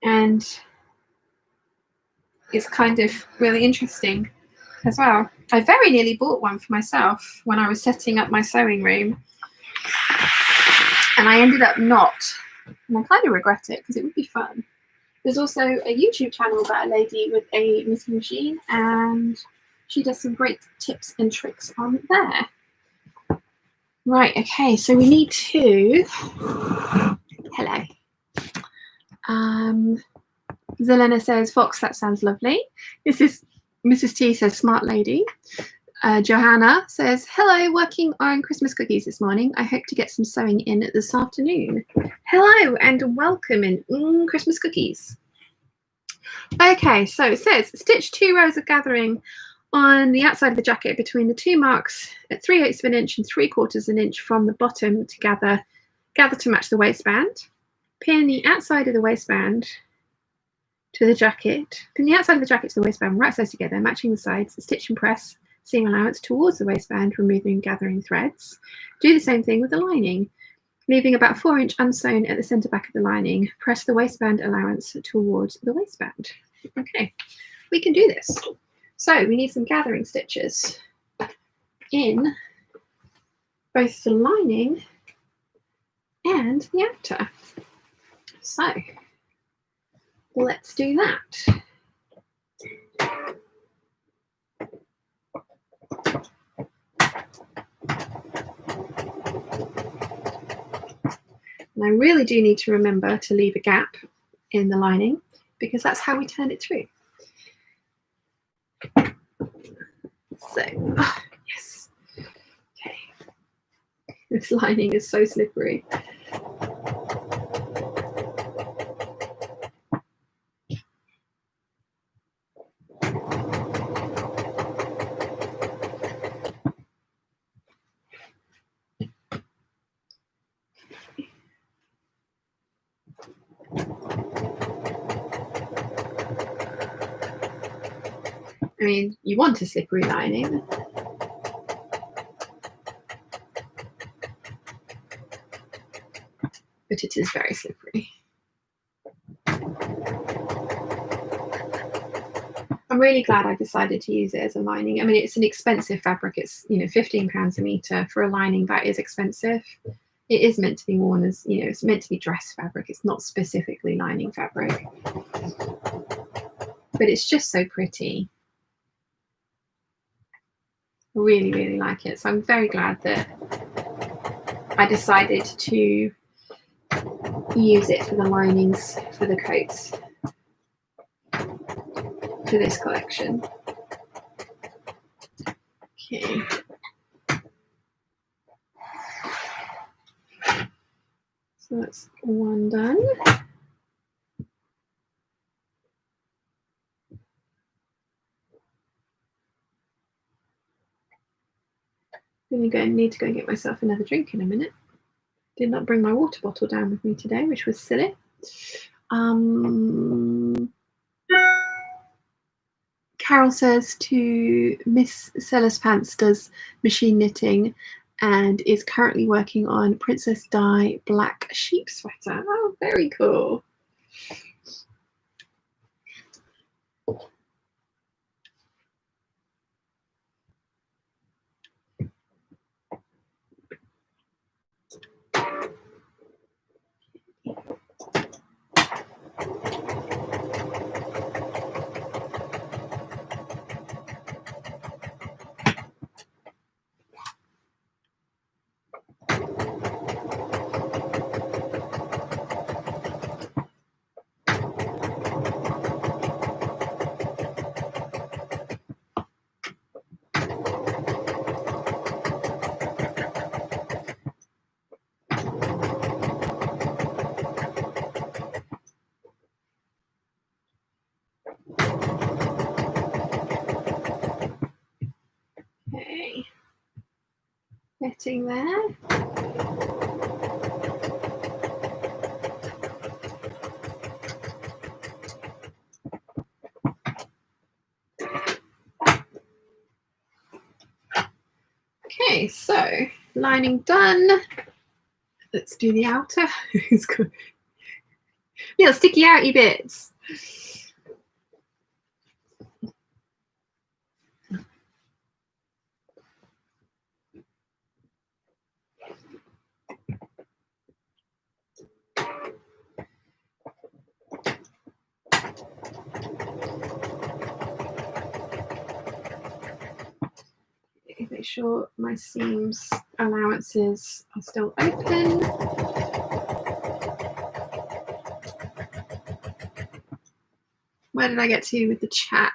and it's kind of really interesting as well. I very nearly bought one for myself when I was setting up my sewing room, and I ended up not, and I kind of regret it because it would be fun. There's also a YouTube channel about a lady with a knitting machine, and she does some great tips and tricks on there. Right, okay, so we need to, hello. Zelena says, Fox, that sounds lovely. This is Mrs. T says, smart lady. Johanna says, hello, working on Christmas cookies this morning. I hope to get some sewing in this afternoon. Hello and welcome in Christmas cookies. Okay, so it says, stitch 2 rows of gathering on the outside of the jacket between the 2 marks at 3/8 of an inch and 3/4 of an inch from the bottom to gather to match the waistband. Pin the outside of the waistband to the jacket. Pin the outside of the jacket to the waistband, right sides together, matching the sides. Stitch and press seam allowance towards the waistband, removing gathering threads. Do the same thing with the lining, leaving about 4 inch unsewn at the centre back of the lining. Press the waistband allowance towards the waistband. Okay, we can do this. So we need some gathering stitches in both the lining and the outer. So let's do that. And I really do need to remember to leave a gap in the lining because that's how we turn it through. So, yes. Okay. This lining is so slippery. I mean, you want a slippery lining. But it is very slippery. I'm really glad I decided to use it as a lining. I mean, it's an expensive fabric. It's, £15 a metre. For a lining, that is expensive. It is meant to be worn as, it's meant to be dress fabric. It's not specifically lining fabric. But it's just so pretty. I really, really like it. So I'm very glad that I decided to use it for the linings for the coats for this collection. Okay. So that's one done. Need to go and get myself another drink in a minute. Did not bring my water bottle down with me today, which was silly. Carol says to Miss Sellers Pants does machine knitting and is currently working on Princess Di Black Sheep Sweater. Oh, very cool. Okay, getting there. Okay, so lining done. Let's do the outer. It's good. Little sticky outy bits. Make sure my seams allowances are still open. Where did I get to with the chat?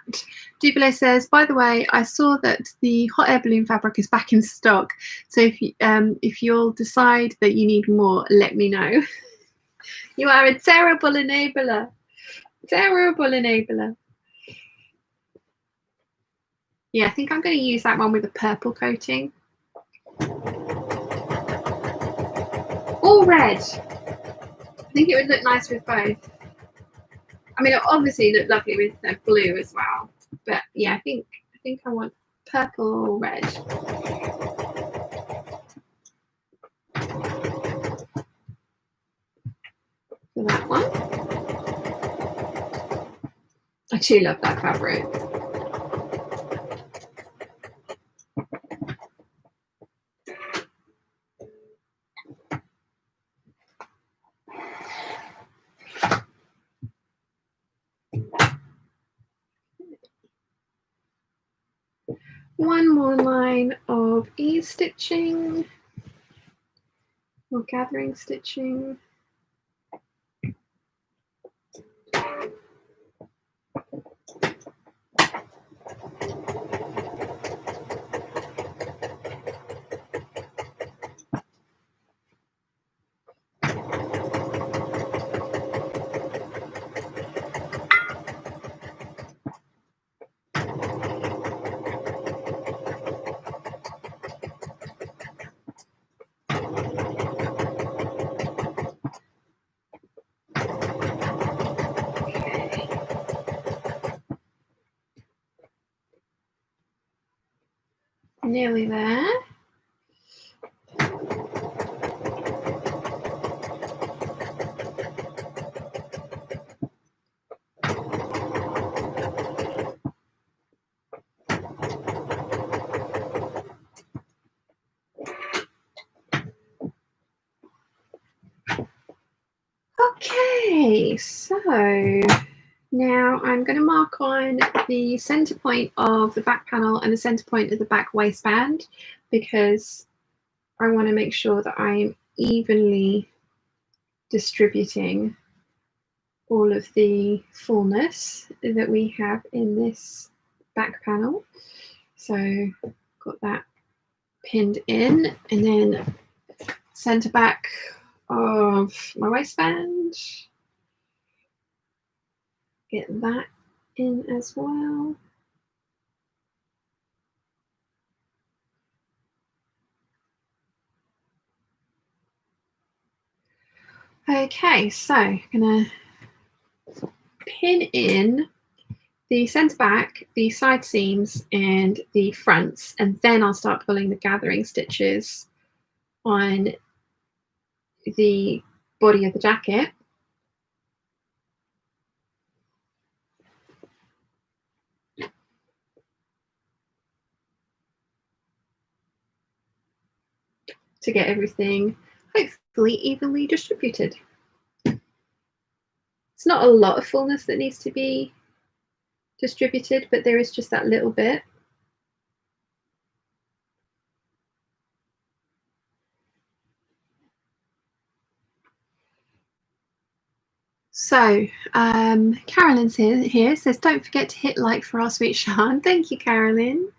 Dubile says, by the way, I saw that the hot air balloon fabric is back in stock. So if you'll decide that you need more, let me know. You are a terrible enabler. Terrible enabler. Yeah, I think I'm going to use that one with a purple coating. Or red. I think it would look nice with both. I mean, it obviously looked lovely with blue as well. But yeah, I think I want purple or red. For that one. I do love that fabric. One more line of ease stitching or gathering stitching. Nearly there. Okay, so now I'm going to mark on the center point of the back panel and the center point of the back waistband, because I want to make sure that I'm evenly distributing all of the fullness that we have in this back panel. So got that pinned in, and then center back of my waistband, get that in as well. Okay, so I'm gonna pin in the center back, the side seams and the fronts, and then I'll start pulling the gathering stitches on the body of the jacket. To get everything hopefully evenly distributed. It's not a lot of fullness that needs to be distributed, but there is just that little bit. So Carolyn's here says, don't forget to hit like for our sweet Sean. Thank you, Carolyn.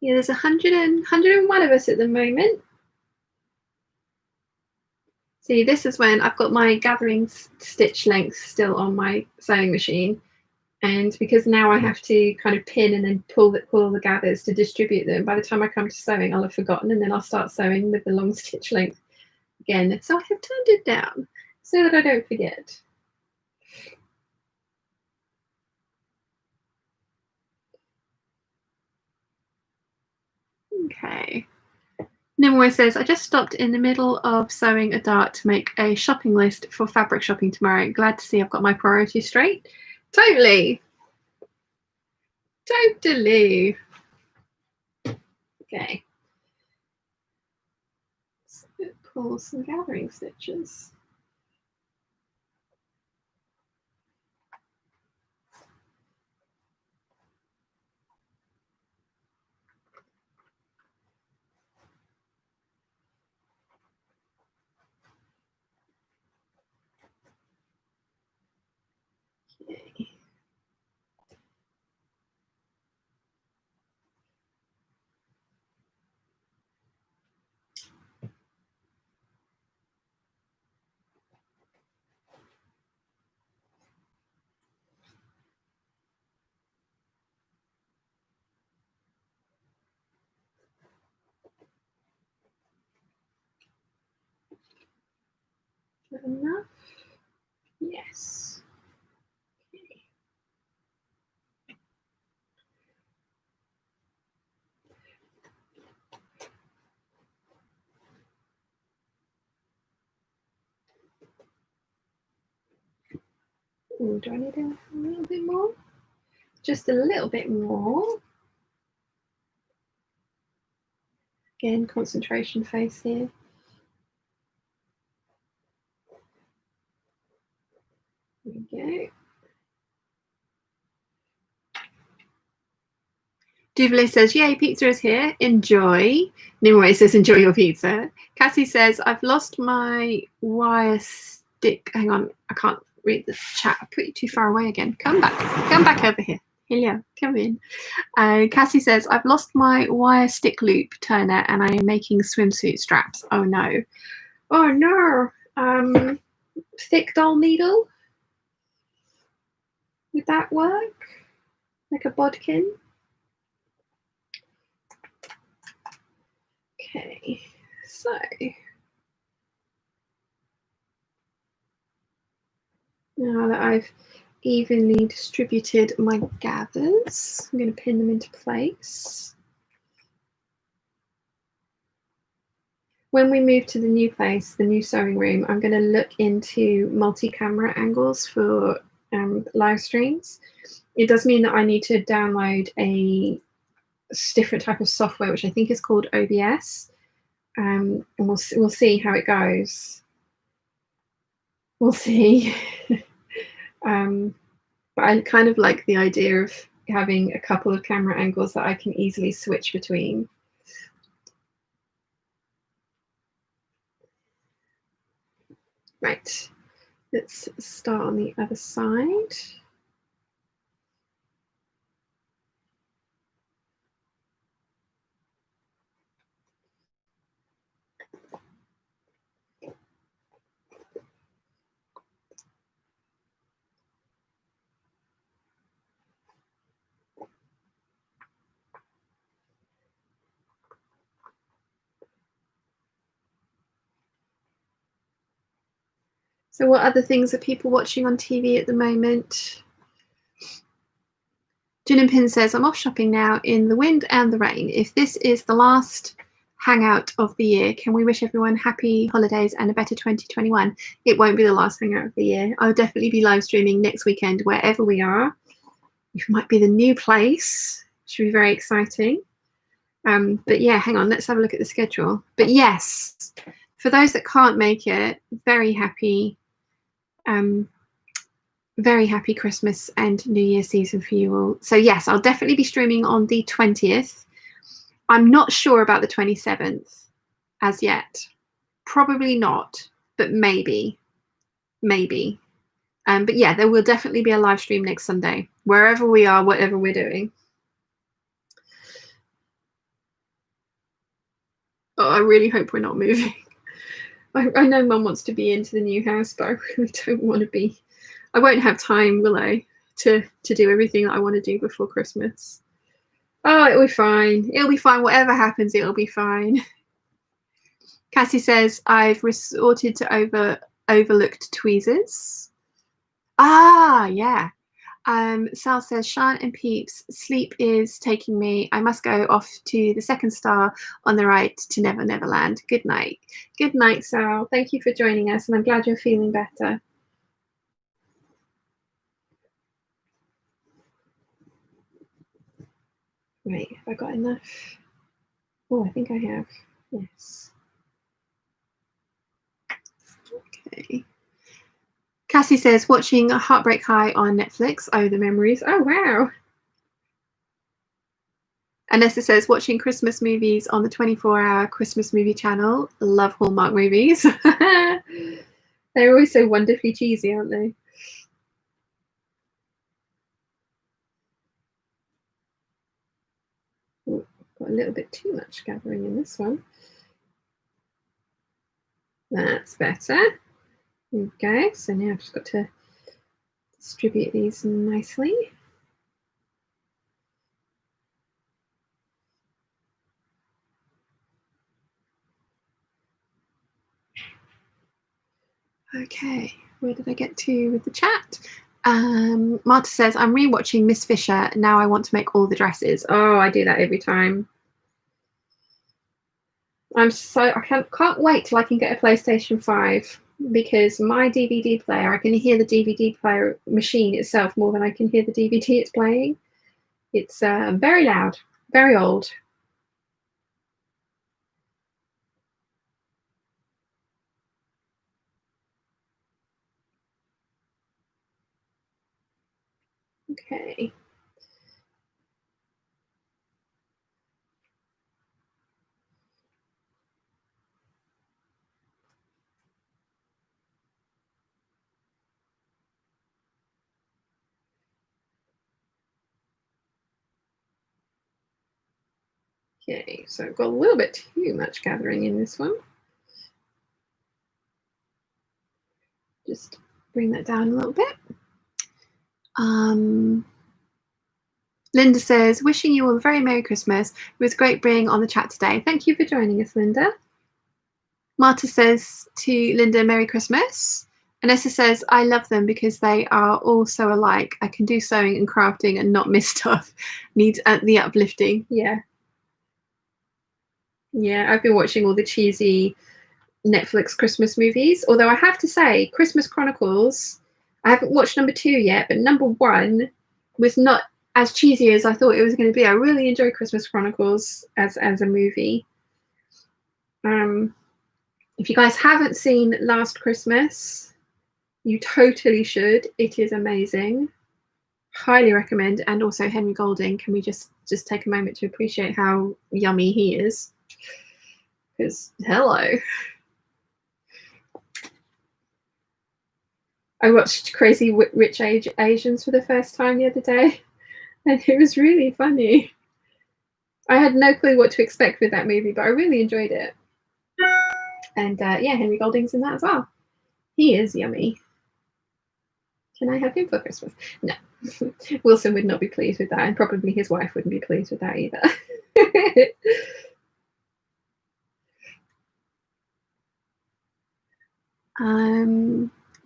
Yeah, there's 101 of us at the moment. See, this is when I've got my gathering stitch length still on my sewing machine. And because now I have to kind of pin and then pull the gathers to distribute them, by the time I come to sewing, I'll have forgotten, and then I'll start sewing with the long stitch length again. So I have turned it down so that I don't forget. Okay. Nimue says, I just stopped in the middle of sewing a dart to make a shopping list for fabric shopping tomorrow. Glad to see I've got my priorities straight. Totally. Totally. Okay. Let's pull some gathering stitches. Okay. Is that enough? Yes. Okay. Ooh, do I need a little bit more? Just a little bit more. Again, concentration phase here. There we go. Duvley says, yay, pizza is here. Enjoy. Nimue says, enjoy your pizza. Cassie says, I've lost my wire stick. Hang on, I can't read the chat. I put you too far away again. Come back over here. Hello, come in. Cassie says, I've lost my wire stick loop turner and I am making swimsuit straps. Oh no. Oh no. Thick doll needle? Would that work? Like a bodkin? Okay, so now that I've evenly distributed my gathers, I'm going to pin them into place. When we move to the new place, the new sewing room, I'm going to look into multi-camera angles for live streams. It does mean that I need to download a different type of software, which I think is called OBS, and we'll see how it goes. We'll see. But I kind of like the idea of having a couple of camera angles that I can easily switch between. Right, let's start on the other side. So what other things are people watching on TV at the moment? Gin and Pin says, I'm off shopping now in the wind and the rain. If this is the last hangout of the year. Can we wish everyone happy holidays and a better 2021? It won't be the last hangout of the year. I'll definitely be live streaming next weekend wherever we are. It might be the new place, which will be very exciting. But yeah, hang on, let's have a look at the schedule. But yes, for those that can't make it, very happy Christmas and New Year season for you all. So yes, I'll definitely be streaming on the 20th. I'm not sure about the 27th as yet. Probably not, but maybe. But yeah, there will definitely be a live stream next Sunday, wherever we are, whatever we're doing. Oh, I really hope we're not moving. I know Mum wants to be into the new house, but I really don't want to be. I won't have time, will I, to do everything that I want to do before Christmas. Oh, it'll be fine. It'll be fine. Whatever happens, it'll be fine. Cassie says, I've resorted to overlooked tweezers. Ah, yeah. Sal says, Sean and Peeps, sleep is taking me. I must go off to the second star on the right to Never Neverland. Good night. Good night, Sal. Thank you for joining us, and I'm glad you're feeling better. Right, have I got enough? Oh, I think I have. Yes. Okay. Cassie says, watching Heartbreak High on Netflix. Oh, the memories. Oh, wow. Anessa says, watching Christmas movies on the 24-hour Christmas movie channel. Love Hallmark movies. They're always so wonderfully cheesy, aren't they? Ooh, got a little bit too much gathering in this one. That's better. There we go. So now I've just got to distribute these nicely. Okay, where did I get to with the chat? Marta says, I'm rewatching Miss Fisher. Now I want to make all the dresses. Oh, I do that every time. I can't wait till I can get a PlayStation 5, because my DVD player, I can hear the DVD player machine itself more than I can hear the DVD it's playing. It's very loud, very old. Okay. Okay, so I've got a little bit too much gathering in this one. Just bring that down a little bit. Linda says, wishing you all a very Merry Christmas. It was great being on the chat today. Thank you for joining us, Linda. Marta says to Linda, Merry Christmas. Anessa says, I love them because they are all so alike. I can do sewing and crafting and not miss stuff. Needs the uplifting. Yeah. Yeah, I've been watching all the cheesy Netflix Christmas movies. Although I have to say, Christmas Chronicles, I haven't watched number 2 yet, but number 1 was not as cheesy as I thought it was going to be. I really enjoyed Christmas Chronicles as a movie. If you guys haven't seen Last Christmas, you totally should. It is amazing. Highly recommend. And also Henry Golding. Can we just take a moment to appreciate how yummy he is? Because hello. I watched Crazy Rich Asians for the first time the other day, and it was really funny. I had no clue what to expect with that movie, but I really enjoyed it. And yeah, Henry Golding's in that as well. He is yummy. Can I have him for Christmas? No. Wilson would not be pleased with that, and probably his wife wouldn't be pleased with that either.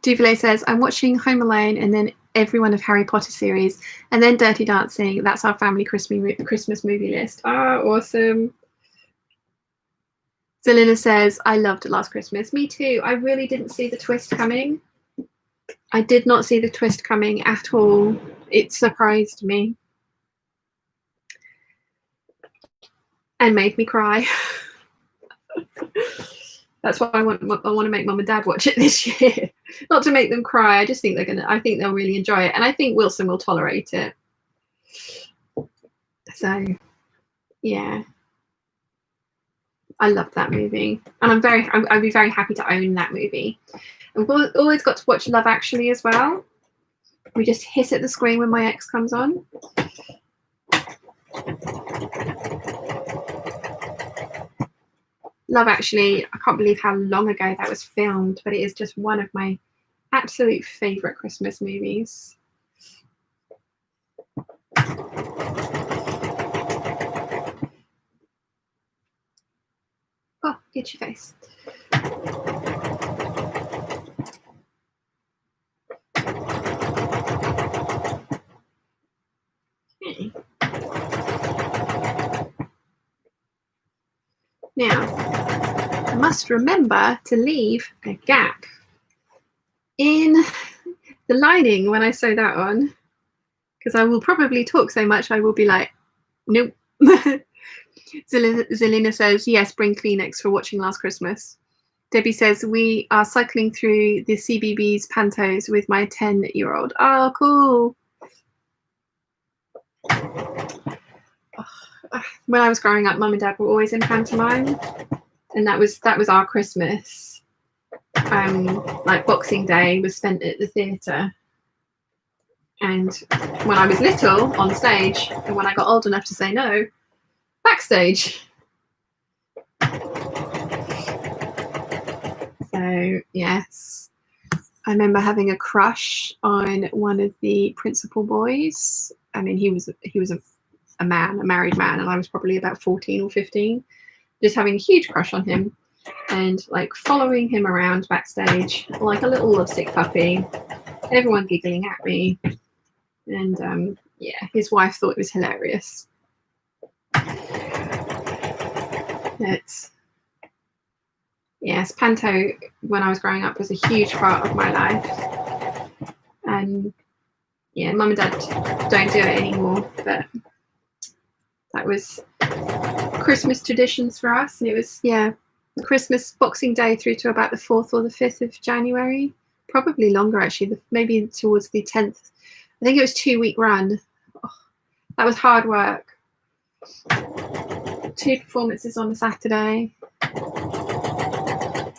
Duvalier says, I'm watching Home Alone and then every one of Harry Potter series and then Dirty Dancing. That's our family Christmas movie list. Oh, awesome. Zelina says, I loved Last Christmas. Me too. I really didn't see the twist coming. I did not see the twist coming at all. It surprised me. And made me cry. That's why I want to make Mum and Dad watch it this year. Not to make them cry. I just think I think they'll really enjoy it. And I think Wilson will tolerate it. So, yeah. I love that movie. And I'd be very happy to own that movie. And we've always got to watch Love Actually as well. We just hiss at the screen when my ex comes on. Love Actually, I can't believe how long ago that was filmed, but it is just one of my absolute favourite Christmas movies. Oh, itchy face. Okay. Now, I must remember to leave a gap in the lining when I sew that on, because I will probably talk so much I will be like, nope. Zelina says, yes, bring Kleenex for watching Last Christmas. Debbie says, we are cycling through the CBBS pantos with my 10-year-old. Oh, cool. When I was growing up, Mum and Dad were always in pantomime, and that was our Christmas. Like Boxing Day was spent at the theatre, and when I was little, on stage, and when I got old enough to say no, backstage. So yes, I remember having a crush on one of the principal boys. I mean, he was a married man, and I was probably about 14 or 15, just having a huge crush on him, and like following him around backstage like a little lovesick puppy, everyone giggling at me, and yeah, his wife thought it was hilarious. Yes, panto when I was growing up was a huge part of my life, and yeah, Mum and Dad don't do it anymore, but that was Christmas traditions for us. And it was, yeah, Christmas, Boxing Day through to about the 4th or the 5th of January, probably longer actually, maybe towards the 10th. I think it was 2-week run. Oh, that was hard work. 2 performances on a Saturday,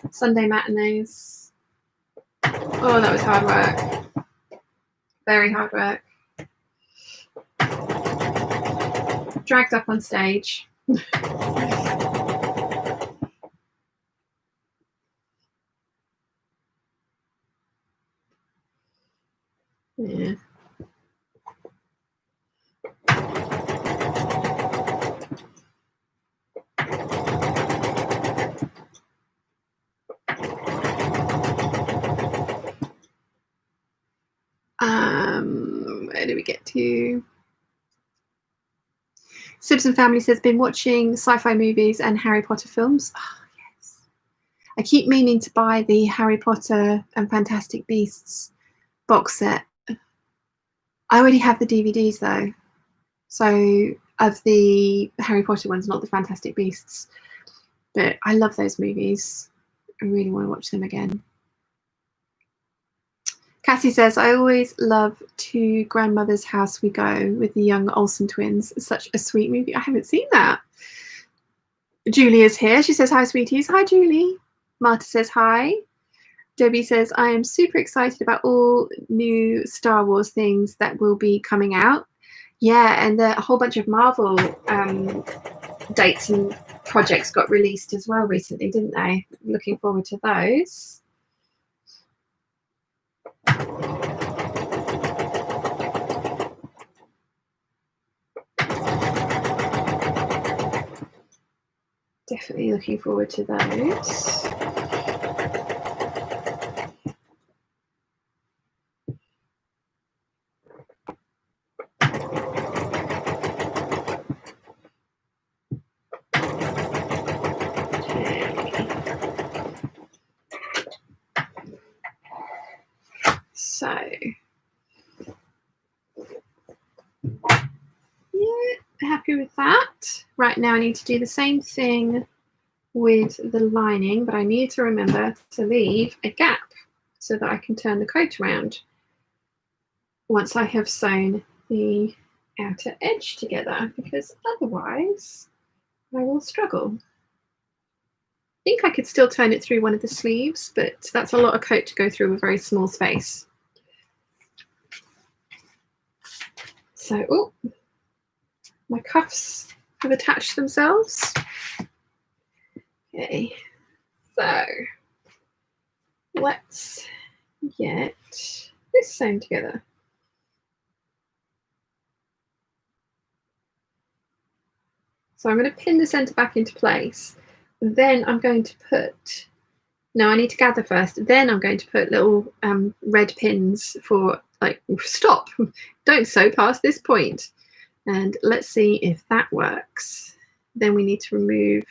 Sunday matinees. Oh, that was hard work. Very hard work. Dragged up on stage. Yeah. Where do we get to? Simpson Family says, been watching sci-fi movies and Harry Potter films. Oh, yes. I keep meaning to buy the Harry Potter and Fantastic Beasts box set. I already have the DVDs though. So of the Harry Potter ones, not the Fantastic Beasts. But I love those movies. I really want to watch them again. Cassie says, I always love To Grandmother's House We Go with the young Olsen twins. It's such a sweet movie. I haven't seen that. Julie is here. She says, hi, sweeties. Hi, Julie. Marta says, hi. Debbie says, I am super excited about all new Star Wars things that will be coming out. Yeah, and a whole bunch of Marvel dates and projects got released as well recently, didn't they? Looking forward to those. Definitely looking forward to those. So yeah, happy with that. Right, now I need to do the same thing with the lining, but I need to remember to leave a gap so that I can turn the coat around once I have sewn the outer edge together, because otherwise I will struggle. I think I could still turn it through one of the sleeves, but that's a lot of coat to go through a very small space. So, oh, my cuffs have attached themselves. Okay, so let's get this sewn together. So I'm going to pin the center back into place. Then I'm going to put, no, I need to gather first. Then I'm going to put little red pins for, like, stop, don't sew past this point. And let's see if that works. Then we need to remove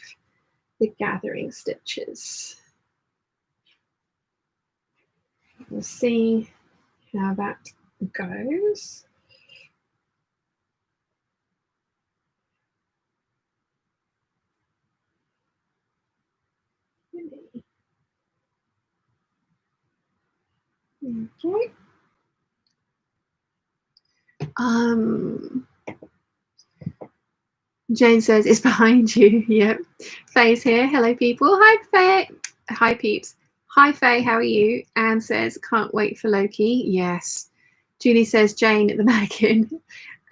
the gathering stitches. We'll see how that goes. Okay. Jane says it's behind you. Yep. Faye's here. Hello, people. Hi, Faye. Hi, peeps. Hi, Faye. How are you? Anne says can't wait for Loki. Yes. Julie says Jane the mannequin.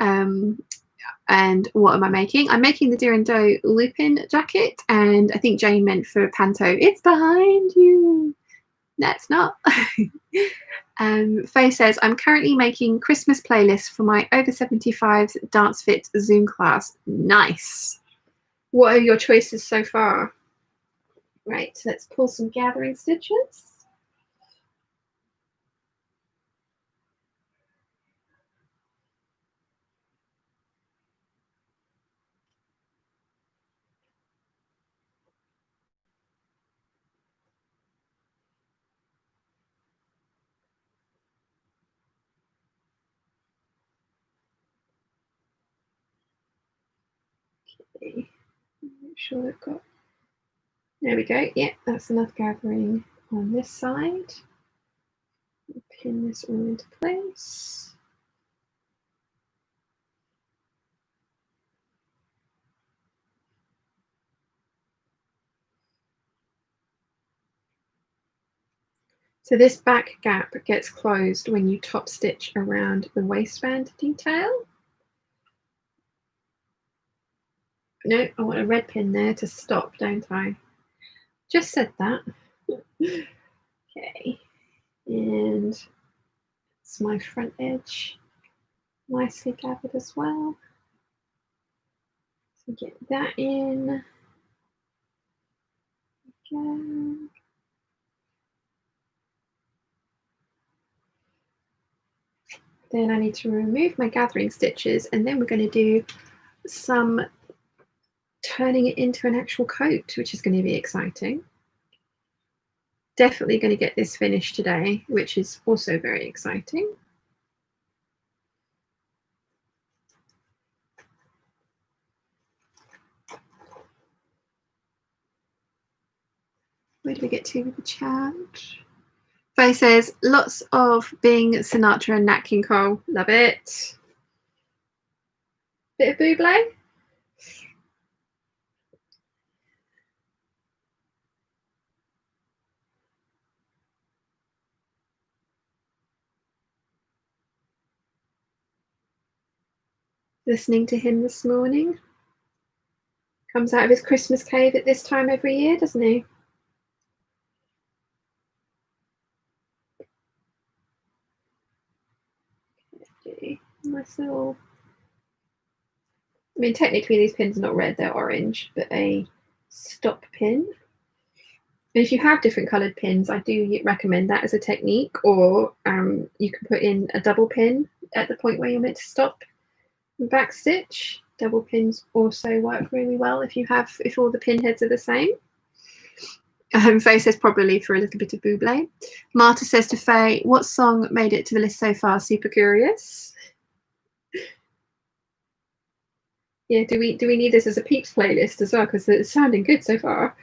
And what am I making? I'm making the Deer and Doe Lupin jacket, and I think Jane meant for Panto. It's behind you. That's not. Faye says, I'm currently making Christmas playlists for my over 75s Dance Fit Zoom class. Nice. What are your choices so far? Right, let's pull some gathering stitches. Okay, make sure I've got, there we go. Yeah, that's enough gathering on this side. Pin this all into place. So this back gap gets closed when you top stitch around the waistband detail. No, I want a red pin there to stop, don't I? Just said that. Okay, and it's my front edge nicely gathered as well. So get that in. Again. Then I need to remove my gathering stitches, and then we're going to do some turning it into an actual coat, which is going to be exciting. Definitely going to get this finished today, which is also very exciting. Where do we get to with the chat? Faye says, lots of Bing, Sinatra and Nat King Cole. Love it. Bit of Bublé. Listening to him this morning. Comes out of his Christmas cave at this time every year, doesn't he? Okay. Nice little. I mean, technically these pins are not red, they're orange, but a stop pin. And if you have different coloured pins, I do recommend that as a technique, or you can put in a double pin at the point where you're meant to stop and back stitch. Double pins also work really well if all the pin heads are the same. Faye says probably for a little bit of Bublé. Marta says to Faye, what song made it to the list so far? Super curious. Yeah, do we need this as a Peeps playlist as well? Because it's sounding good so far.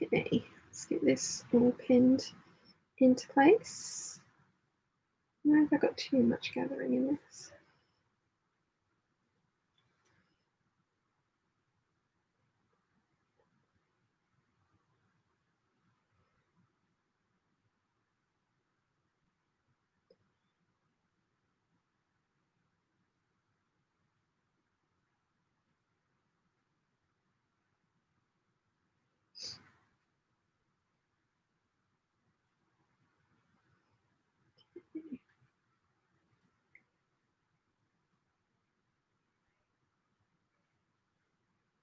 Okay, let's get this all pinned into place. Why have I got too much gathering in this?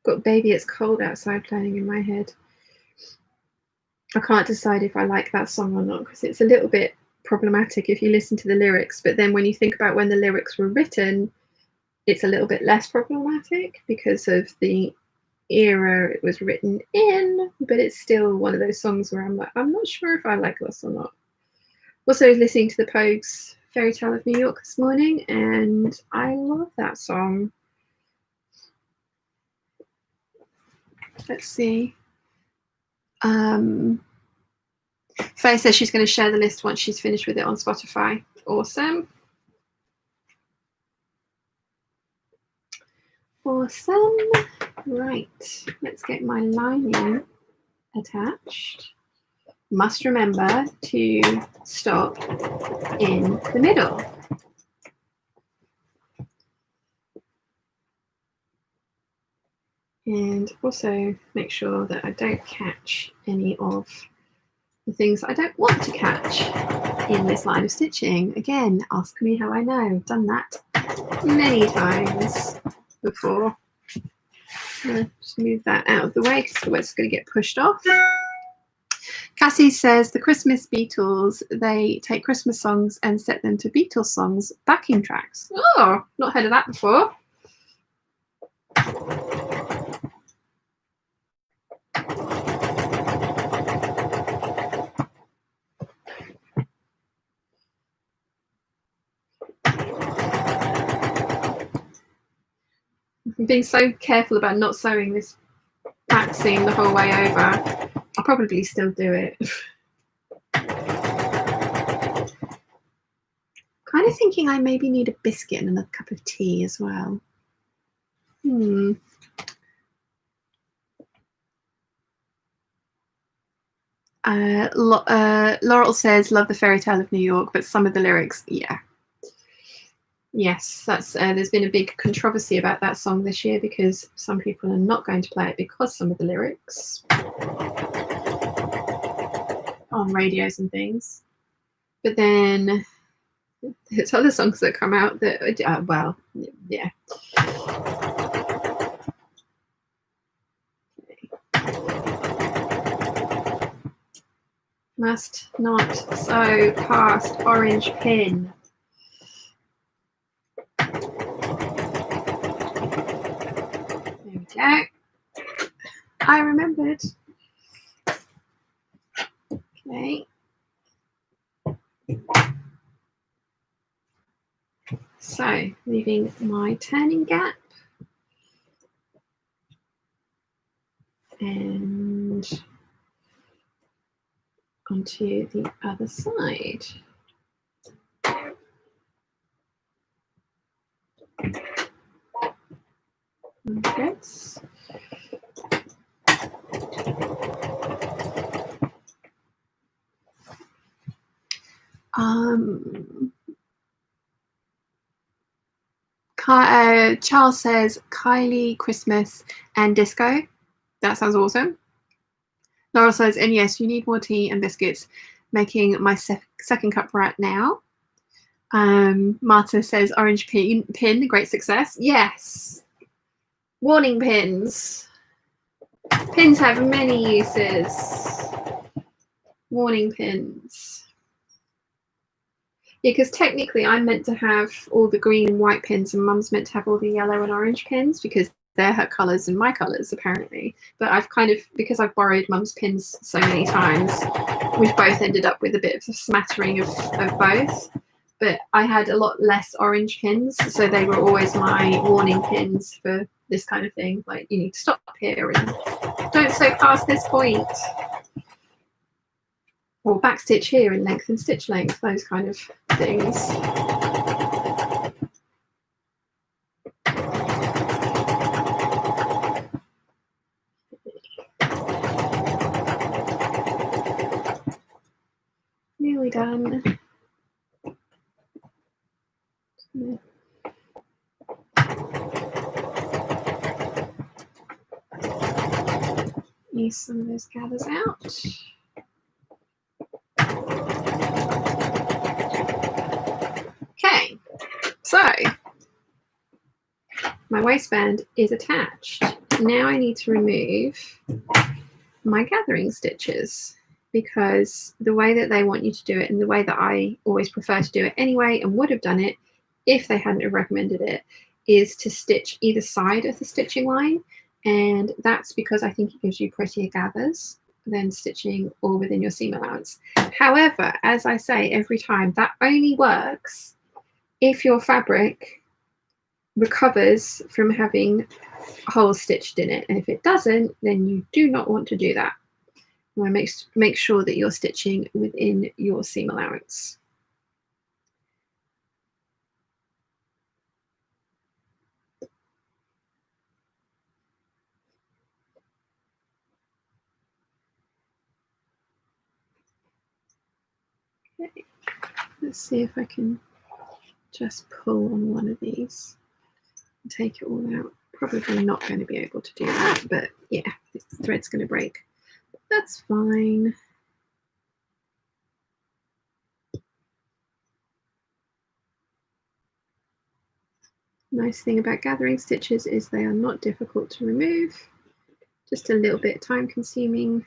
Got Baby It's Cold Outside playing in my head. I can't decide if I like that song or not because it's a little bit problematic if you listen to the lyrics, but then when you think about when the lyrics were written, it's a little bit less problematic because of the era it was written in, but it's still one of those songs where I'm like, I'm not sure if I like this or not. Also listening to the Pogues' Fairy Tale of New York this morning, and I love that song. Let's see. Faye says she's going to share the list once she's finished with it on Spotify. Awesome. Awesome. Right, let's get my lining attached. Must remember to stop in the middle. And also make sure that I don't catch any of the things I don't want to catch in this line of stitching. Again, ask me how I know. I've done that many times before. Just move that out of the way because otherwise it's going to get pushed off. Cassie says the Christmas Beatles, they take Christmas songs and set them to Beatles songs backing tracks. Oh, not heard of that before. I'm being so careful about not sewing this back seam the whole way over. I'll probably still do it. Kind of thinking I maybe need a biscuit and another cup of tea as well. Laurel says, love the Fairy Tale of New York, but some of the lyrics, yeah. Yes, that's there's been a big controversy about that song this year because some people are not going to play it because some of the lyrics on radios and things. But then there's other songs that come out that, well, yeah. Must not sew past orange pin. There we go. I remembered. Okay. So, leaving my turning gap. And onto the other side. Okay. Charles says Kylie, Christmas, and disco. That sounds awesome. Laura says, and yes, you need more tea and biscuits. Making my second cup right now. Marta says orange pin, great success. Yes. Warning pins. Pins have many uses. Warning pins. Yeah, because technically I'm meant to have all the green and white pins and Mum's meant to have all the yellow and orange pins because they're her colours and my colours apparently. But I've kind of, because I've borrowed Mum's pins so many times, we've both ended up with a bit of a smattering of both. But I had a lot less orange pins, so they were always my warning pins for this kind of thing. Like, you need to stop here and don't sew past this point. Or backstitch here and lengthen stitch length, those kind of things. Nearly done. Use some of those gathers out. Okay, so my waistband is attached. Now I need to remove my gathering stitches because the way that they want you to do it and the way that I always prefer to do it anyway and would have done it if they hadn't have recommended it is to stitch either side of the stitching line, and that's because I think it gives you prettier gathers than stitching all within your seam allowance. However, as I say every time, that only works if your fabric recovers from having holes stitched in it, and if it doesn't, then you do not want to do that. You want to make sure that you're stitching within your seam allowance. Okay. Let's see if I can just pull on one of these and take it all out. Probably not going to be able to do that, but yeah, the thread's going to break. That's fine. Nice thing about gathering stitches is they are not difficult to remove, just a little bit time consuming.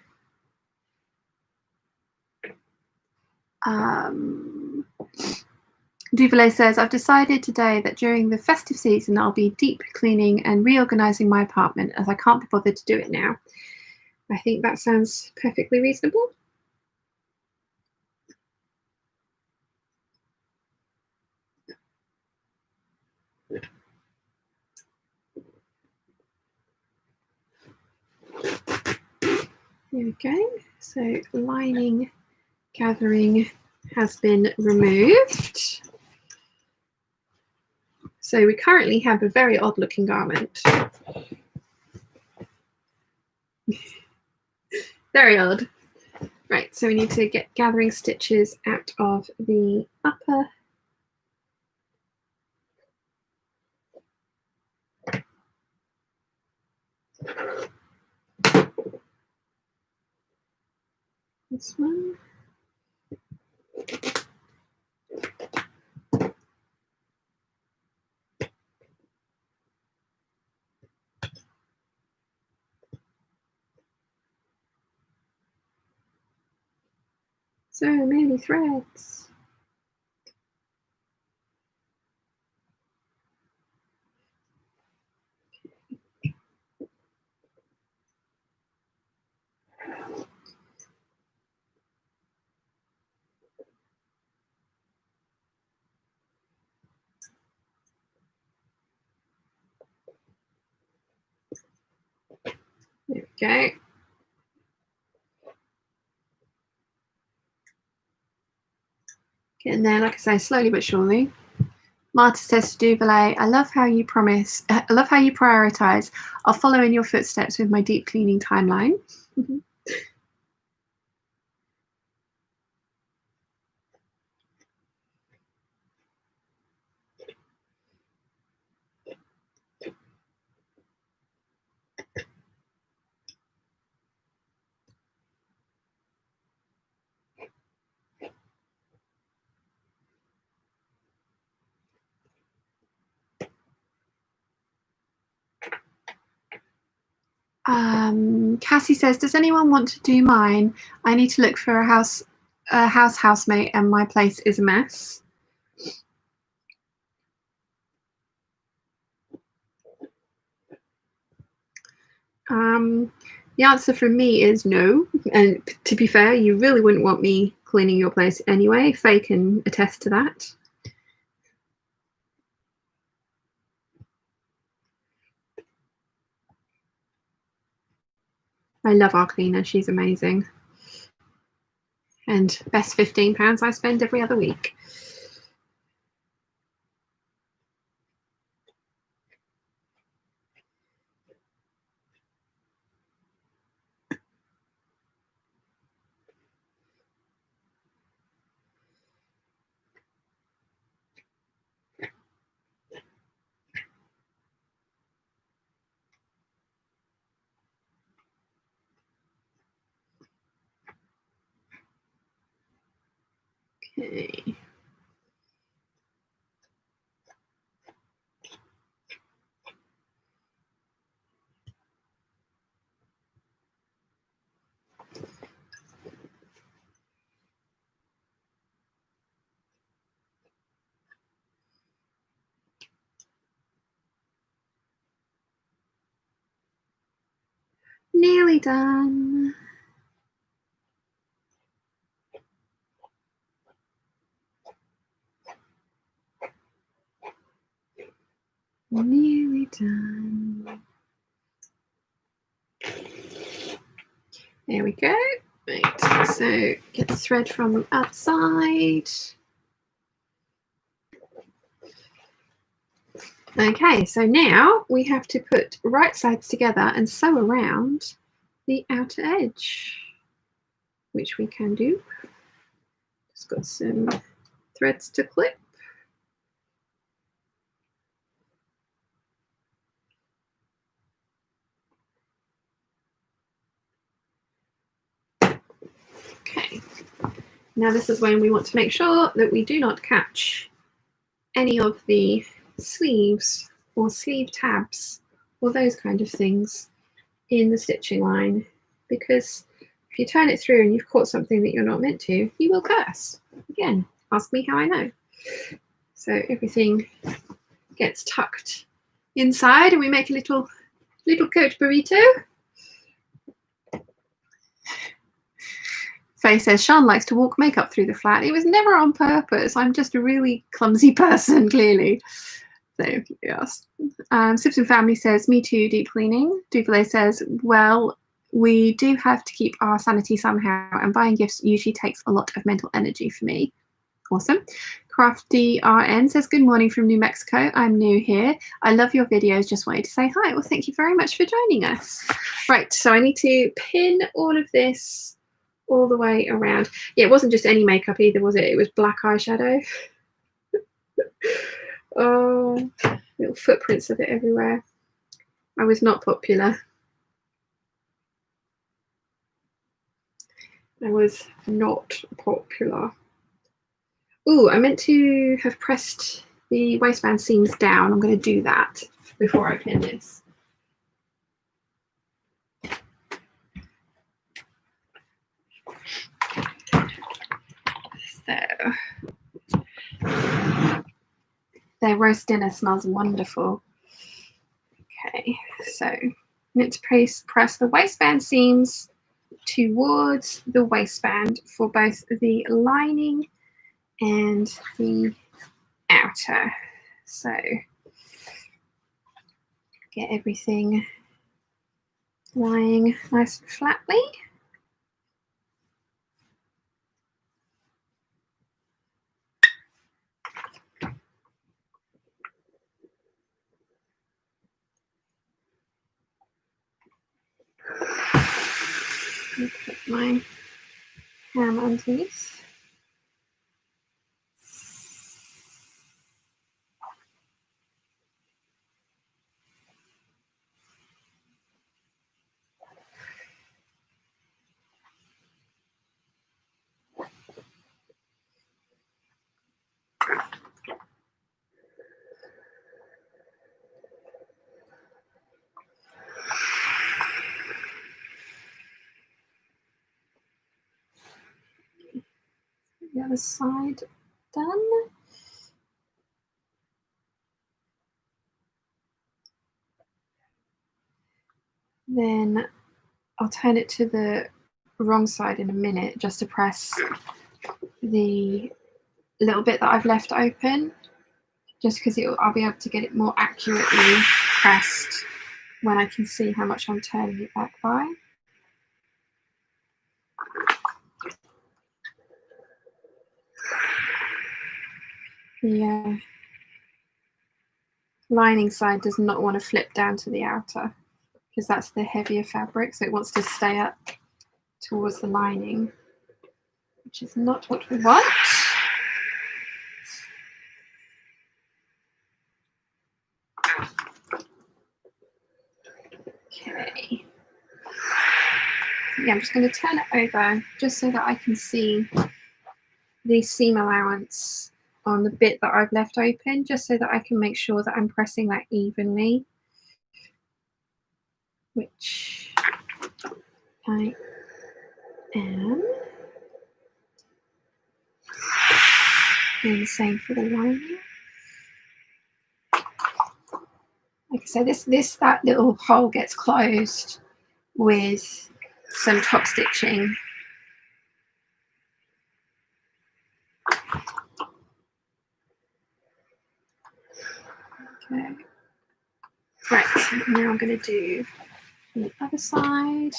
Duvalier says, I've decided today that during the festive season I'll be deep cleaning and reorganizing my apartment as I can't be bothered to do it now. I think that sounds perfectly reasonable. There we go. So lining gathering has been removed. So we currently have a very odd looking garment. Very odd. Right, so we need to get gathering stitches out of the upper. This one. So many threads. There we go. Getting there, like I say, slowly but surely. Marta says to Duvalier, I love how you prioritize. I'll follow in your footsteps with my deep cleaning timeline. Cassie says, does anyone want to do mine? I need to look for a housemate and my place is a mess. The answer from me is no. And to be fair, you really wouldn't want me cleaning your place anyway. Faye can attest to that. I love our cleaner. She's amazing. And best £15 I spend every other week. Okay. Nearly done. Nearly done. There we go. Right, so get the thread from the outside. Okay, so now we have to put right sides together and sew around the outer edge, which we can do. Just got some threads to clip. Okay, now this is when we want to make sure that we do not catch any of the sleeves or sleeve tabs or those kind of things in the stitching line, because if you turn it through and you've caught something that you're not meant to, you will curse. Again, ask me how I know. So everything gets tucked inside and we make a little coat burrito. Faye says Sean likes to walk makeup through the flat. It was never on purpose. I'm just a really clumsy person, clearly. So yes. Simpson Family says, me too, deep cleaning. Duvalet says, well, we do have to keep our sanity somehow, and buying gifts usually takes a lot of mental energy for me. Awesome. Crafty RN says, good morning from New Mexico. I'm new here. I love your videos. Just wanted to say hi. Well, thank you very much for joining us. Right, so I need to pin all of this all the way around. Yeah, it wasn't just any makeup either, was it? It was black eyeshadow. Oh, little footprints of it everywhere. I was not popular. I was not popular. Ooh, I meant to have pressed the waistband seams down. I'm going to do that before I pin this. So, their roast dinner smells wonderful. Okay, so meant to press the waistband seams towards the waistband for both the lining and the outer. So get everything lying nice and flatly. Put my ham underneath. The other side done. Then I'll turn it to the wrong side in a minute just to press the little bit that I've left open, just because I'll be able to get it more accurately pressed when I can see how much I'm turning it back by. The lining side does not want to flip down to the outer because that's the heavier fabric, so it wants to stay up towards the lining, which is not what we want. Okay. Yeah, I'm just going to turn it over just so that I can see the seam allowance on the bit that I've left open, just so that I can make sure that I'm pressing that evenly, which I am. And the same for the lining. Like I said, that little hole gets closed with some top stitching. Okay. Right, now I'm going to do the other side.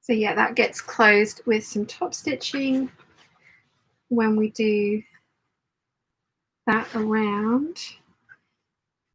So yeah, that gets closed with some top stitching when we do that around.